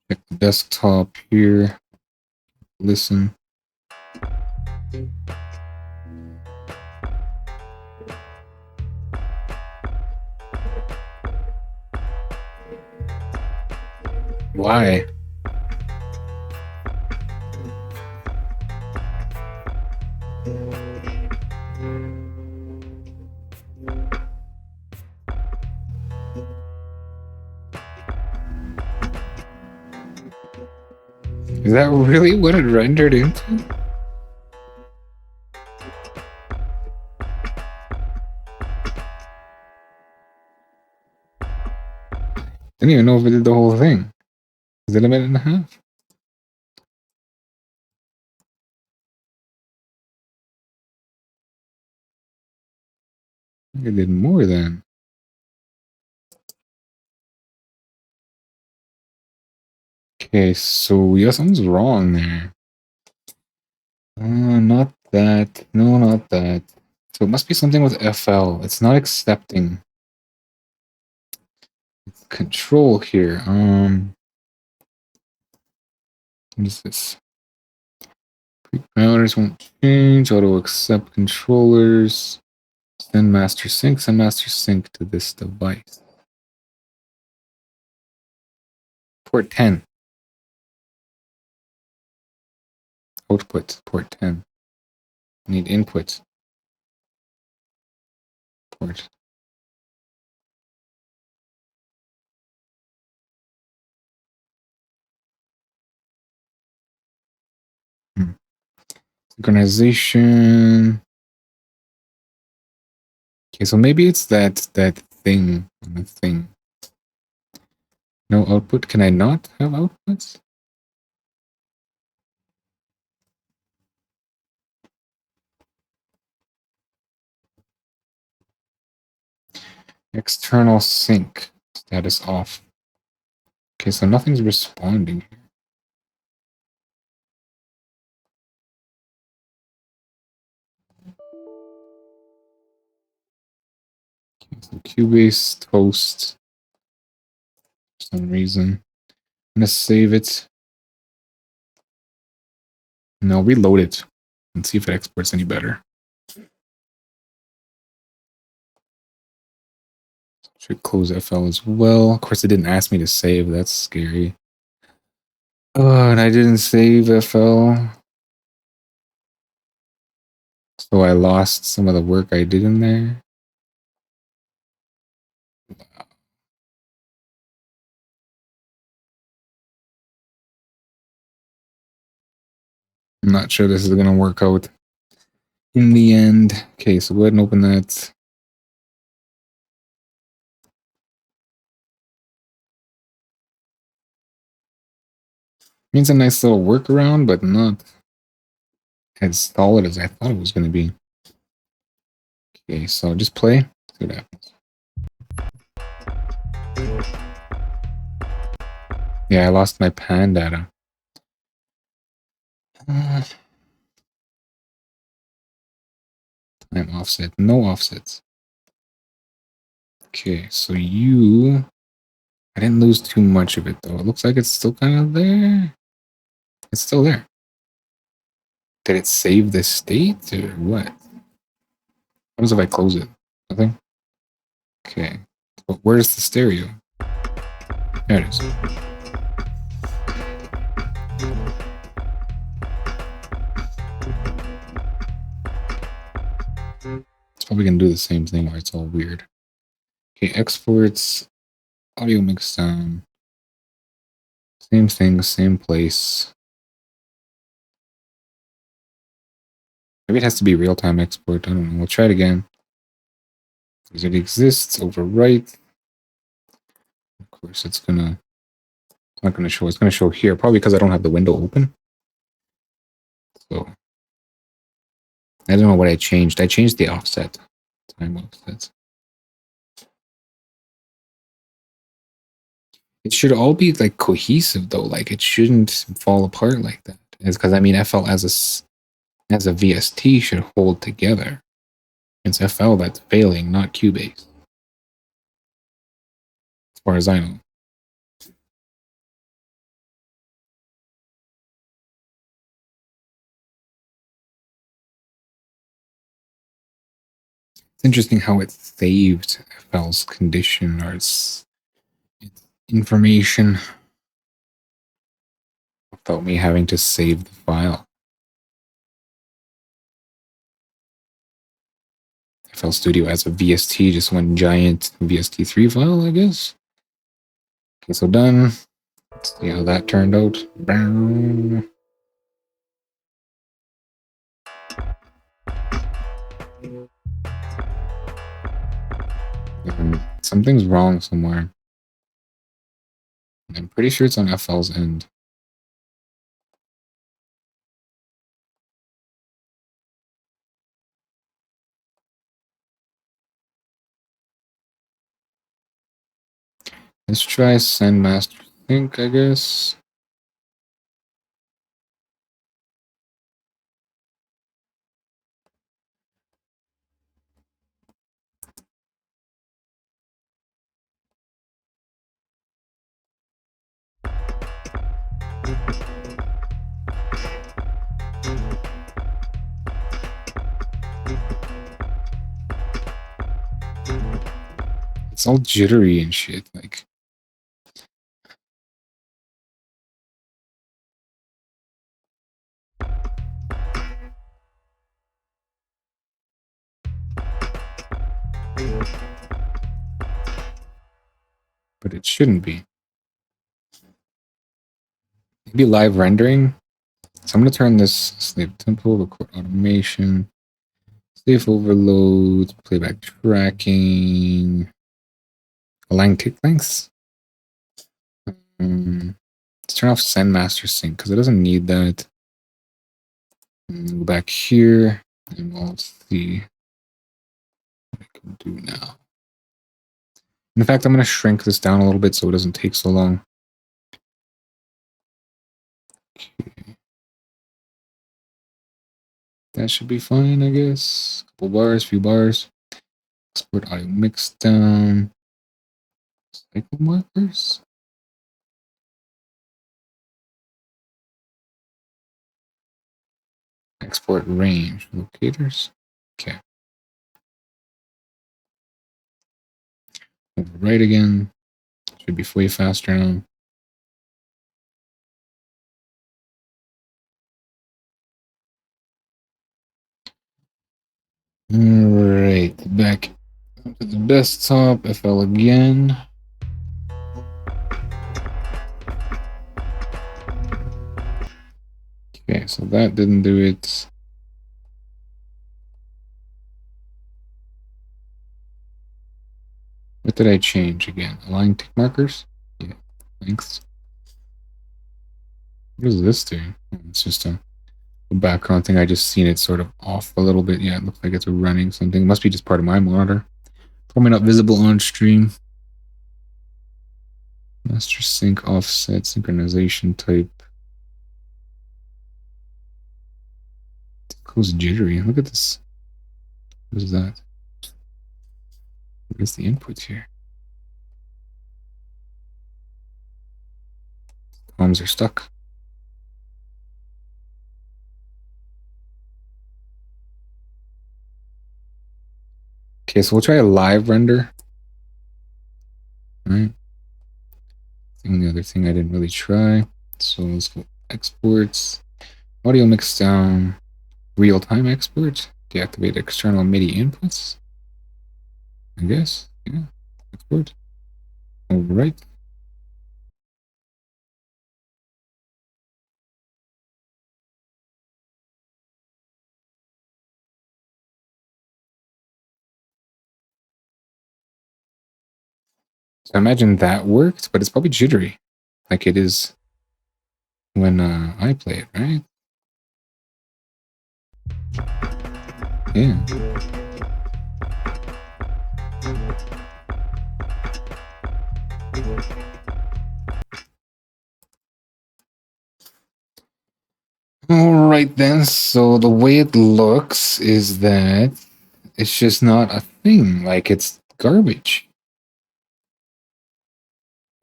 Check the desktop here. Listen. Why? Is that really what it rendered into? Didn't even know if it did the whole thing. Is it a minute and a half? I think it did more than. Okay, so yeah, something's wrong there. Not that. No, not that. So it must be something with FL. It's not accepting. It's control here. What is this? Parameters won't change. Auto accept controllers. Send master sync to this device. Port 10. Output, port 10. Need input. Port. Synchronization. Okay, so maybe it's that thing on the thing. No output. Can I not have outputs? External sync. Status off. Okay, so nothing's responding here. Okay, so Cubase toast. For some reason. I'm gonna save it. No, reload it and see if it exports any better. Should close FL as well. Of course, it didn't ask me to save. That's scary. Oh, and I didn't save FL. So I lost some of the work I did in there. I'm not sure this is going to work out in the end. Okay, so go ahead and open that. It's a nice little workaround, but not as solid as I thought it was going to be. Okay, so just play. See what happens. Yeah, I lost my pan data. Time offset. No offsets. Okay, so you... I didn't lose too much of it, though. It looks like it's still kind of there. It's still there. Did it save the state, or what? What happens if I close it? Nothing? Okay. But where's the stereo? There it is. It's probably going to do the same thing where it's all weird. Okay, exports, audio mix down. Same thing, same place. Maybe it has to be real-time export. I don't know. We'll try it again. Because it exists, overwrite. Of course, it's not gonna show. It's gonna show here, probably because I don't have the window open. So I don't know what I changed. I changed the offset. Time offsets. It should all be like cohesive though. Like it shouldn't fall apart like that. It's because I mean FL as a VST should hold together. It's FL that's failing, not Cubase. As far as I know. It's interesting how it saved FL's condition or its information without me having to save the file. FL Studio as a VST, just one giant VST3 file, I guess. Okay, so done. Let's see how that turned out. Something's wrong somewhere. I'm pretty sure it's on FL's end. Let's try send master sync, I guess. It's all jittery and shit, like. But it shouldn't be. Maybe live rendering. So I'm going to turn this slave tempo, record automation, slave overload, playback tracking, align kick lengths. Let's turn off send master sync because it doesn't need that. Go back here and we'll see what I can do now. In fact, I'm going to shrink this down a little bit so it doesn't take so long. Okay. That should be fine, I guess. Couple bars, few bars. Export audio mix down. Cycle markers. Export range locators. Okay. Overwrite again. Should be way faster now. Alright, back to the desktop, FL again. Okay, so that didn't do it. What did I change again? Align tick markers? Yeah, thanks. What is this doing? Oh, it's just a background thing. I just seen it sort of off a little bit. Yeah, it looks like it's running something. It must be just part of my monitor. Probably not visible on stream. Master sync offset synchronization type. Goes jittery. Look at this. What is that? What is the input here? Comms are stuck. Okay, so we'll try a live render. All right. The only other thing I didn't really try. So let's go exports. Audio mix down. Real-time export. Deactivate external MIDI inputs. I guess. Yeah. Export. All right. So I imagine that worked, but it's probably jittery, like it is when I play it, right? Yeah. All right then. So the way it looks is that it's just not a thing. Like it's garbage.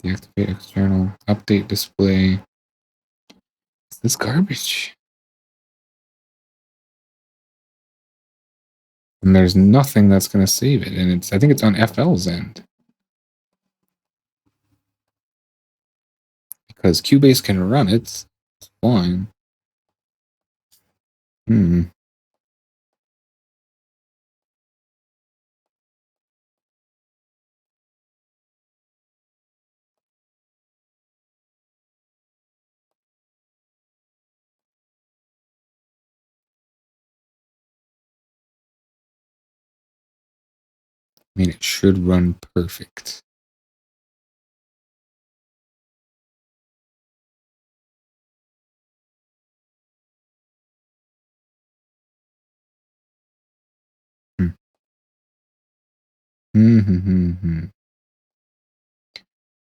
Deactivate external update display. It's this garbage. And there's nothing that's going to save it. And I think it's on FL's end. Because Cubase can run it. It's fine. Hmm. I mean, it should run perfect. Mm-hmm.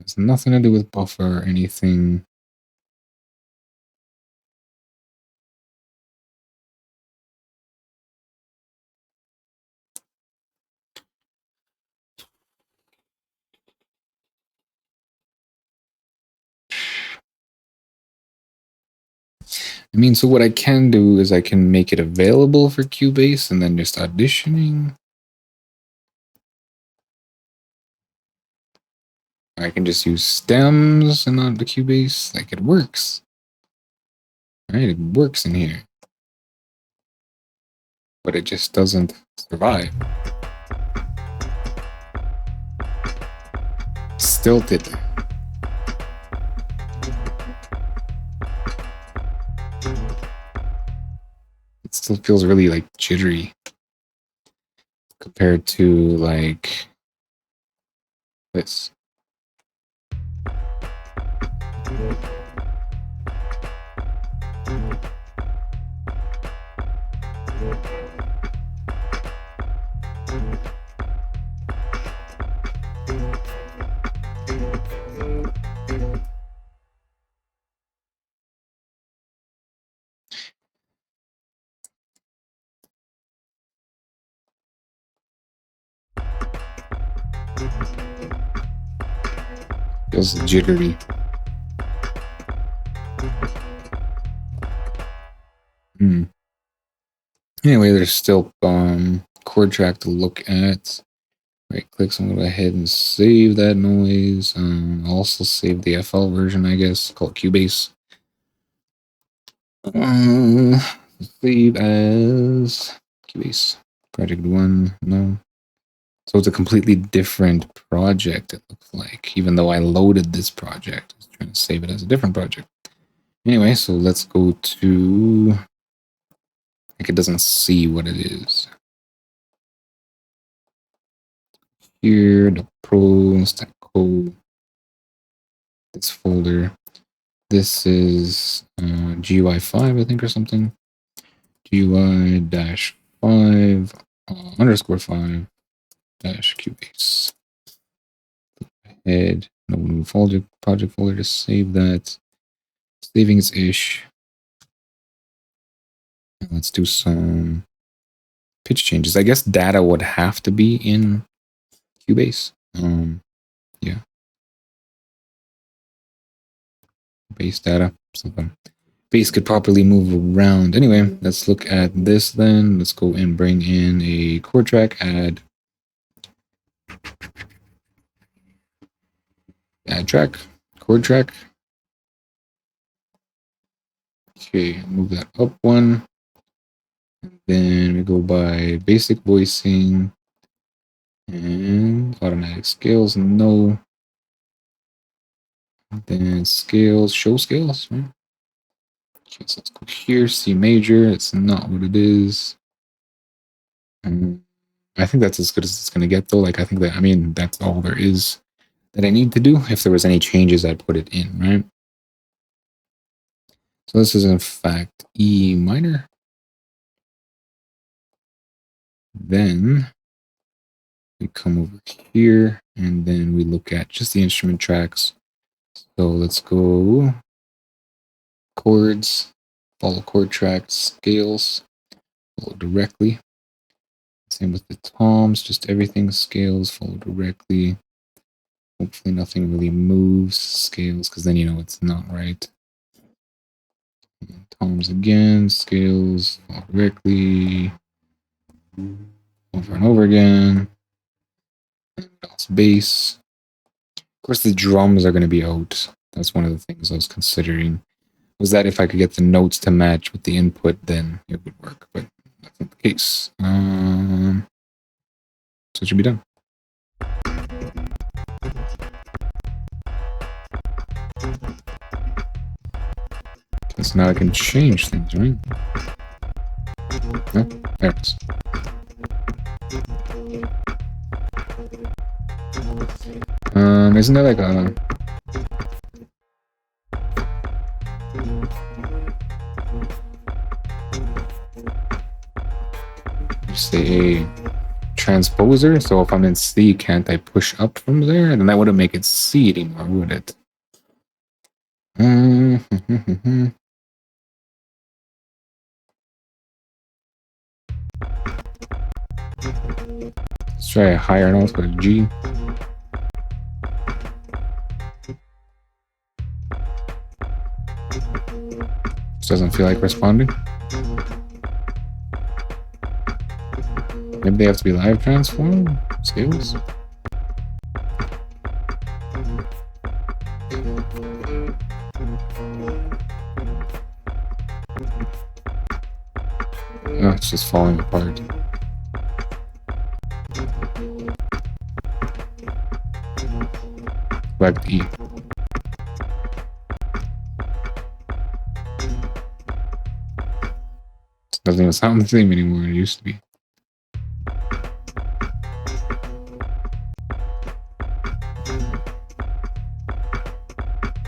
It's nothing to do with buffer or anything. I mean, so what I can do is I can make it available for Cubase and then just auditioning. I can just use stems and not the Cubase. Like it works. Right? It works in here. But it just doesn't survive. Stilted. It still feels really like jittery compared to like this. Feels jittery. Anyway, there's still chord track to look at. Right click, so I'm going to go ahead and save that noise. Also save the FL version, I guess. Call it Cubase. Save as Cubase. Project 1. No. So it's a completely different project, it looks like. Even though I loaded this project. I was trying to save it as a different project. Anyway, so let's go to, like, it doesn't see what it is. Here, the pros, the code, this folder. This is GUI 5, I think, or something. GUI dash 5 underscore 5 dash Cubase. Head, no new folder, project folder to save that. Saving is ish. Let's do some pitch changes. I guess data would have to be in Cubase. Yeah. Base data. Something. Base could properly move around. Anyway, let's look at this then. Let's go and bring in a chord track, add track, chord track. Okay, move that up one. Then we go by basic voicing and automatic scales, no. Then scales, show scales. Right? Okay, so let's go here, C major. It's not what it is. I think that's as good as it's going to get, though. Like, I think that, I mean, that's all there is that I need to do. If there was any changes, I'd put it in, right? So this is, in fact, E minor. Then we come over here, and then we look at just the instrument tracks. So let's go chords, follow chord tracks, scales, follow directly. Same with the toms, just everything scales, follow directly. Hopefully nothing really moves scales, because then you know it's not right. And toms again, scales, follow directly, over and over again. And also bass. Of course, the drums are going to be out. That's one of the things I was considering. Was that if I could get the notes to match with the input, then it would work. But that's not the case. So it should be done. Okay, so now I can change things, right? No? There it is. Isn't there like a... say a transposer? So if I'm in C, can't I push up from there? Then that wouldn't make it C anymore, would it? Let's try a higher note with a G. This doesn't feel like responding. Maybe they have to be live transform scales. Oh, it's just falling apart. Back to E. It doesn't even sound the same anymore. It used to be.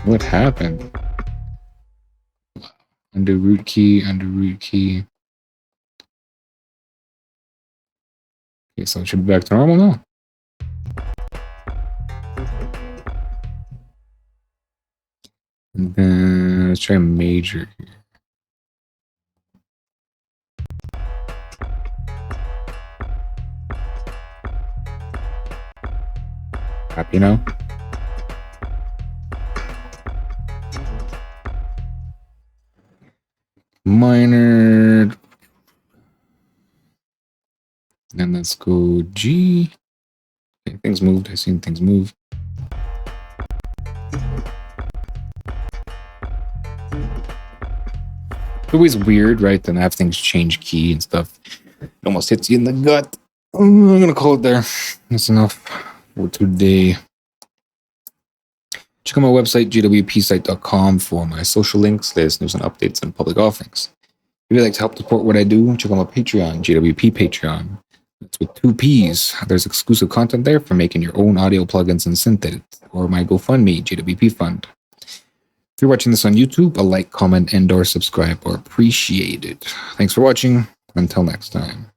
What happened? Under root key, under root key. Okay, so it should be back to normal now. And then let's try major here. Happy now? Minor. Then let's go G. Okay, things moved. I've seen things move. It's always weird, right? Then have things change key and stuff. It almost hits you in the gut. I'm gonna call it there. That's enough for today. Check out my website, jwpsite.com, for my social links, latest news and updates, and public offerings. If you'd like to help support what I do, check out my Patreon, JWP Patreon. That's with 2 P's. There's exclusive content there for making your own audio plugins and synth edits, or my GoFundMe, JWP Fund. If you're watching this on YouTube, a like, comment, and/or subscribe are appreciated. Thanks for watching. Until next time.